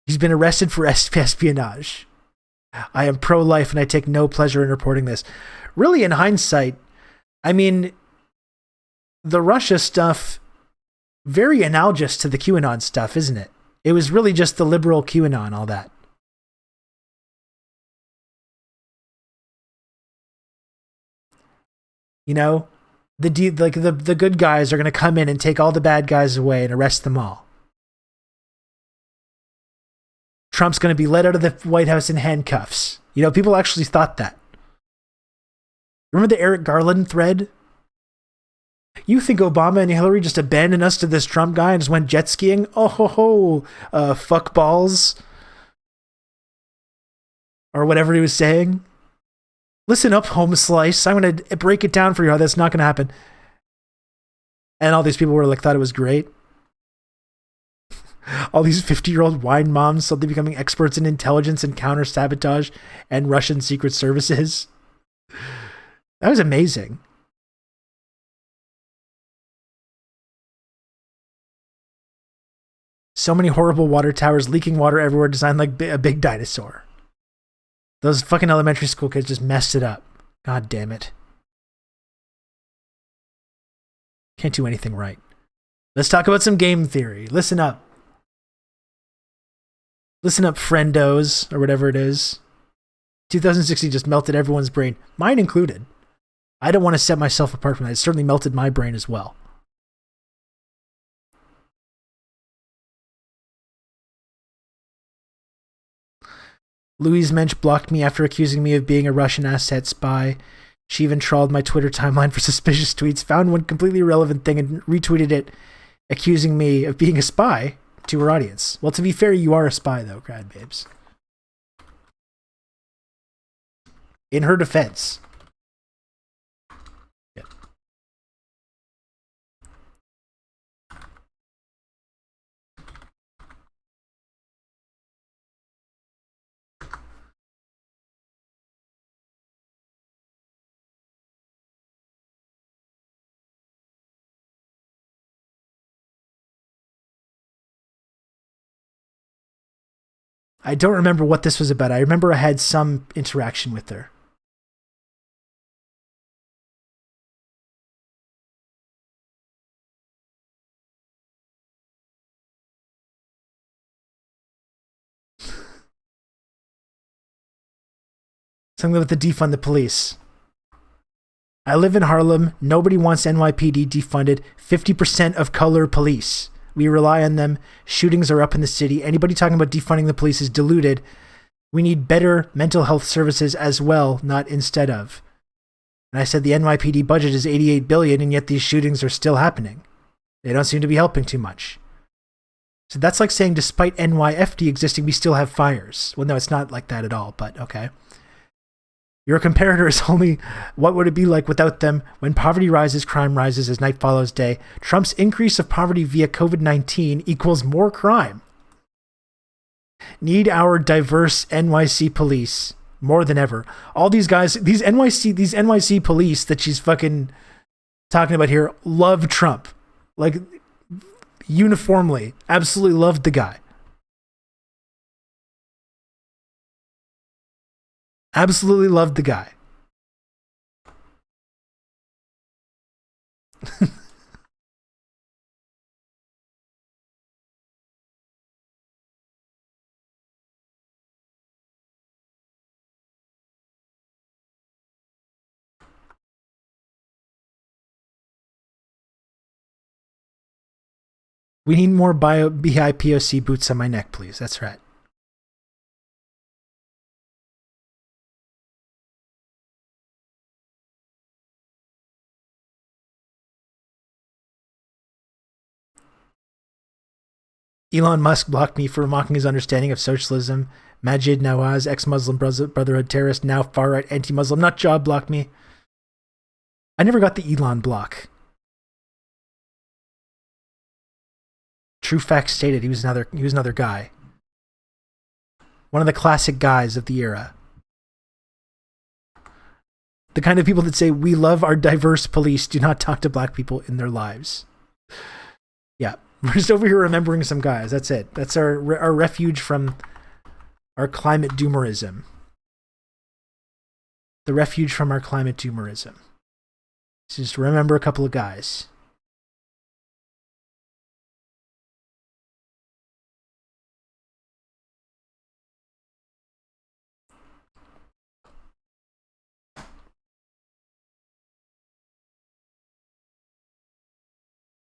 S1: He's been arrested for espionage. I am pro-life and I take no pleasure in reporting this. Really, in hindsight, I mean, the Russia stuff, very analogous to the QAnon stuff, isn't it? It was really just the liberal QAnon, all that. You know, the good guys are going to come in and take all the bad guys away and arrest them all. Trump's going to be let out of the White House in handcuffs. You know, people actually thought that. Remember the Eric Garland thread? You think Obama and Hillary just abandoned us to this Trump guy and just went jet skiing? Oh ho ho, fuck balls. Or whatever he was saying. Listen up, home slice. I'm going to break it down for you how that's not going to happen. And all these people were like, thought it was great. All these 50-year-old wine moms suddenly becoming experts in intelligence and counter-sabotage and Russian secret services. That was amazing. So many horrible water towers, leaking water everywhere, designed like a big dinosaur. Those fucking elementary school kids just messed it up. God damn it. Can't do anything right. Let's talk about some game theory. Listen up. Listen up, friendos, or whatever it is. 2016 just melted everyone's brain, mine included. I don't want to set myself apart from that. It certainly melted my brain as well. Louise Mensch blocked me after accusing me of being a Russian asset spy. She even trawled my Twitter timeline for suspicious tweets, found one completely irrelevant thing and retweeted it, accusing me of being a spy to her audience. Well, to be fair, you are a spy, though, Grad Babes. In her defense. Yeah. I don't remember what this was about. I remember I had some interaction with her. Something with the defund the police. I live in Harlem. Nobody wants NYPD defunded. 50% of color police. We rely on them. Shootings are up in the city. Anybody talking about defunding the police is deluded. We need better mental health services as well, not instead of. And I said the NYPD budget is $88 billion, and yet these shootings are still happening. They don't seem to be helping too much. So that's like saying despite NYFD existing, we still have fires. Well, no, it's not like that at all, but okay. Your comparator is only what would it be like without them. When poverty rises, crime rises as night follows day. Trump's increase of poverty via COVID-19 equals more crime. Need our diverse NYC police more than ever. All these guys, these NYC police that she's fucking talking about here love Trump. Like, uniformly, absolutely loved the guy. Absolutely loved the guy. We need more BIPOC boots on my neck, please. That's right. Elon Musk blocked me for mocking his understanding of socialism. Majid Nawaz, ex-Muslim Brotherhood terrorist, now far-right anti-Muslim, nut job, blocked me. I never got the Elon block. True facts stated, he was another guy. One of the classic guys of the era. The kind of people that say, we love our diverse police, do not talk to black people in their lives. Yeah, we're just over here remembering some guys. That's it. That's our refuge from our climate doomerism. The refuge from our climate doomerism. Just remember a couple of guys.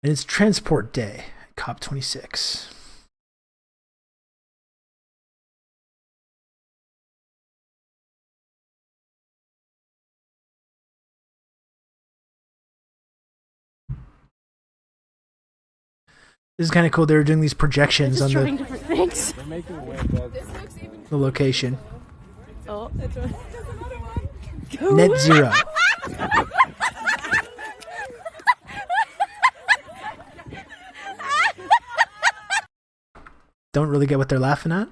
S1: And it's Transport Day, COP26. This is kind of cool. They're doing these projections on the location.
S15: Oh, that's another one.
S1: Net zero. Don't really get what they're laughing at.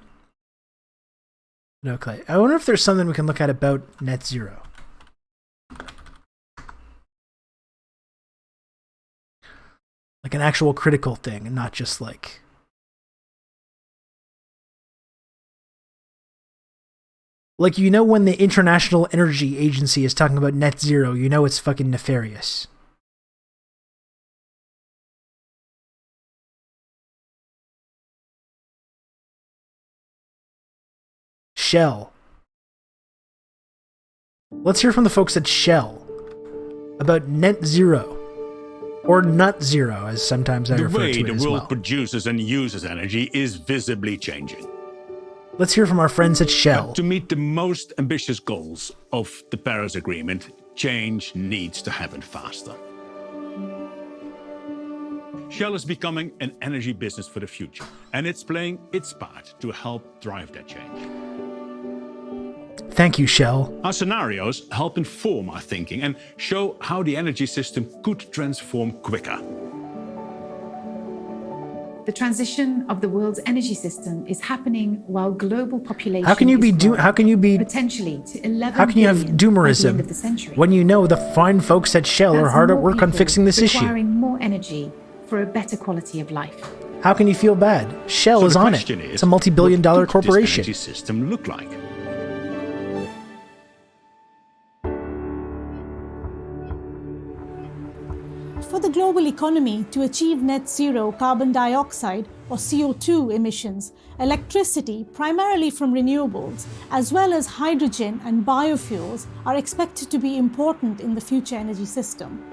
S1: Okay. I wonder if there's something we can look at about net zero. Like an actual critical thing and not just like... Like, you know, when the International Energy Agency is talking about net zero, you know it's fucking nefarious. Shell. Let's hear from the folks at Shell about net zero. Or nut zero, as sometimes I refer to it as well.
S16: The way the world produces and uses energy is visibly changing.
S1: Let's hear from our friends at Shell.
S16: But to meet the most ambitious goals of the Paris Agreement, change needs to happen faster. Shell is becoming an energy business for the future, and it's playing its part to help drive that change.
S1: Thank you, Shell.
S16: Our scenarios help inform our thinking and show how the energy system could transform quicker.
S17: The transition of the world's energy system is happening while global population
S1: How can you be
S17: potentially to 11
S1: How can you have doomerism when you know the fine folks at Shell are hard at work on fixing this issue?
S17: Requiring more energy for a better quality of life.
S1: How can you feel bad? Shell is on it. It's a multi-billion-dollar corporation.
S16: What does this energy system look like?
S18: For the global economy to achieve net zero carbon dioxide or CO2 emissions, electricity, primarily from renewables, as well as hydrogen and biofuels, are expected to be important in the future energy system.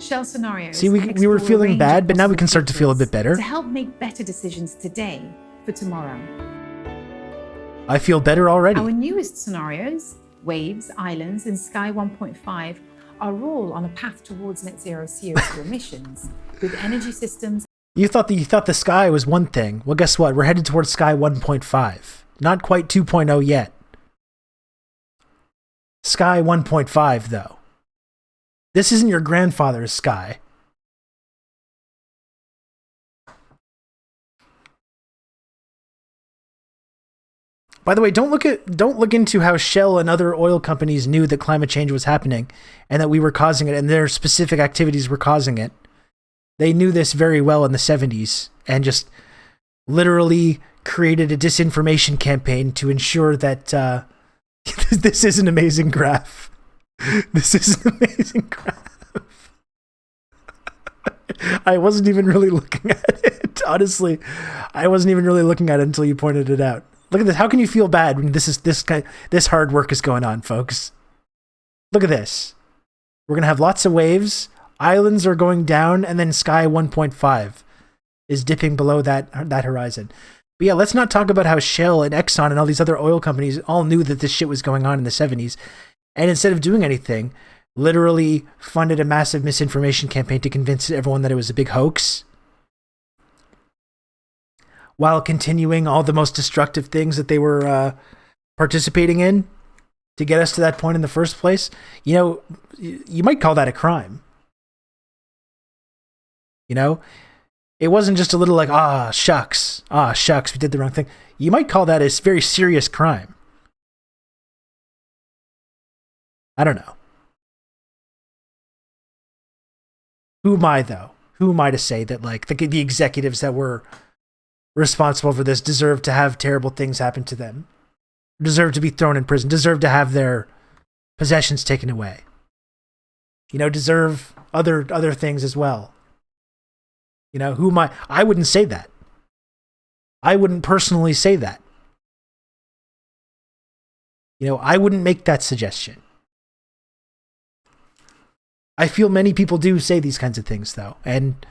S17: Shell scenarios.
S1: See, we were feeling bad, but now we can start to feel a bit better.
S17: To help make better decisions today for tomorrow.
S1: I feel better already.
S17: Our newest scenarios, Waves, Islands, and Sky 1.5, are all on a path towards net zero CO2 emissions, with energy systems.
S1: You thought the Sky was one thing. Well, guess what? We're headed towards Sky 1.5. Not quite 2.0 yet. Sky 1.5, though. This isn't your grandfather's Sky. By the way, don't look into how Shell and other oil companies knew that climate change was happening and that we were causing it and their specific activities were causing it. They knew this very well in the 70s and just literally created a disinformation campaign to ensure that this is an amazing graph. This is an amazing graph. I wasn't even really looking at it. Honestly, I wasn't even really looking at it until you pointed it out. Look at this. How can you feel bad when this hard work is going on, folks? Look at this. We're going to have lots of waves. Islands are going down, and then Sky 1.5. is dipping below that horizon. But yeah, let's not talk about how Shell and Exxon and all these other oil companies all knew that this shit was going on in the 70s. And instead of doing anything, literally funded a massive misinformation campaign to convince everyone that it was a big hoax, while continuing all the most destructive things that they were participating in to get us to that point in the first place. You know, you might call that a crime. You know, it wasn't just a little like, shucks, we did the wrong thing. You might call that a very serious crime. I don't know. Who am I, though? Who am I to say that, like, the executives that were responsible for this deserve to have terrible things happen to them, deserve to be thrown in prison, deserve to have their possessions taken away, you know, deserve other things as well. You know, who am I? I wouldn't say that. I wouldn't personally say that. You know, I wouldn't make that suggestion. I feel many people do say these kinds of things, though, and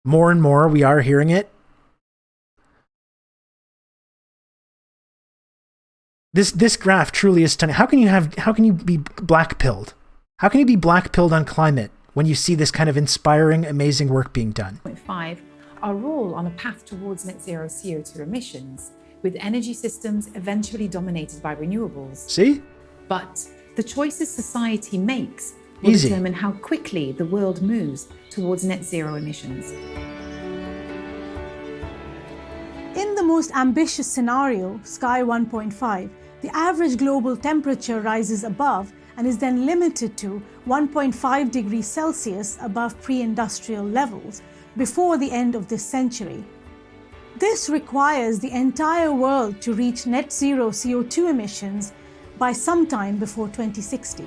S1: more we are hearing it. This graph truly is stunning. How can you be black-pilled? How can you be black-pilled on climate when you see this kind of inspiring, amazing work being done?
S17: 5 are all on a path towards net zero CO2 emissions, with energy systems eventually dominated by renewables.
S1: See?
S17: But the choices society makes will determine how quickly the world moves towards net zero emissions.
S18: In the most ambitious scenario, Sky 1.5, the average global temperature rises above and is then limited to 1.5 degrees Celsius above pre-industrial levels before the end of this century. This requires the entire world to reach net zero CO2 emissions by sometime before 2060.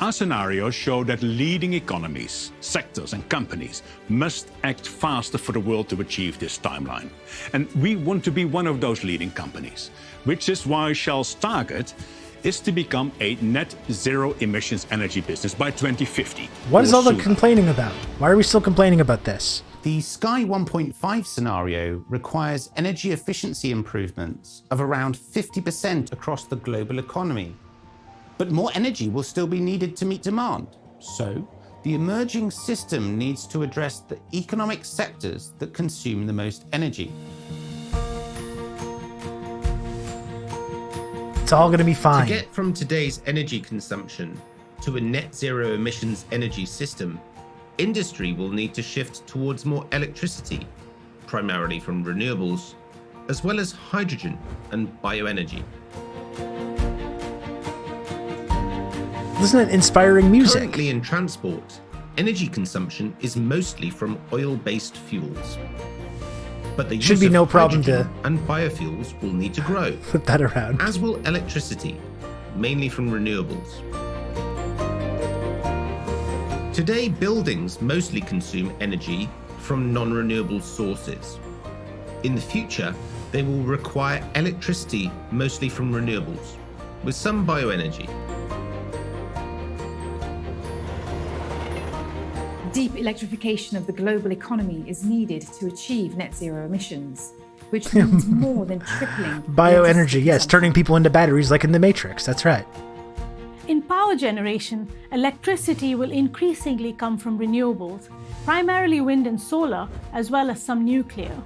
S16: Our scenarios show that leading economies, sectors and companies must act faster for the world to achieve this timeline. And we want to be one of those leading companies, which is why Shell's target is to become a net zero emissions energy business by 2050.
S1: What is all the complaining about? Why are we still complaining about this?
S19: The Sky 1.5 scenario requires energy efficiency improvements of around 50% across the global economy. But more energy will still be needed to meet demand. So, the emerging system needs to address the economic sectors that consume the most energy.
S1: It's all going to be fine.
S20: To get from today's energy consumption to a net zero emissions energy system, industry will need to shift towards more electricity, primarily from renewables, as well as hydrogen and bioenergy.
S1: Isn't it inspiring music?
S20: Currently in transport, energy consumption is mostly from oil-based fuels. But the
S1: Should
S20: use
S1: be
S20: of
S1: no problem
S20: hydrogen
S1: to
S20: and biofuels will need to grow.
S1: Put that around.
S20: As will electricity, mainly from renewables. Today, buildings mostly consume energy from non-renewable sources. In the future, they will require electricity mostly from renewables, with some bioenergy.
S17: Deep electrification of the global economy is needed to achieve net zero emissions, which means more than tripling
S1: Bioenergy, yes, turning people into batteries like in the Matrix. That's right.
S18: In power generation, electricity will increasingly come from renewables, primarily wind and solar, as well as some nuclear.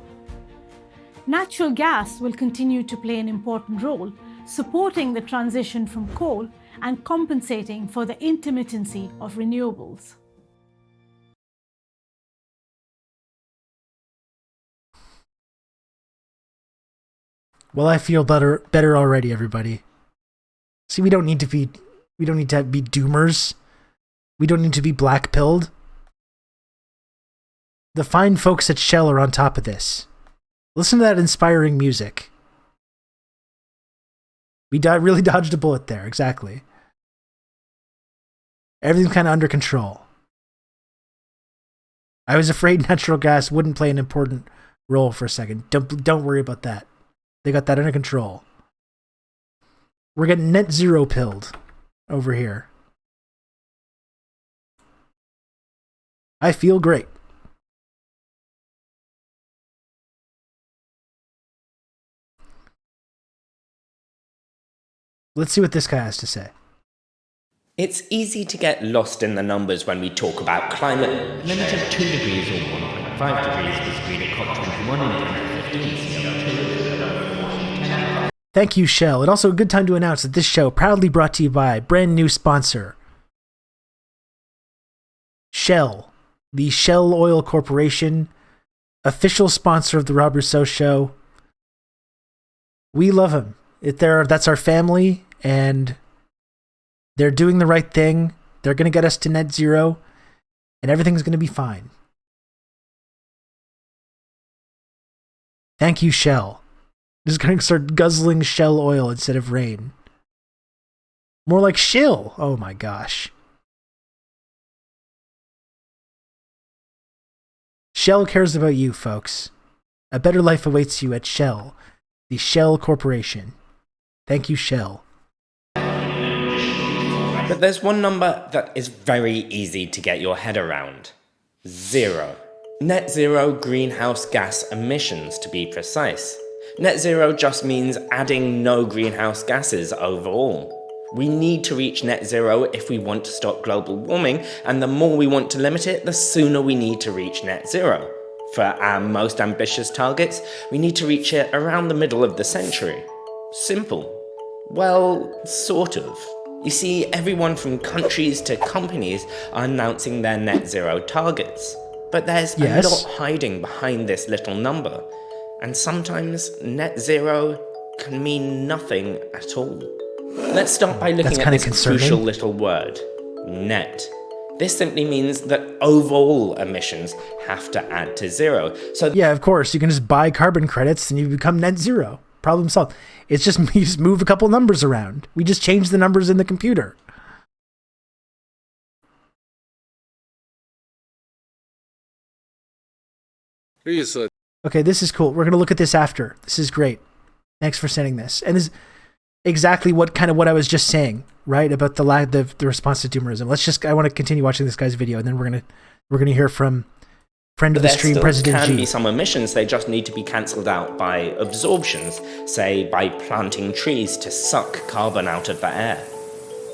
S18: Natural gas will continue to play an important role, supporting the transition from coal and compensating for the intermittency of renewables.
S1: Well, I feel better already, everybody. See, we don't need to be doomers. We don't need to be black-pilled. The fine folks at Shell are on top of this. Listen to that inspiring music. We really dodged a bullet there, exactly. Everything's kind of under control. I was afraid natural gas wouldn't play an important role for a second. Don't worry about that. They got that under control. We're getting net zero pilled over here. I feel great. Let's see what this guy has to say.
S21: It's easy to get lost in the numbers when we talk about climate.
S22: A limit of 2 degrees or 1.5 degrees was agreed at COP21 in 2015.
S1: Thank you, Shell. And also a good time to announce that this show proudly brought to you by brand new sponsor, Shell, the Shell Oil Corporation, official sponsor of the Rob Rousseau Show. We love them. That's our family, and they're doing the right thing. They're going to get us to net zero, and everything's going to be fine. Thank you, Shell. Just going to start guzzling Shell oil instead of rain. More like shill. Oh my gosh. Shell cares about you, folks. A better life awaits you at Shell, the Shell Corporation. Thank you, Shell.
S21: But there's one number that is very easy to get your head around. 0. Net zero greenhouse gas emissions, to be precise. Net zero just means adding no greenhouse gases overall. We need to reach net zero if we want to stop global warming, and the more we want to limit it, the sooner we need to reach net zero. For our most ambitious targets, we need to reach it around the middle of the century. Simple. Well, sort of. You see, everyone from countries to companies are announcing their net zero targets. But there's a lot hiding behind this little number. And sometimes net zero can mean nothing at all. Let's start by looking at this crucial little word, net. This simply means that overall emissions have to add to zero. So
S1: yeah, of course, you can just buy carbon credits and you become net zero. Problem solved. It's just, you just move a couple numbers around. We just change the numbers in the computer. Okay, this is cool. We're going to look at this after. This is great. Thanks for sending this. And this is exactly what I was just saying, right? About the response to doomerism. I want to continue watching this guy's video, and then we're going to hear from friend of the stream, President G.
S21: There can be some emissions, they just need to be cancelled out by absorptions, say by planting trees to suck carbon out of the air.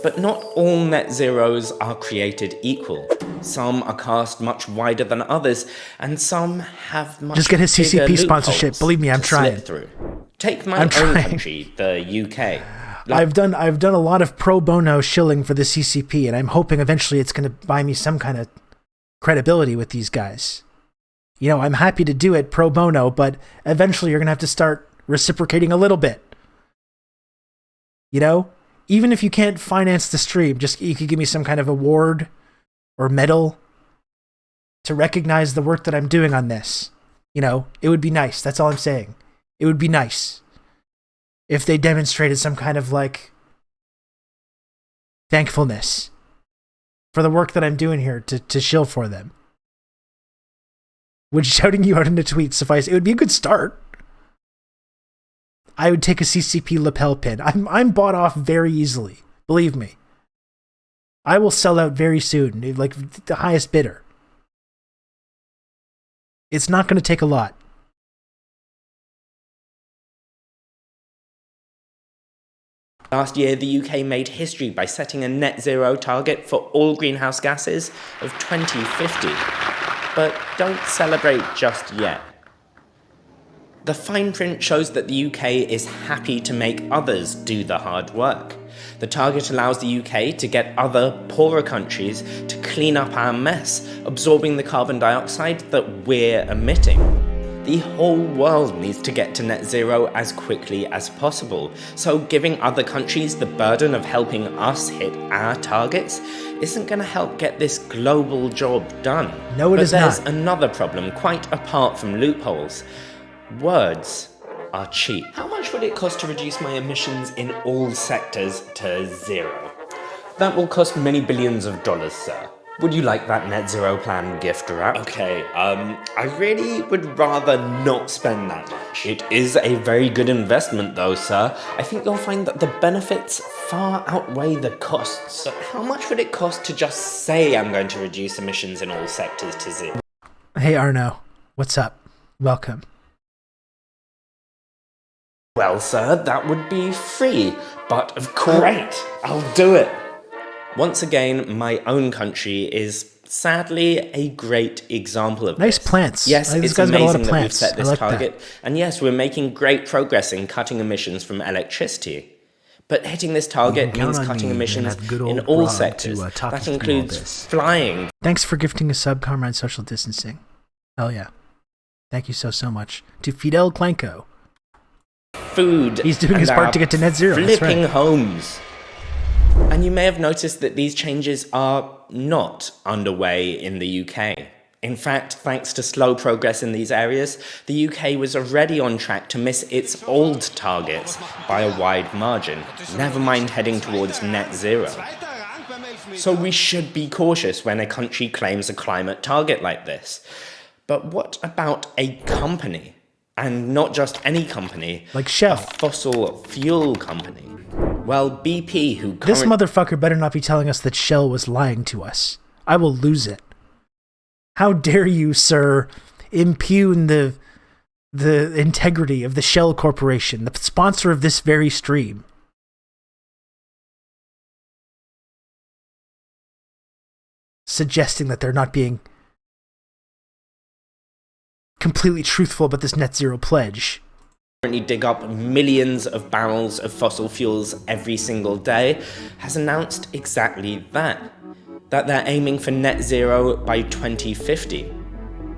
S21: But not all net zeros are created equal. Some are cast much wider than others, and some have much
S1: just get his CCP sponsorship. Believe me, I'm trying.
S21: Through. Take my own country, the UK.
S1: I've done a lot of pro bono shilling for the CCP, and I'm hoping eventually it's going to buy me some kind of credibility with these guys. You know, I'm happy to do it pro bono, but eventually you're going to have to start reciprocating a little bit. You know? Even if you can't finance the stream, just you could give me some kind of award or medal to recognize the work that I'm doing on this. You know, it would be nice. That's all I'm saying. It would be nice if they demonstrated some kind of thankfulness for the work that I'm doing here to shill for them. Would shouting you out in a tweet suffice? It would be a good start. I would take a CCP lapel pin. I'm bought off very easily. Believe me. I will sell out very soon, like the highest bidder. It's not going to take a lot.
S21: Last year, the UK made history by setting a net zero target for all greenhouse gases of 2050. But don't celebrate just yet. The fine print shows that the UK is happy to make others do the hard work. The target allows the UK to get other, poorer countries to clean up our mess, absorbing the carbon dioxide that we're emitting. The whole world needs to get to net zero as quickly as possible, so giving other countries the burden of helping us hit our targets isn't going to help get this global job done.
S1: No, it is not.
S21: But there's another problem, quite apart from loopholes. Words are cheap. How much would it cost to reduce my emissions in all sectors to zero? That will cost many billions of dollars, sir. Would you like that net zero plan gift wrap? Okay, I really would rather not spend that much. It is a very good investment though, sir. I think you'll find that the benefits far outweigh the costs. But how much would it cost to just say I'm going to reduce emissions in all sectors to zero?
S1: Hey Arno, what's up? Welcome.
S21: Well, sir, that would be free, but of course... Great, I'll do it. Once again, my own country is sadly a great example of
S1: Nice
S21: this.
S1: plants.
S21: Yes,
S1: This
S21: it's
S1: guy's got a lot of
S21: amazing that we've
S1: plants.
S21: set this
S1: I like that.
S21: target, and yes, we're making great progress in cutting emissions from electricity. But hitting this target means cutting emissions in all sectors. That includes flying.
S1: Thanks for gifting a sub, Comrade Social Distancing. Hell yeah. Thank you so much. To Fidel Klenko.
S21: Food.
S1: He's doing his
S21: and
S1: part
S21: our
S1: to get to net zero. That's
S21: Flipping
S1: right.
S21: homes. And you may have noticed that these changes are not underway in the UK. In fact, thanks to slow progress in these areas, the UK was already on track to miss its old targets by a wide margin, never mind heading towards net zero. So we should be cautious when a country claims a climate target like this. But what about a company? And not just any company.
S1: Like Shell.
S21: A fossil fuel company. Well, BP, who
S1: This motherfucker better not be telling us that Shell was lying to us. I will lose it. How dare you, sir, impugn the integrity of the Shell Corporation, the sponsor of this very stream. Suggesting that they're not being completely truthful about this net zero pledge.
S21: Currently dig up millions of barrels of fossil fuels every single day, has announced exactly that they're aiming for net zero by 2050.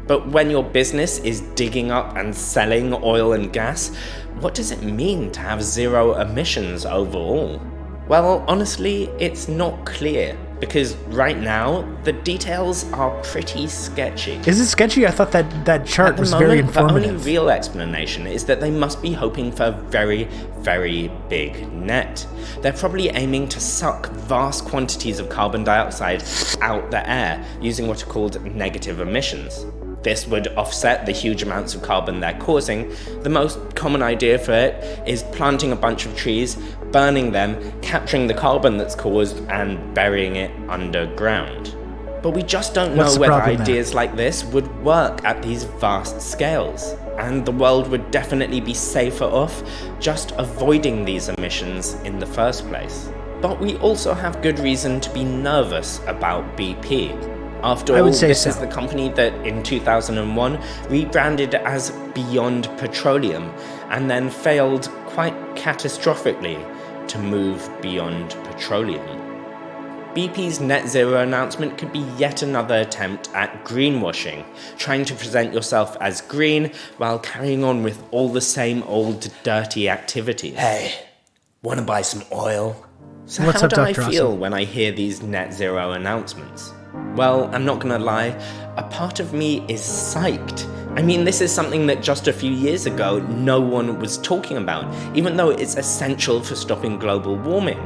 S21: But when your business is digging up and selling oil and gas, what does it mean to have zero emissions overall? Well, honestly, it's not clear, because right now, the details are pretty sketchy.
S1: Is it sketchy? I thought that chart was very informative.
S21: The only real explanation is that they must be hoping for a very, very big net. They're probably aiming to suck vast quantities of carbon dioxide out the air using what are called negative emissions. This would offset the huge amounts of carbon they're causing. The most common idea for it is planting a bunch of trees, burning them, capturing the carbon that's caused, and burying it underground. But we just don't know whether ideas like this would work at these vast scales. And the world would definitely be safer off just avoiding these emissions in the first place. But we also have good reason to be nervous about BP. After all, this is the company that in 2001 rebranded as Beyond Petroleum and then failed quite catastrophically to move beyond petroleum. BP's net zero announcement could be yet another attempt at greenwashing, trying to present yourself as green while carrying on with all the same old dirty activities. Hey, wanna buy some oil? So how do I feel when I hear these net zero announcements? Well, I'm not gonna lie, a part of me is psyched. I mean, this is something that just a few years ago no one was talking about, even though it's essential for stopping global warming.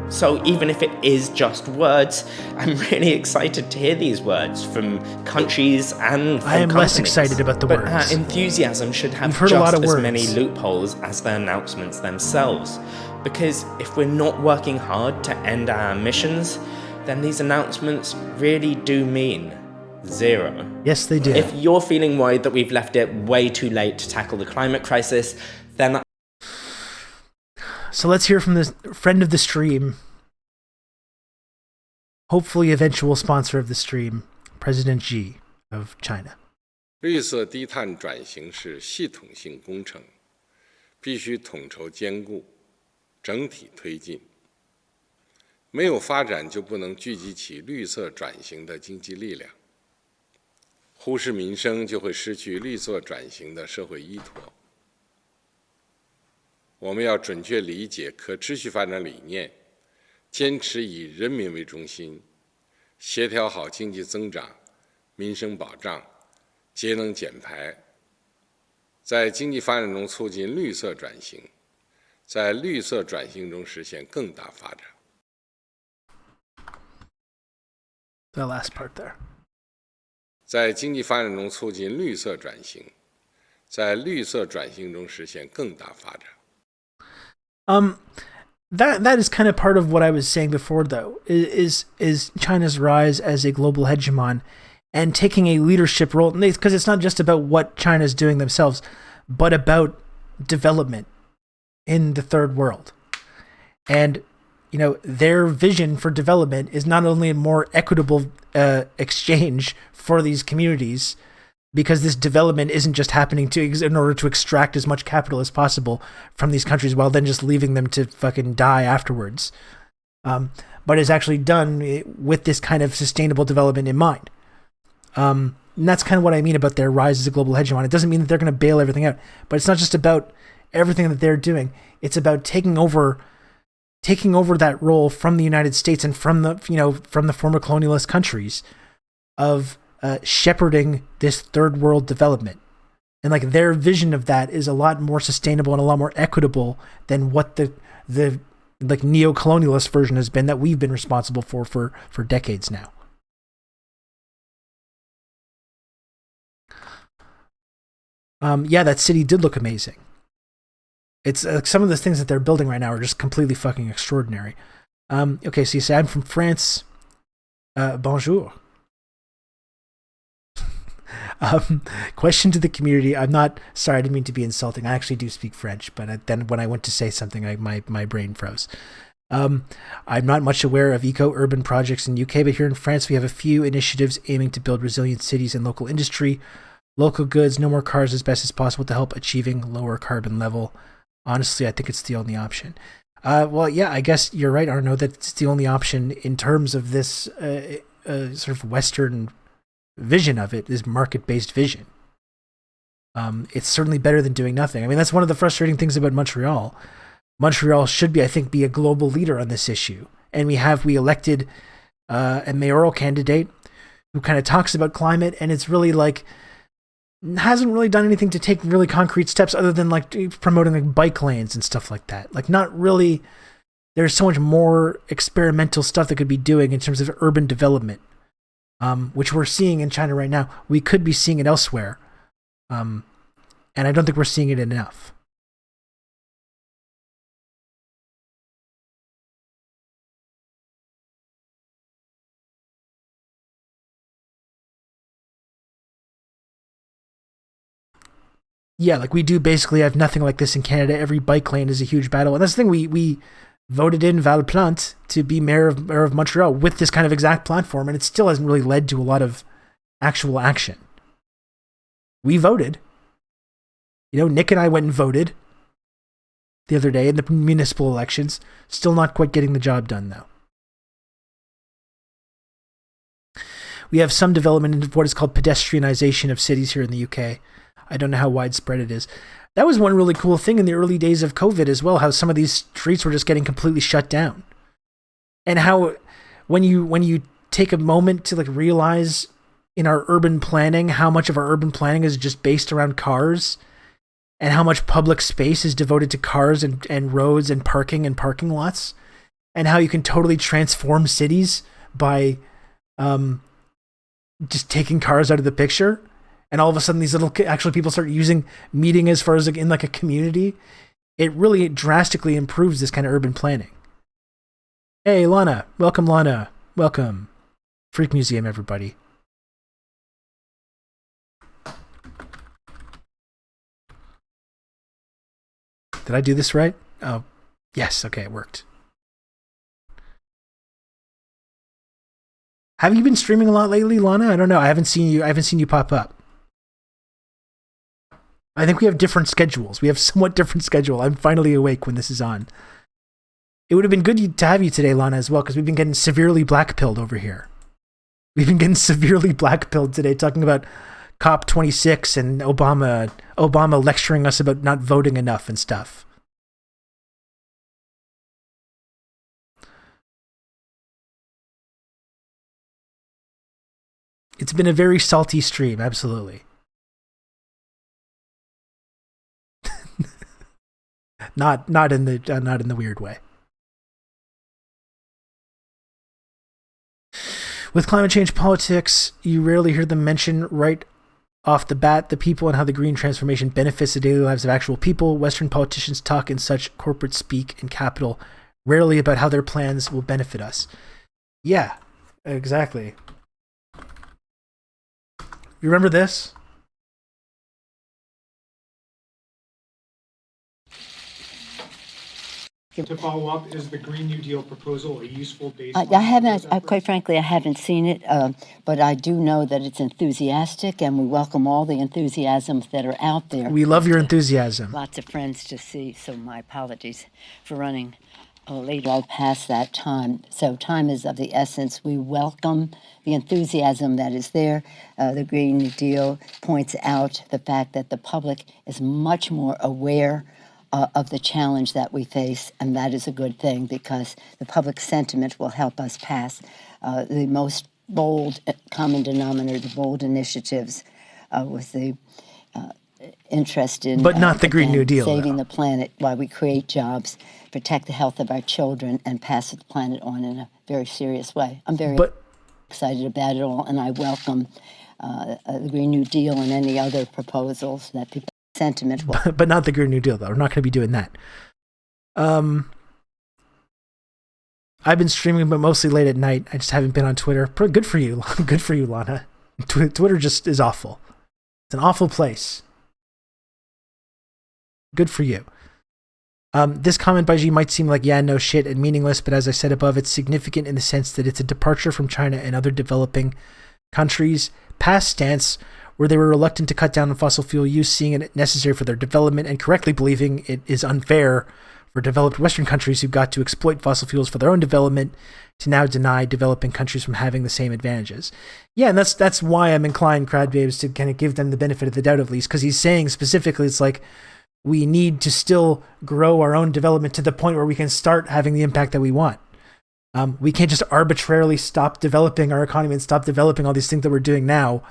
S21: So even if it is just words, I'm really excited to hear these words from countries and from
S1: I am
S21: companies.
S1: less excited about the words.
S21: But enthusiasm should have
S1: heard
S21: just
S1: a lot of
S21: as
S1: words.
S21: many loopholes as the announcements themselves. Because if we're not working hard to end our emissions, then these announcements really do mean zero.
S1: Yes, they do.
S21: If you're feeling worried that we've left it way too late to tackle the climate crisis, then...
S1: So let's hear from the friend of the stream, hopefully eventual sponsor of the stream, President Xi of China.
S5: 绿色低碳转型是系统性工程，必须统筹兼顾，整体推进。没有发展就不能聚集起绿色转型的经济力量，忽视民生就会失去绿色转型的社会依托。我们要准确理解可持续发展理念，坚持以人民为中心，协调好经济增长、民生保障、节能减排，在经济发展中促进绿色转型，在绿色转型中实现更大发展。
S1: The last part there.
S5: 在经济发展中促进绿色转型，在绿色转型中实现更大发展。
S1: That is kind of part of what I was saying before, though, is China's rise as a global hegemon and taking a leadership role, because it's not just about what China's doing themselves, but about development in the third world. And, you know, their vision for development is not only a more equitable exchange for these communities, because this development isn't just happening in order to extract as much capital as possible from these countries while then just leaving them to fucking die afterwards. But is actually done with this kind of sustainable development in mind. And that's kind of what I mean about their rise as a global hegemon. It doesn't mean that they're going to bail everything out, but it's not just about everything that they're doing. It's about taking over that role from the United States and from the former colonialist countries of shepherding this third world development. And like their vision of that is a lot more sustainable and a lot more equitable than what the like neo-colonialist version has been that we've been responsible for decades now. Yeah, that city did look amazing. It's some of the things that they're building right now are just completely fucking extraordinary. Okay, so you say I'm from France. Bonjour. Question to the community. I'm not sorry. I didn't mean to be insulting. I actually do speak French, but then when I went to say something, my brain froze. I'm not much aware of eco-urban projects in UK, but here in France, we have a few initiatives aiming to build resilient cities and local industry, local goods, no more cars as best as possible to help achieving lower carbon level. Honestly, I think it's the only option. Well, yeah, I guess you're right, Arno, that it's the only option in terms of this sort of Western vision of it, is market-based vision. It's certainly better than doing nothing. I mean, that's one of the frustrating things about Montreal. Montreal should be, I think, be a global leader on this issue. And we elected a mayoral candidate who kind of talks about climate, and it's really like hasn't really done anything to take really concrete steps other than like promoting like bike lanes and stuff like that. Like not really, there's so much more experimental stuff that could be doing in terms of urban development, which we're seeing in China right now. We could be seeing it elsewhere. And I don't think we're seeing it enough. Yeah, like we do basically have nothing like this in Canada. Every bike lane is a huge battle. And that's the thing, we voted in Valplante to be mayor of Montreal with this kind of exact platform, and it still hasn't really led to a lot of actual action. We voted. You know, Nick and I went and voted the other day in the municipal elections. Still not quite getting the job done, though. We have some development in what is called pedestrianization of cities here in the UK. I don't know how widespread it is. That was one really cool thing in the early days of COVID as well, how some of these streets were just getting completely shut down. And how when you take a moment to like realize in our urban planning how much of our urban planning is just based around cars, and how much public space is devoted to cars and roads and parking lots, and how you can totally transform cities by just taking cars out of the picture. And all of a sudden, these little actually people start using meeting as far as like in like a community. It really drastically improves this kind of urban planning. Hey, Lana. Welcome, Lana. Welcome. Freak Museum, everybody. Did I do this right? Oh, yes. Okay, it worked. Have you been streaming a lot lately, Lana? I don't know. I haven't seen you pop up. I think we have different schedules. We have somewhat different schedule. I'm finally awake when this is on. It would have been good to have you today, Lana, as well, because we've been getting severely blackpilled over here. We've been getting severely blackpilled today, talking about COP26 and Obama lecturing us about not voting enough and stuff. It's been a very salty stream, absolutely. Not in the weird way. With climate change politics, you rarely hear them mention right off the bat the people and how the green transformation benefits the daily lives of actual people. Western politicians talk in such corporate speak and capital, rarely about how their plans will benefit us. Yeah, exactly. You remember this?
S2: To follow up, is the Green New Deal proposal a useful basis?
S7: I haven't, quite frankly, I haven't seen it, but I do know that it's enthusiastic, and we welcome all the enthusiasms that are out there.
S1: We love your enthusiasm.
S7: Lots of friends to see, so my apologies for running a little past that time. So time is of the essence. We welcome the enthusiasm that is there. The Green New Deal points out the fact that the public is much more aware of the challenge that we face, and that is a good thing because the public sentiment will help us pass the most bold common denominator, the bold initiatives with the interest in
S1: but not the Green New Deal,
S7: saving the planet while we create jobs, protect the health of our children, and pass the planet on in a very serious way. I'm very excited about it all, and I welcome the Green New Deal and any other proposals that people sentiment will.
S1: But not the Green New Deal, though. We're not going to be doing that. I've been streaming, but mostly late at night. I just haven't been on Twitter. Good for you. Good for you, Lana. Twitter just is awful. It's an awful place. Good for you. This comment by G might seem like, yeah, no shit, and meaningless, but as I said above, it's significant in the sense that it's a departure from China and other developing countries' past stance where they were reluctant to cut down on fossil fuel use, seeing it necessary for their development and correctly believing it is unfair for developed Western countries who got to exploit fossil fuels for their own development to now deny developing countries from having the same advantages. Yeah, and that's why I'm inclined, Cradbabes, to kind of give them the benefit of the doubt at least, because he's saying specifically it's like we need to still grow our own development to the point where we can start having the impact that we want. We can't just arbitrarily stop developing our economy and stop developing all these things that we're doing now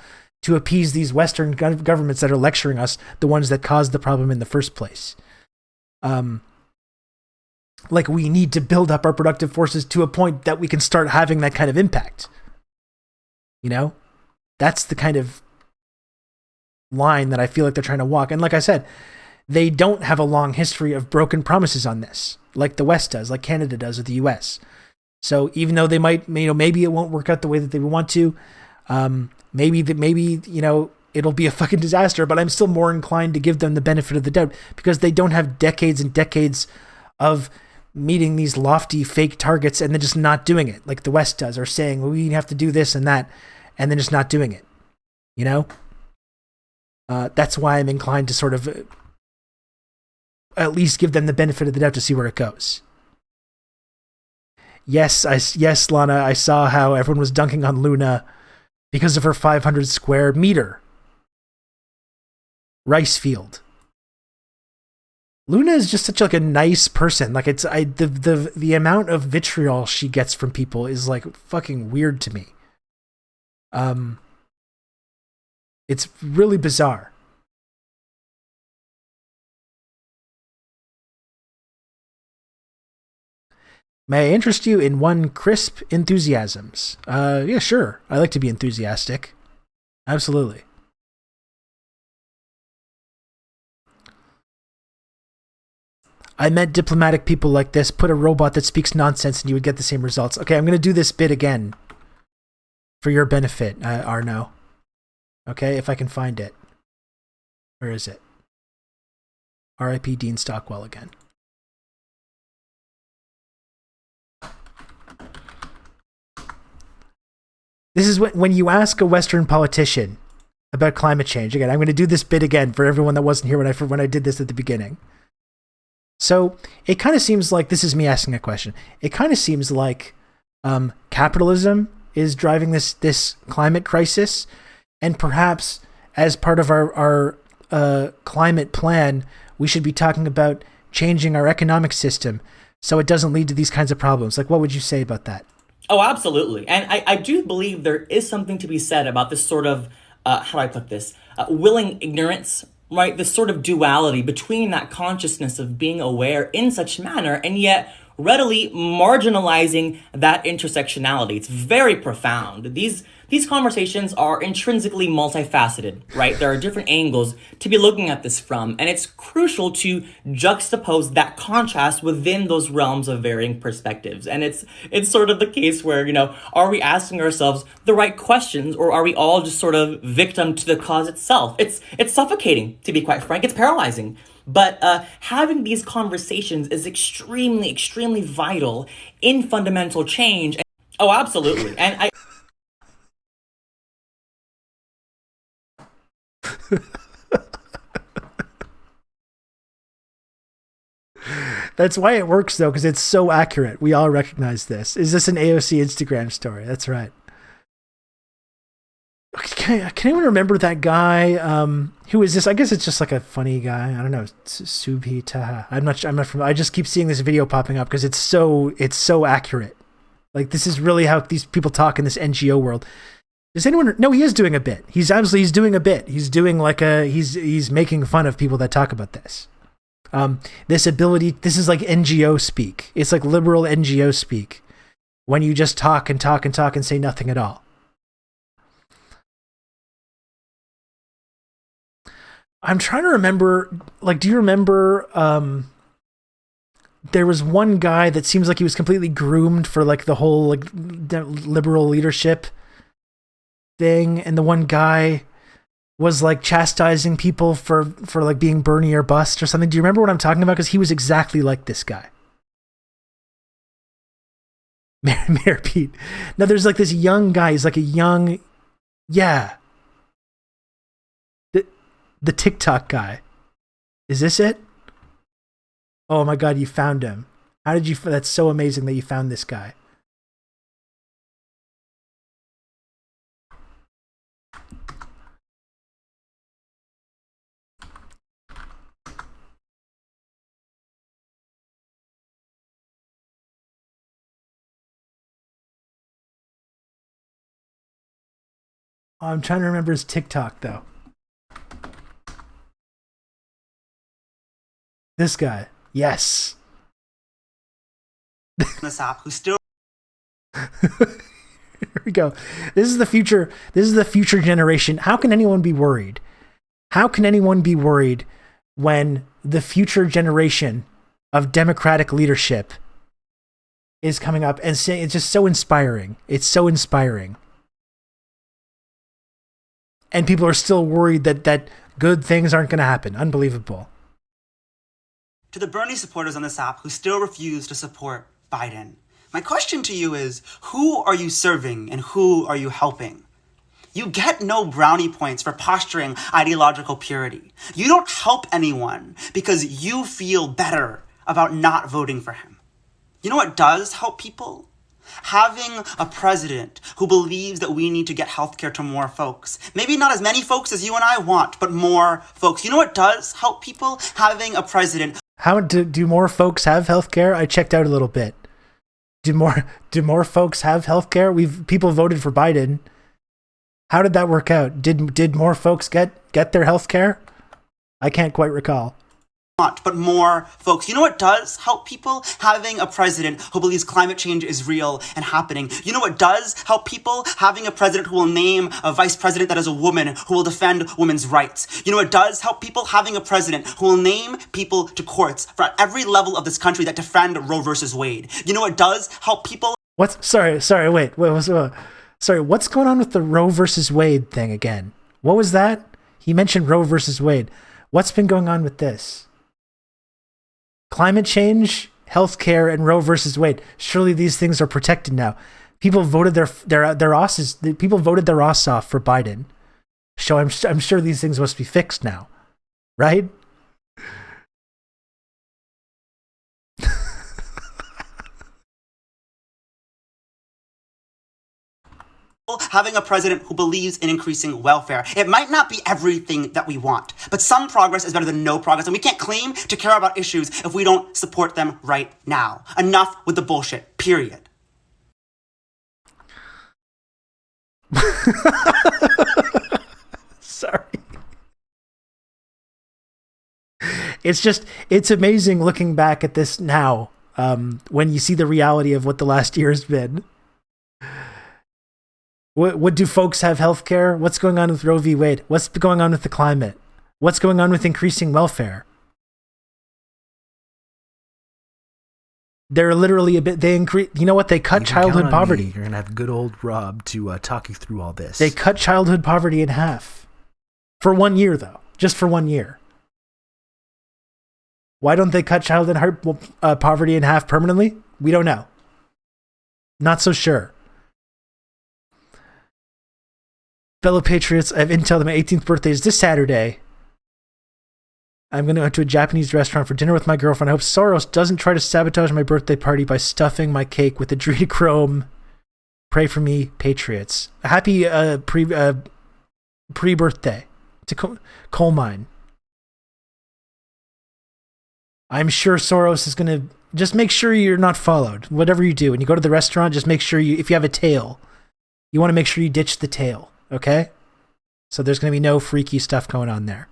S1: to appease these Western governments that are lecturing us, the ones that caused the problem in the first place. Like, we need to build up our productive forces to a point that we can start having that kind of impact. You know? That's the kind of line that I feel like they're trying to walk. And like I said, they don't have a long history of broken promises on this, like the West does, like Canada does with the US. So even though they might, maybe it won't work out the way that they want to, maybe, it'll be a fucking disaster, but I'm still more inclined to give them the benefit of the doubt because they don't have decades and decades of meeting these lofty fake targets and then just not doing it like the West does, or saying, well, we have to do this and that, and then just not doing it. You know? That's why I'm inclined to sort of at least give them the benefit of the doubt to see where it goes. Yes, Lana, I saw how everyone was dunking on Luna because of her 500 square meter rice field. Luna is just such like a nice person. Like the amount of vitriol she gets from people is like fucking weird to me. It's really bizarre. May I interest you in one crisp enthusiasms? Yeah, sure. I like to be enthusiastic. Absolutely. I meant diplomatic people like this. Put a robot that speaks nonsense and you would get the same results. Okay, I'm going to do this bit again for your benefit, Arno. Okay, if I can find it. Where is it? R.I.P. Dean Stockwell again. This is when you ask a Western politician about climate change. Again, I'm going to do this bit again for everyone that wasn't here when I did this at the beginning. So it kind of seems like, this is me asking a question. It kind of seems like capitalism is driving this climate crisis, and perhaps as part of our climate plan, we should be talking about changing our economic system so it doesn't lead to these kinds of problems. Like, what would you say about that?
S8: Oh, absolutely. And I do believe there is something to be said about this sort of, how do I put this, willing ignorance, right? This sort of duality between that consciousness of being aware in such manner and yet readily marginalizing that intersectionality. It's very profound. These these conversations are intrinsically multifaceted, right? There are different angles to be looking at this from, and it's crucial to juxtapose that contrast within those realms of varying perspectives. And it's sort of the case where, are we asking ourselves the right questions, or are we all just sort of victim to the cause itself? It's suffocating, to be quite frank. It's paralyzing. But having these conversations is extremely, extremely vital in fundamental change. Oh, absolutely. And
S1: That's why it works, though, because it's so accurate. We all recognize this. Is this an AOC Instagram story? That's right. Can anyone remember that guy? Who is this? I guess it's just like a funny guy. I don't know. Subhi Taha. I'm not from. I just keep seeing this video popping up because it's so accurate. Like, this is really how these people talk in this NGO world. Does anyone? No, he is doing a bit. He's doing a bit. He's doing he's making fun of people that talk about this. This is like NGO speak. It's like liberal NGO speak, when you just talk and talk and talk and say nothing at all. I'm trying to remember, do you remember, there was one guy that seems like he was completely groomed for the whole liberal leadership thing, and the one guy was chastising people for being Bernie or bust or something. Do you remember what I'm talking about? Because he was exactly like this guy. Mayor Pete. Now there's this young guy. He's yeah. The TikTok guy. Is this it? Oh my God, you found him. How did you? That's so amazing that you found this guy. I'm trying to remember his TikTok, though. This guy. Yes.
S6: This app who still
S1: Here we go. This is the future. This is the future generation. How can anyone be worried? How can anyone be worried when the future generation of democratic leadership is coming up and saying it's just so inspiring. It's so inspiring. And people are still worried that good things aren't going to happen. Unbelievable.
S6: to the Bernie supporters on this app who still refuse to support Biden. My question to you is, who are you serving and who are you helping? You get no brownie points for posturing ideological purity. You don't help anyone because you feel better about not voting for him. You know what does help people? Having a president who believes that we need to get healthcare to more folks. Maybe not as many folks as you and I want, but more folks. You know what does help people? Having a president.
S1: How do more folks have healthcare? I checked out a little bit. Do more folks have healthcare? People voted for Biden. How did that work out? Did more folks get their healthcare? I can't quite recall.
S6: But more folks. You know what does help people? Having a president who believes climate change is real and happening. You know what does help people? Having a president who will name a vice president that is a woman who will defend women's rights. You know what does help people? Having a president who will name people to courts for at every level of this country that defend Roe versus Wade. You know what does help people?
S1: Sorry, wait. Sorry, what's going on with the Roe versus Wade thing again? What was that? He mentioned Roe versus Wade. What's been going on with this? Climate change, healthcare, and Roe versus Wade. Surely these things are protected now. People voted their asses. People voted their ass off for Biden. So I'm sure these things must be fixed now, right?
S6: Having a president who believes in increasing welfare. It might not be everything that we want, but some progress is better than no progress, and we can't claim to care about issues if we don't support them right now. Enough with the bullshit, period.
S1: Sorry. It's amazing looking back at this now, when you see the reality of what the last year has been. What do folks have health care? What's going on with Roe v. Wade? What's going on with the climate? What's going on with increasing welfare? They're literally they increase. You know what? They cut childhood poverty.
S4: You're gonna have good old Rob to talk you through all this.
S1: They cut childhood poverty in half for 1 year, though, just for 1 year. Why don't they cut childhood poverty in half permanently? We don't know. Not so sure. Fellow patriots, I have intel that my 18th birthday is this Saturday. I'm going to go to a Japanese restaurant for dinner with my girlfriend. I hope Soros doesn't try to sabotage my birthday party by stuffing my cake with adrenochrome. Pray for me, patriots. A happy pre-birthday to coal mine. I'm sure Soros is going to just make sure you're not followed. Whatever you do, when you go to the restaurant, just make sure if you have a tail, you want to make sure you ditch the tail, okay? So there's going to be no freaky stuff going on there.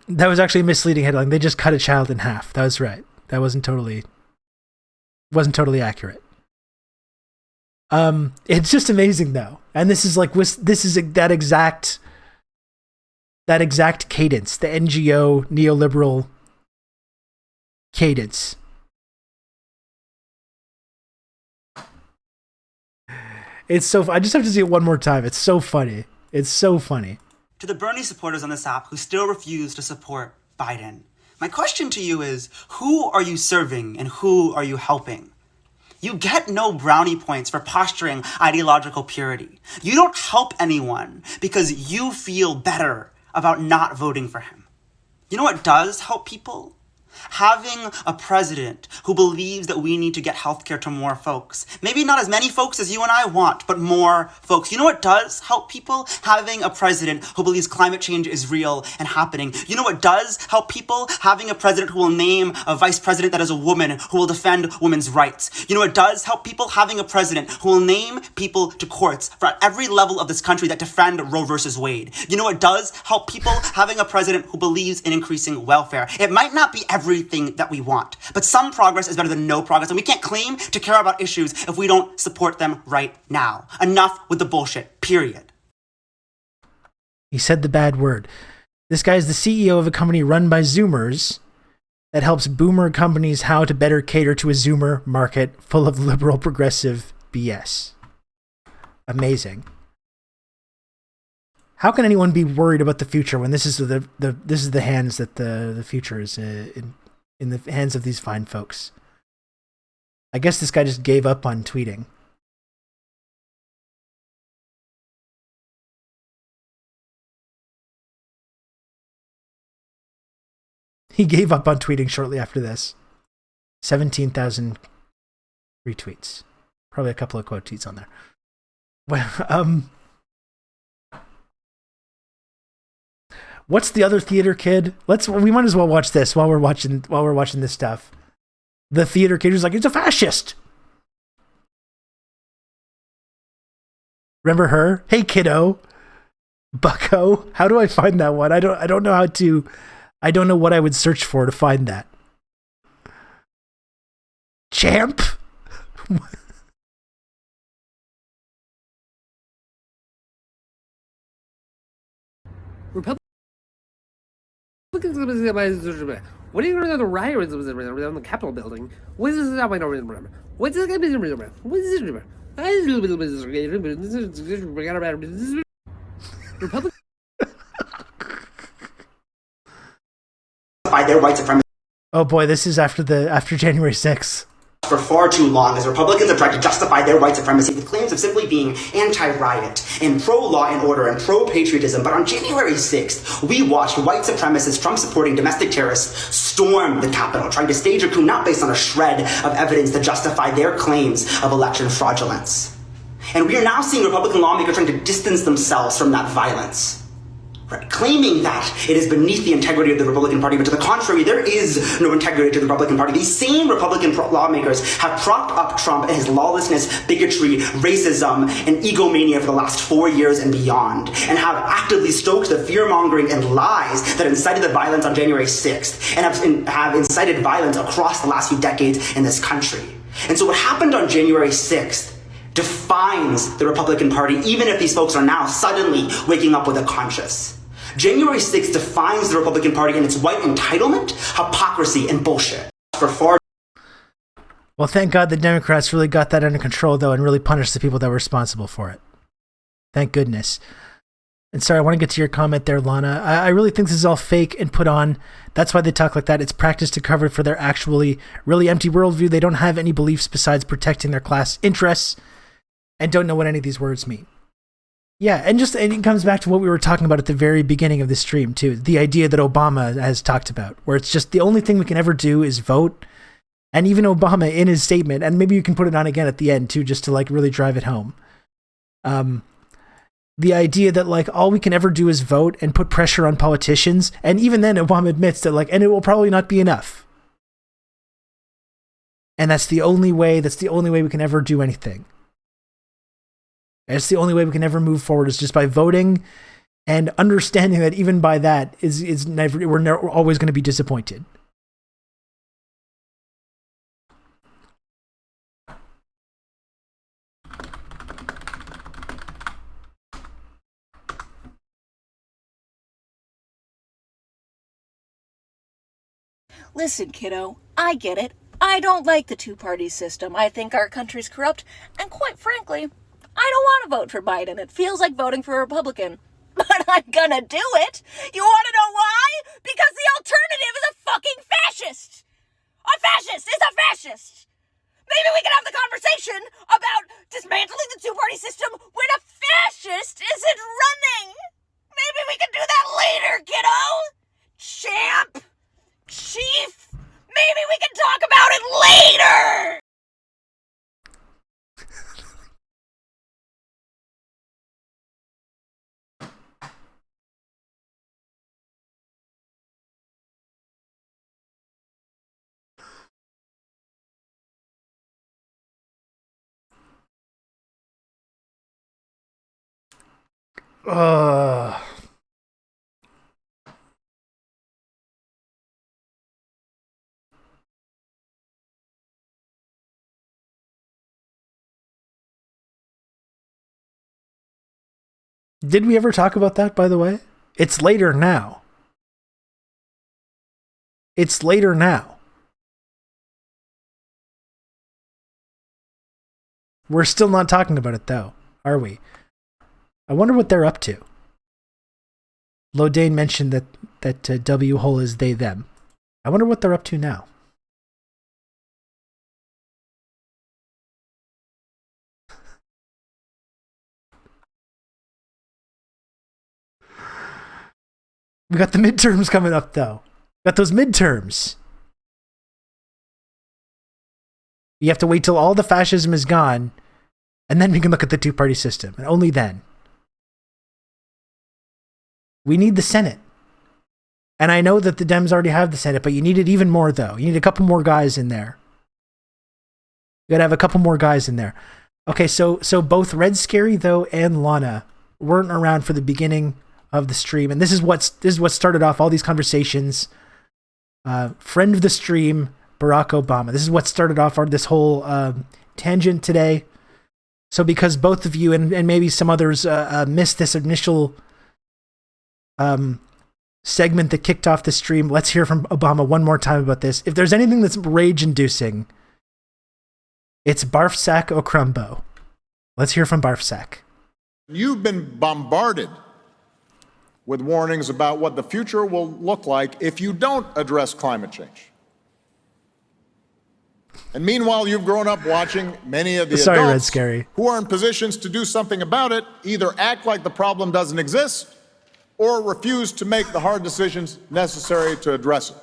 S1: That was actually a misleading headline. They just cut a child in half. That was right. That wasn't totally accurate. It's just amazing though. And this is that exact cadence, the NGO neoliberal cadence. It's so I just have to see it one more time. It's so funny. It's so funny.
S6: To the Bernie supporters on this app who still refuse to support Biden, my question to you is, who are you serving and who are you helping? You get no brownie points for posturing ideological purity. You don't help anyone because you feel better about not voting for him. You know what does help people? Having a president who believes that we need to get healthcare to more folks. Maybe not as many folks as you and I want, but more folks. You know what does help people? Having a president who believes climate change is real and happening. You know what does help people? Having a president who will name a vice president that is a woman who will defend women's rights. You know what does help people? Having a president who will name people to courts for every level of this country that defend Roe versus Wade. You know what does help people? Having a president who believes in increasing welfare. It might not be everything that we want, but some progress is better than no progress, and we can't claim to care about issues if we don't support them right now. Enough with the bullshit, period.
S1: He said the bad word. This guy is the CEO of a company run by Zoomers that helps boomer companies how to better cater to a Zoomer market full of liberal progressive BS. Amazing. How can anyone be worried about the future when this is the hands that the future is in the hands of these fine folks? I guess this guy just gave up on tweeting. He gave up on tweeting shortly after this. 17,000 retweets. Probably a couple of quote tweets on there. Well, what's the other theater kid? We might as well watch this while we're watching this stuff. The theater kid who's like, it's a fascist. Remember her? Hey kiddo. Bucko. How do I find that one? I don't know how to. I don't know what I would search for to find that. Champ?
S3: Republicans, what are you going to the riots around the Capitol building? What is this? What's this? Republicans.
S6: By their white supremacy.
S1: Oh boy, this is after January 6th.
S6: For far too long, as Republicans have tried to justify their white supremacy with claims of simply being anti-riot and pro-law and order and pro-patriotism. But on January 6th, we watched white supremacists, Trump-supporting domestic terrorists, storm the Capitol, trying to stage a coup not based on a shred of evidence to justify their claims of election fraudulence. And we are now seeing Republican lawmakers trying to distance themselves from that violence. Right, claiming that it is beneath the integrity of the Republican Party, but to the contrary, there is no integrity to the Republican Party. These same Republican lawmakers have propped up Trump and his lawlessness, bigotry, racism, and egomania for the last 4 years and beyond, and have actively stoked the fear-mongering and lies that incited the violence on January 6th, and have incited violence across the last few decades in this country. And so what happened on January 6th defines the Republican Party, even if these folks are now suddenly waking up with a conscience. January 6th defines the Republican Party in its white entitlement, hypocrisy, and bullshit. For far.
S1: Well, thank God the Democrats really got that under control, though, and really punished the people that were responsible for it. Thank goodness. And sorry, I want to get to your comment there, Lana. I really think this is all fake and put on. That's why they talk like that. It's practice to cover for their actually really empty worldview. They don't have any beliefs besides protecting their class interests and don't know what any of these words mean. Yeah, and it comes back to what we were talking about at the very beginning of the stream, too. The idea that Obama has talked about, where it's just the only thing we can ever do is vote. And even Obama in his statement, and maybe you can put it on again at the end, too, just to like really drive it home. The idea that like all we can ever do is vote and put pressure on politicians. And even then, Obama admits that like, and it will probably not be enough. And that's the only way we can ever do anything. It's the only way we can ever move forward is just by voting and understanding that even by that we're always going to be disappointed.
S15: Listen, kiddo, I get it. I don't like the two-party system. I think our country's corrupt, and quite frankly, I don't want to vote for Biden. It feels like voting for a Republican. But I'm gonna do it! You want to know why? Because the alternative is a fucking fascist! A fascist is a fascist! Maybe we can have the conversation about dismantling the two-party system when a fascist isn't running! Maybe we can do that later, kiddo! Champ! Chief, maybe we can talk about it later!
S1: Did we ever talk about that, by the way? It's later now. It's later now. We're still not talking about it, though, are we? I wonder what they're up to. Lodane mentioned that W hole is they, them. I wonder what they're up to now. We got the midterms coming up, though. Got those midterms. You have to wait till all the fascism is gone, and then we can look at the two-party system, and only then. We need the Senate. And I know that the Dems already have the Senate, but you need it even more, though. You need a couple more guys in there. You gotta have a couple more guys in there. Okay, so both Red Scary, though, and Lana weren't around for the beginning of the stream, and this is what started off all these conversations. Friend of the stream, Barack Obama. This is what started off this whole tangent today. So because both of you and maybe some others missed this initial segment that kicked off the stream, let's hear from Obama one more time about this. If there's anything that's rage-inducing, it's Barfsack Okrumbo. Let's hear from Barfsack.
S9: You've been bombarded with warnings about what the future will look like if you don't address climate change. And meanwhile, you've grown up watching many of the adults who are in positions to do something about it either act like the problem doesn't exist or refuse to make the hard decisions necessary to address it.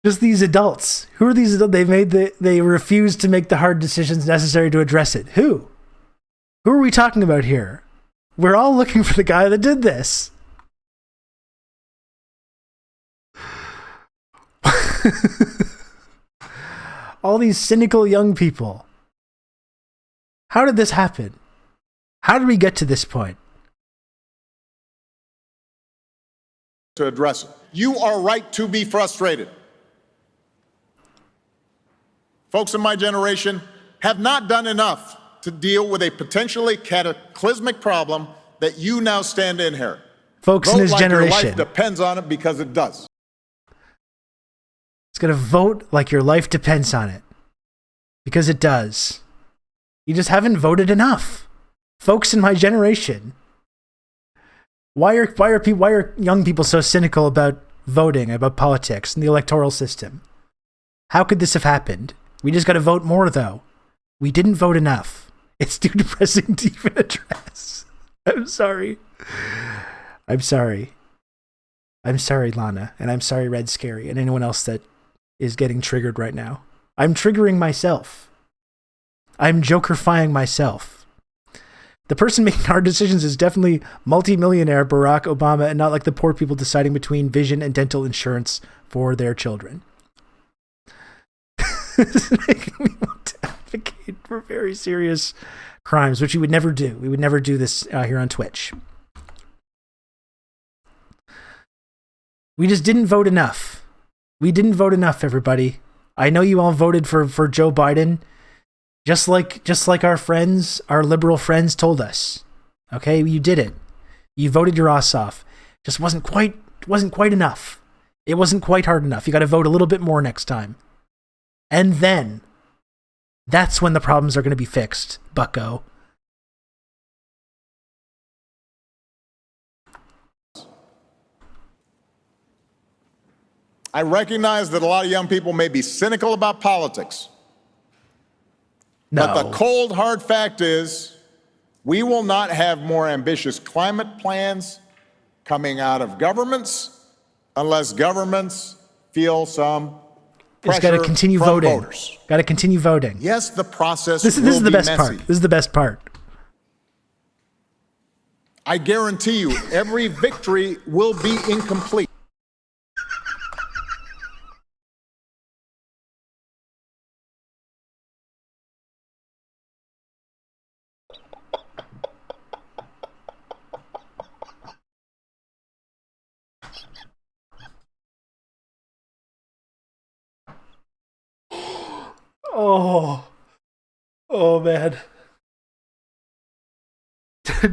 S1: Just these adults. Who are these adults? They refuse to make the hard decisions necessary to address it. Who? Who are we talking about here? We're all looking for the guy that did this. All these cynical young people. How did this happen? How did we get to this point?
S9: to address it. You are right to be frustrated. Folks in my generation have not done enough to deal with a potentially cataclysmic problem that you now stand to inherit.
S1: Folks in
S9: Vote
S1: his
S9: like your
S1: generation.
S9: life depends on it, because it does.
S1: It's going to vote like your life depends on it. Because it does. You just haven't voted enough. Folks in my generation. Why are young people so cynical about voting, about politics and the electoral system? How could this have happened? We just got to vote more, though. We didn't vote enough. It's too depressing to even address. I'm sorry. I'm sorry. I'm sorry, Lana. And I'm sorry, Red Scary, and anyone else that is getting triggered right now. I'm triggering myself. I'm jokerifying myself. The person making hard decisions is definitely multi-millionaire Barack Obama, and not like the poor people deciding between vision and dental insurance for their children. This is making me want to advocate for very serious crimes, which we would never do. We would never do this here on Twitch. We just didn't vote enough. We didn't vote enough, everybody. I know you all voted for Joe Biden, just like our friends, our liberal friends told us. Okay, you did it. You voted your ass off. Just wasn't quite enough. It wasn't quite hard enough. You got to vote a little bit more next time. And then, that's when the problems are going to be fixed, bucko.
S9: I recognize that a lot of young people may be cynical about politics.
S1: No.
S9: But the cold, hard fact is, we will not have more ambitious climate plans coming out of governments unless governments feel some
S1: It's got to continue
S9: from
S1: voting.
S9: Voters.
S1: Got to continue voting.
S9: Yes, the process
S1: This
S9: will
S1: is the
S9: be
S1: best
S9: messy.
S1: part. This is the best part.
S9: I guarantee you, every victory will be incomplete.
S1: Oh man.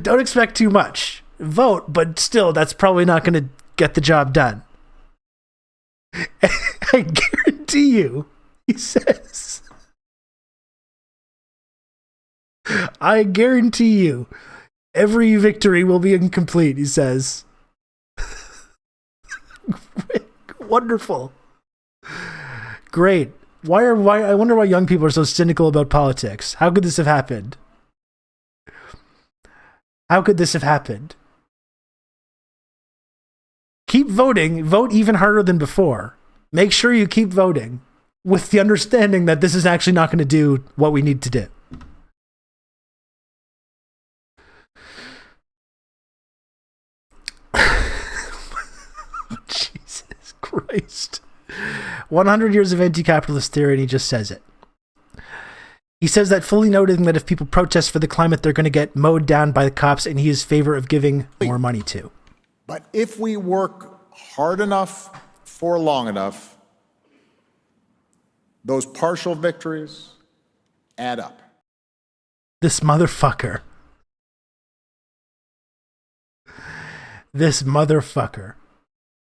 S1: Don't expect too much. Vote, but still, that's probably not going to get the job done. I guarantee you, he says. I guarantee you, every victory will be incomplete, he says. Wonderful. Great. I wonder why young people are so cynical about politics. How could this have happened? How could this have happened? Keep voting. Vote even harder than before. Make sure you keep voting with the understanding that this is actually not going to do what we need to do. Jesus Christ. 100 years of anti-capitalist theory, and he just says it. He says that fully noting that if people protest for the climate, they're going to get mowed down by the cops, and he is in favor of giving more money to.
S9: But if we work hard enough for long enough, those partial victories add up.
S1: This motherfucker. This motherfucker.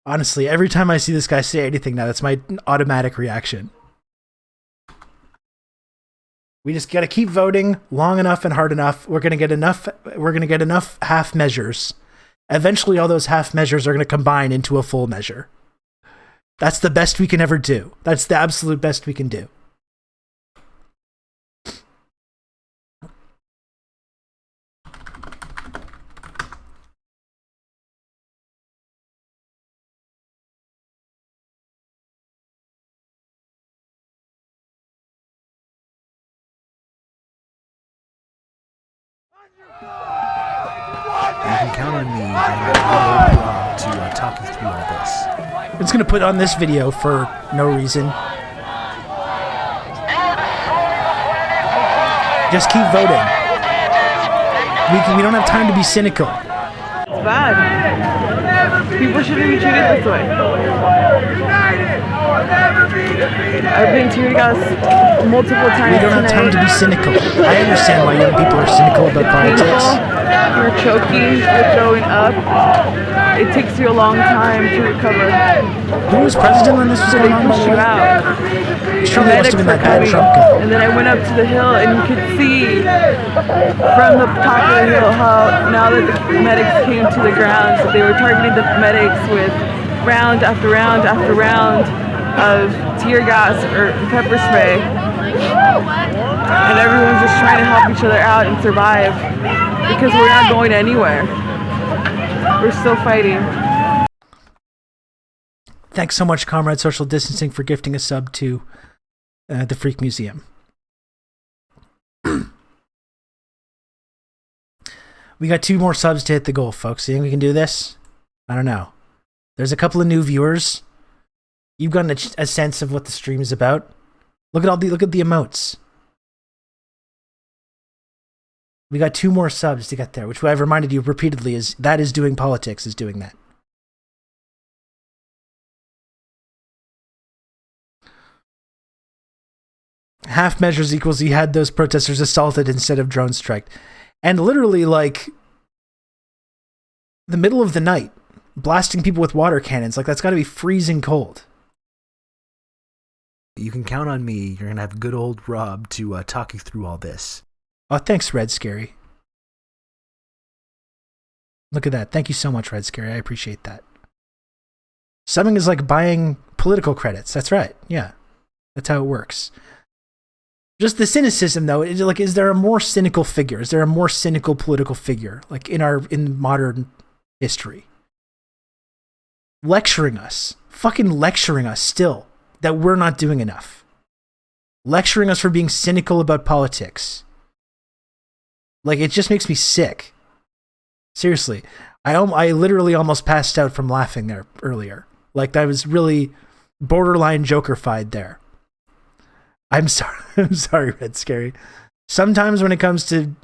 S1: Honestly, every time I see this guy say anything now, that's my automatic reaction. We just got to keep voting long enough and hard enough. We're going to get enough half measures. Eventually, all those half measures are going to combine into a full measure. That's the best we can ever do. That's the absolute best we can do.
S4: You can count on me and my blog to talk you through all this.
S1: I'm just going to put on this video for no reason. Just keep voting. We don't have time to be cynical.
S10: bad. People shouldn't be treated this way. I've been tear gassed multiple times.
S1: We don't have time to be cynical. I understand why young people are cynical about politics.
S10: You're choking, you're throwing up. It takes you a long time to recover.
S1: Who was president when this was going on, by the way? Surely it must have been that bad Trump guy.
S10: And then I went up to the hill and you could see from the top of the hill how now that the medics came to the ground, they were targeting the medics with round after round after round of tear gas or pepper spray. And everyone's just trying to help each other out and survive because we're not going anywhere. We're still fighting.
S1: Thanks so much, Comrade Social Distancing, for gifting a sub to the Freak Museum. We got 2 more subs to hit the goal, folks. You think we can do this? I don't know. There's a couple of new viewers. You've gotten a sense of what the stream is about. Look at the emotes. We got 2 more subs to get there, which I've reminded you repeatedly is doing politics, is doing that. Half measures equals he had those protesters assaulted instead of drone striked. And literally, like, the middle of the night, blasting people with water cannons. Like, that's got to be freezing cold.
S4: You can count on me. You're going to have good old Rob to talk you through all this.
S1: Oh, thanks, Red Scary. Look at that. Thank you so much, Red Scary. I appreciate that. Subbing is like buying political credits. That's right. Yeah. That's how it works. Just the cynicism, though. Is there a more cynical figure? Is there a more cynical political figure, like in modern history? Lecturing us. Fucking lecturing us still that we're not doing enough. Lecturing us for being cynical about politics. Like, it just makes me sick. Seriously. I literally almost passed out from laughing there earlier. Like, that was really borderline Joker-fied there. I'm sorry, Red Scary. Sometimes when it comes to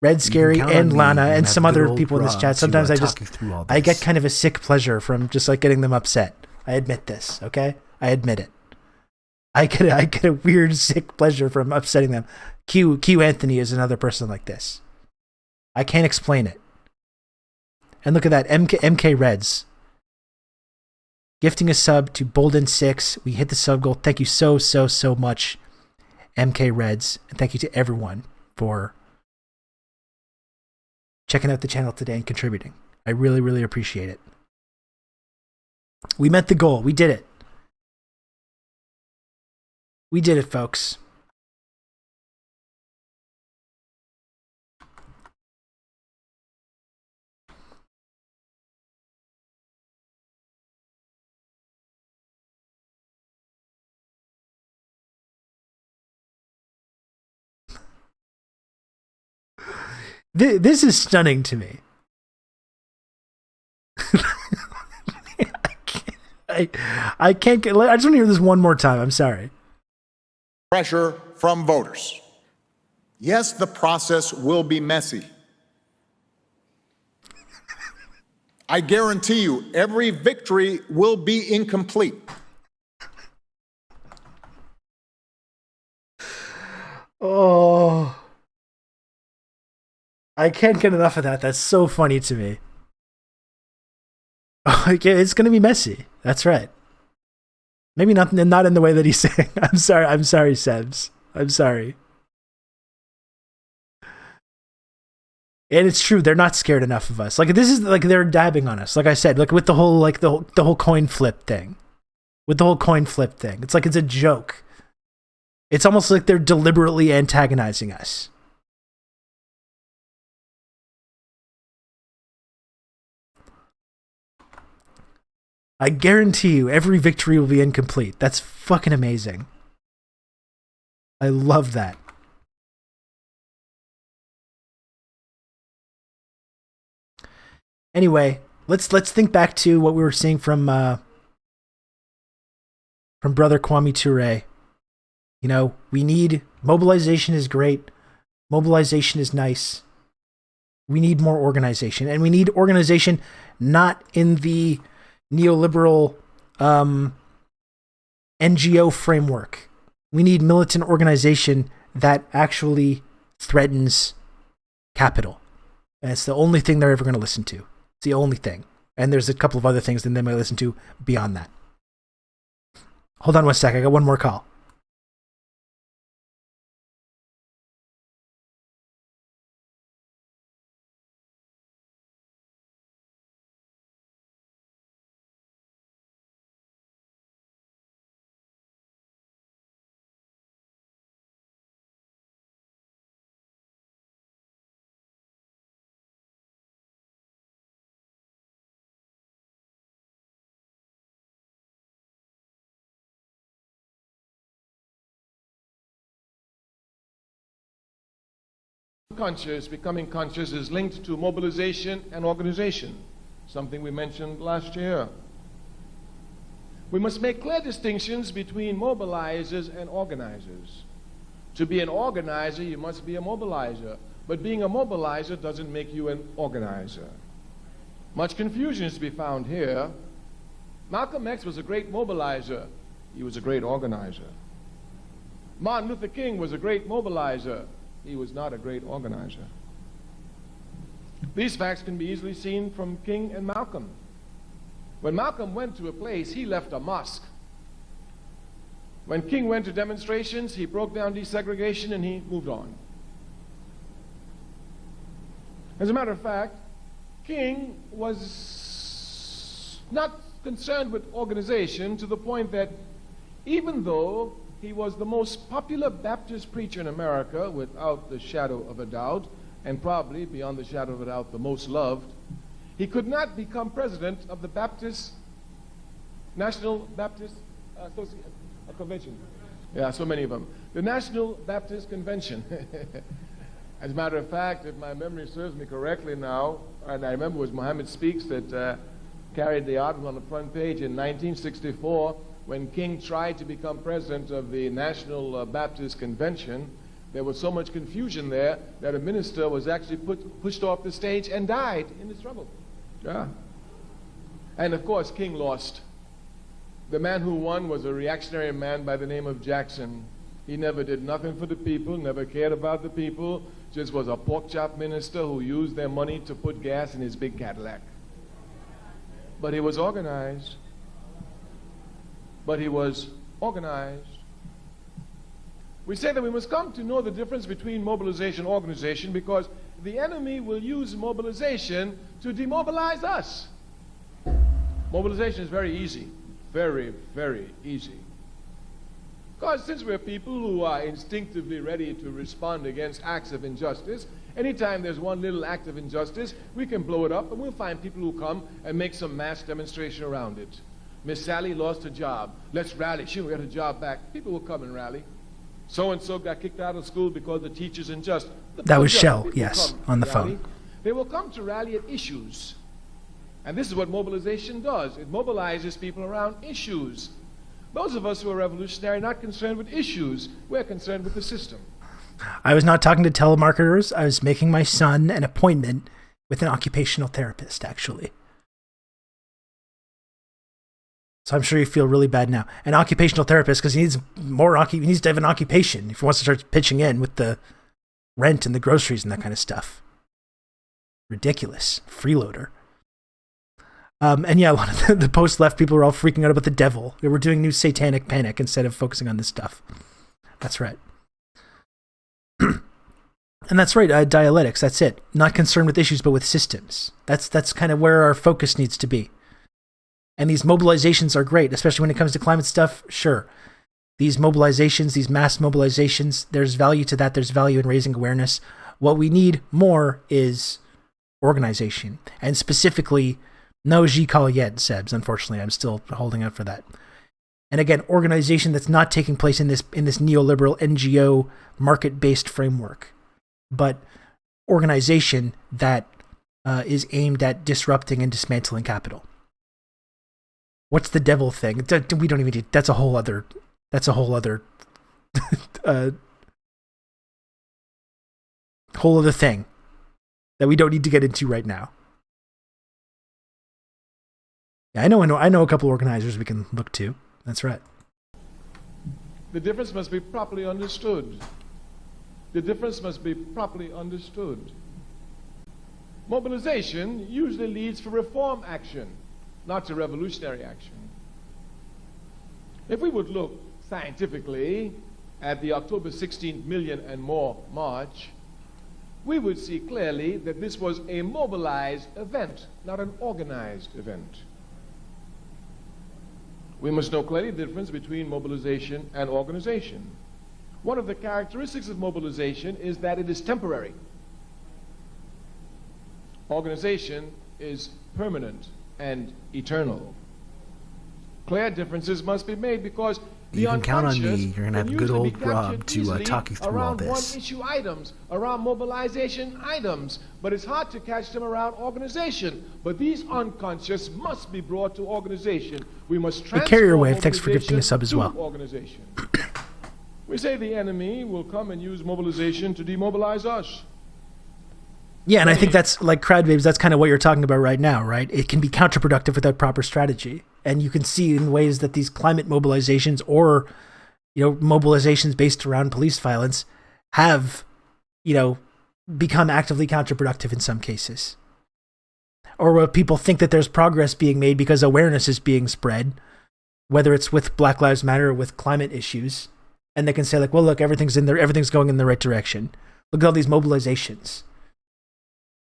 S1: Red Scary and Lana and some other people in this chat, sometimes I get kind of a sick pleasure from just like getting them upset. I admit this, okay? I admit it. I get a weird sick pleasure from upsetting them. Q Anthony is another person like this. I can't explain it. And look at that, MK Reds. Gifting a sub to Bolden6. We hit the sub goal. Thank you so much, MK Reds. And thank you to everyone for checking out the channel today and contributing. I really, really appreciate it. We met the goal. We did it. We did it, folks. This is stunning to me. I can't get. I just want to hear this one more time. I'm sorry.
S9: Pressure from voters. Yes, the process will be messy. I guarantee you, every victory will be incomplete.
S1: Oh. I can't get enough of that. That's so funny to me. Okay, it's going to be messy. That's right. Maybe not in the way that he's saying. I'm sorry, Sebs. I'm sorry. And it's true. They're not scared enough of us. Like, this is like they're dabbing on us. Like I said, like with the whole the whole coin flip thing. With the whole coin flip thing. It's like it's a joke. It's almost like they're deliberately antagonizing us. I guarantee you every victory will be incomplete. That's fucking amazing. I love that. Anyway, let's think back to what we were seeing from Brother Kwame Ture. You know, we need mobilization is great. Mobilization is nice. We need more organization, and we need organization not in the neoliberal NGO framework. We need militant organization that actually threatens capital. And it's the only thing they're ever going to listen to. It's the only thing. And there's a couple of other things that they might listen to beyond that. Hold on one sec. I got one more call.
S14: Conscious, becoming conscious is linked to mobilization and organization, something we mentioned last year. We must make clear distinctions between mobilizers and organizers. To be an organizer, you must be a mobilizer, but being a mobilizer doesn't make you an organizer. Much confusion is to be found here. Malcolm X was a great mobilizer. He was a great organizer. Martin Luther King was a great mobilizer. He was not a great organizer. These facts can be easily seen from King and Malcolm. When Malcolm went to a place, he left a mosque. When King went to demonstrations, he broke down desegregation and he moved on. As a matter of fact, King was not concerned with organization to the point that even though he was the most popular Baptist preacher in America, without the shadow of a doubt, and probably, beyond the shadow of a doubt, the most loved, he could not become president of the National Baptist Convention. Yeah, so many of them. The National Baptist Convention. As a matter of fact, if my memory serves me correctly now, and I remember it was Muhammad Speaks that carried the article on the front page in 1964, when King tried to become president of the National Baptist Convention. There was so much confusion there that a minister was actually pushed off the stage and died in the struggle. Yeah. And of course, King lost. The man who won was a reactionary man by the name of Jackson. He never did nothing for the people, never cared about the people, just was a pork chop minister who used their money to put gas in his big Cadillac. But he was organized. We say that we must come to know the difference between mobilization and organization because the enemy will use mobilization to demobilize us. Mobilization is very easy, very, very easy. Because since we're people who are instinctively ready to respond against acts of injustice, anytime there's one little act of injustice, we can blow it up and we'll find people who come and make some mass demonstration around it. Miss Sally lost her job. Let's rally. She will get her job back. People will come and rally. So-and-so got kicked out of school because the teacher's unjust.
S1: That was Shell, yes, on the phone.
S14: They will come to rally at issues. And this is what mobilization does. It mobilizes people around issues. Those of us who are revolutionary are not concerned with issues. We're concerned with the system.
S1: I was not talking to telemarketers. I was making my son an appointment with an occupational therapist, actually. So I'm sure you feel really bad now. An occupational therapist, because he needs he needs to have an occupation if he wants to start pitching in with the rent and the groceries and that kind of stuff. Ridiculous. Freeloader. And yeah, a lot of the post-left people were all freaking out about the devil. They were doing new satanic panic instead of focusing on this stuff. That's right. And that's right, dialectics, that's it. Not concerned with issues, but with systems. That's kind of where our focus needs to be. And these mobilizations are great, especially when it comes to climate stuff. Sure. These mobilizations, these mass mobilizations, there's value to that. There's value in raising awareness. What we need more is organization. And specifically, no j'y call yet, Sebs. Unfortunately, I'm still holding out for that. And again, organization that's not taking place in this neoliberal NGO market-based framework, but organization that is aimed at disrupting and dismantling capital. What's the devil thing? We don't even need. That's a whole other whole other thing. that we don't need to get into right now. Yeah, I know a couple organizers we can look to. That's right.
S14: The difference must be properly understood. The difference must be properly understood. Mobilization usually leads for reform action, not to revolutionary action. If we would look scientifically at the October 16th million and more march, we would see clearly that this was a mobilized event, not an organized event. We must know clearly the difference between mobilization and organization. One of the characteristics of mobilization is that it is temporary. Organization is permanent and eternal. Clear differences must be made because
S4: you can count on me. You're going to have good old Rob to talk you through all this.
S14: Around one-issue items, around mobilization items, but it's hard to catch them around organization. But these unconscious must be brought to organization. We must transform
S1: Carrier Wave, thanks for gifting a sub as well.
S14: Organization. We say the enemy will come and use mobilization to demobilize us.
S1: Yeah, and I think that's like Crowdwaves, that's kind of what you're talking about right now, right? It can be counterproductive without proper strategy. And you can see in ways that these climate mobilizations or, mobilizations based around police violence have, become actively counterproductive in some cases. Or where people think that there's progress being made because awareness is being spread, whether it's with Black Lives Matter or with climate issues. And they can say like, well, look, everything's going in the right direction. Look at all these mobilizations.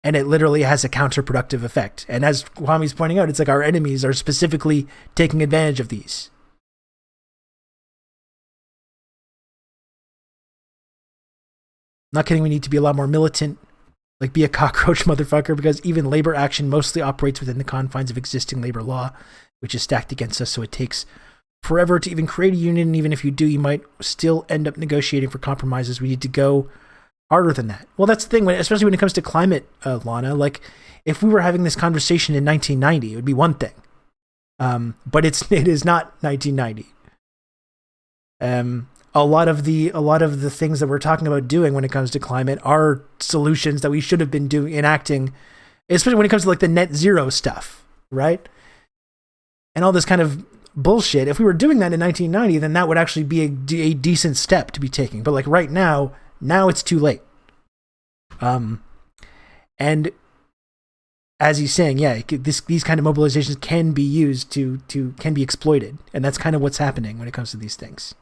S1: And it literally has a counterproductive effect. And as Kwami's pointing out, it's like our enemies are specifically taking advantage of these. Not kidding, we need to be a lot more militant, like be a cockroach motherfucker, because even labor action mostly operates within the confines of existing labor law, which is stacked against us, so it takes forever to even create a union, and even if you do, you might still end up negotiating for compromises. We need to go harder than that. Well, that's the thing, especially when it comes to climate, Lana. Like, if we were having this conversation in 1990, it would be one thing. But it is not 1990. A lot of the things that we're talking about doing when it comes to climate are solutions that we should have been enacting, especially when it comes to like the net zero stuff, right? And all this kind of bullshit. If we were doing that in 1990, then that would actually be a decent step to be taking. But like right now it's too late. And as he's saying, yeah, these kind of mobilizations can be used can be exploited. And that's kind of what's happening when it comes to these things.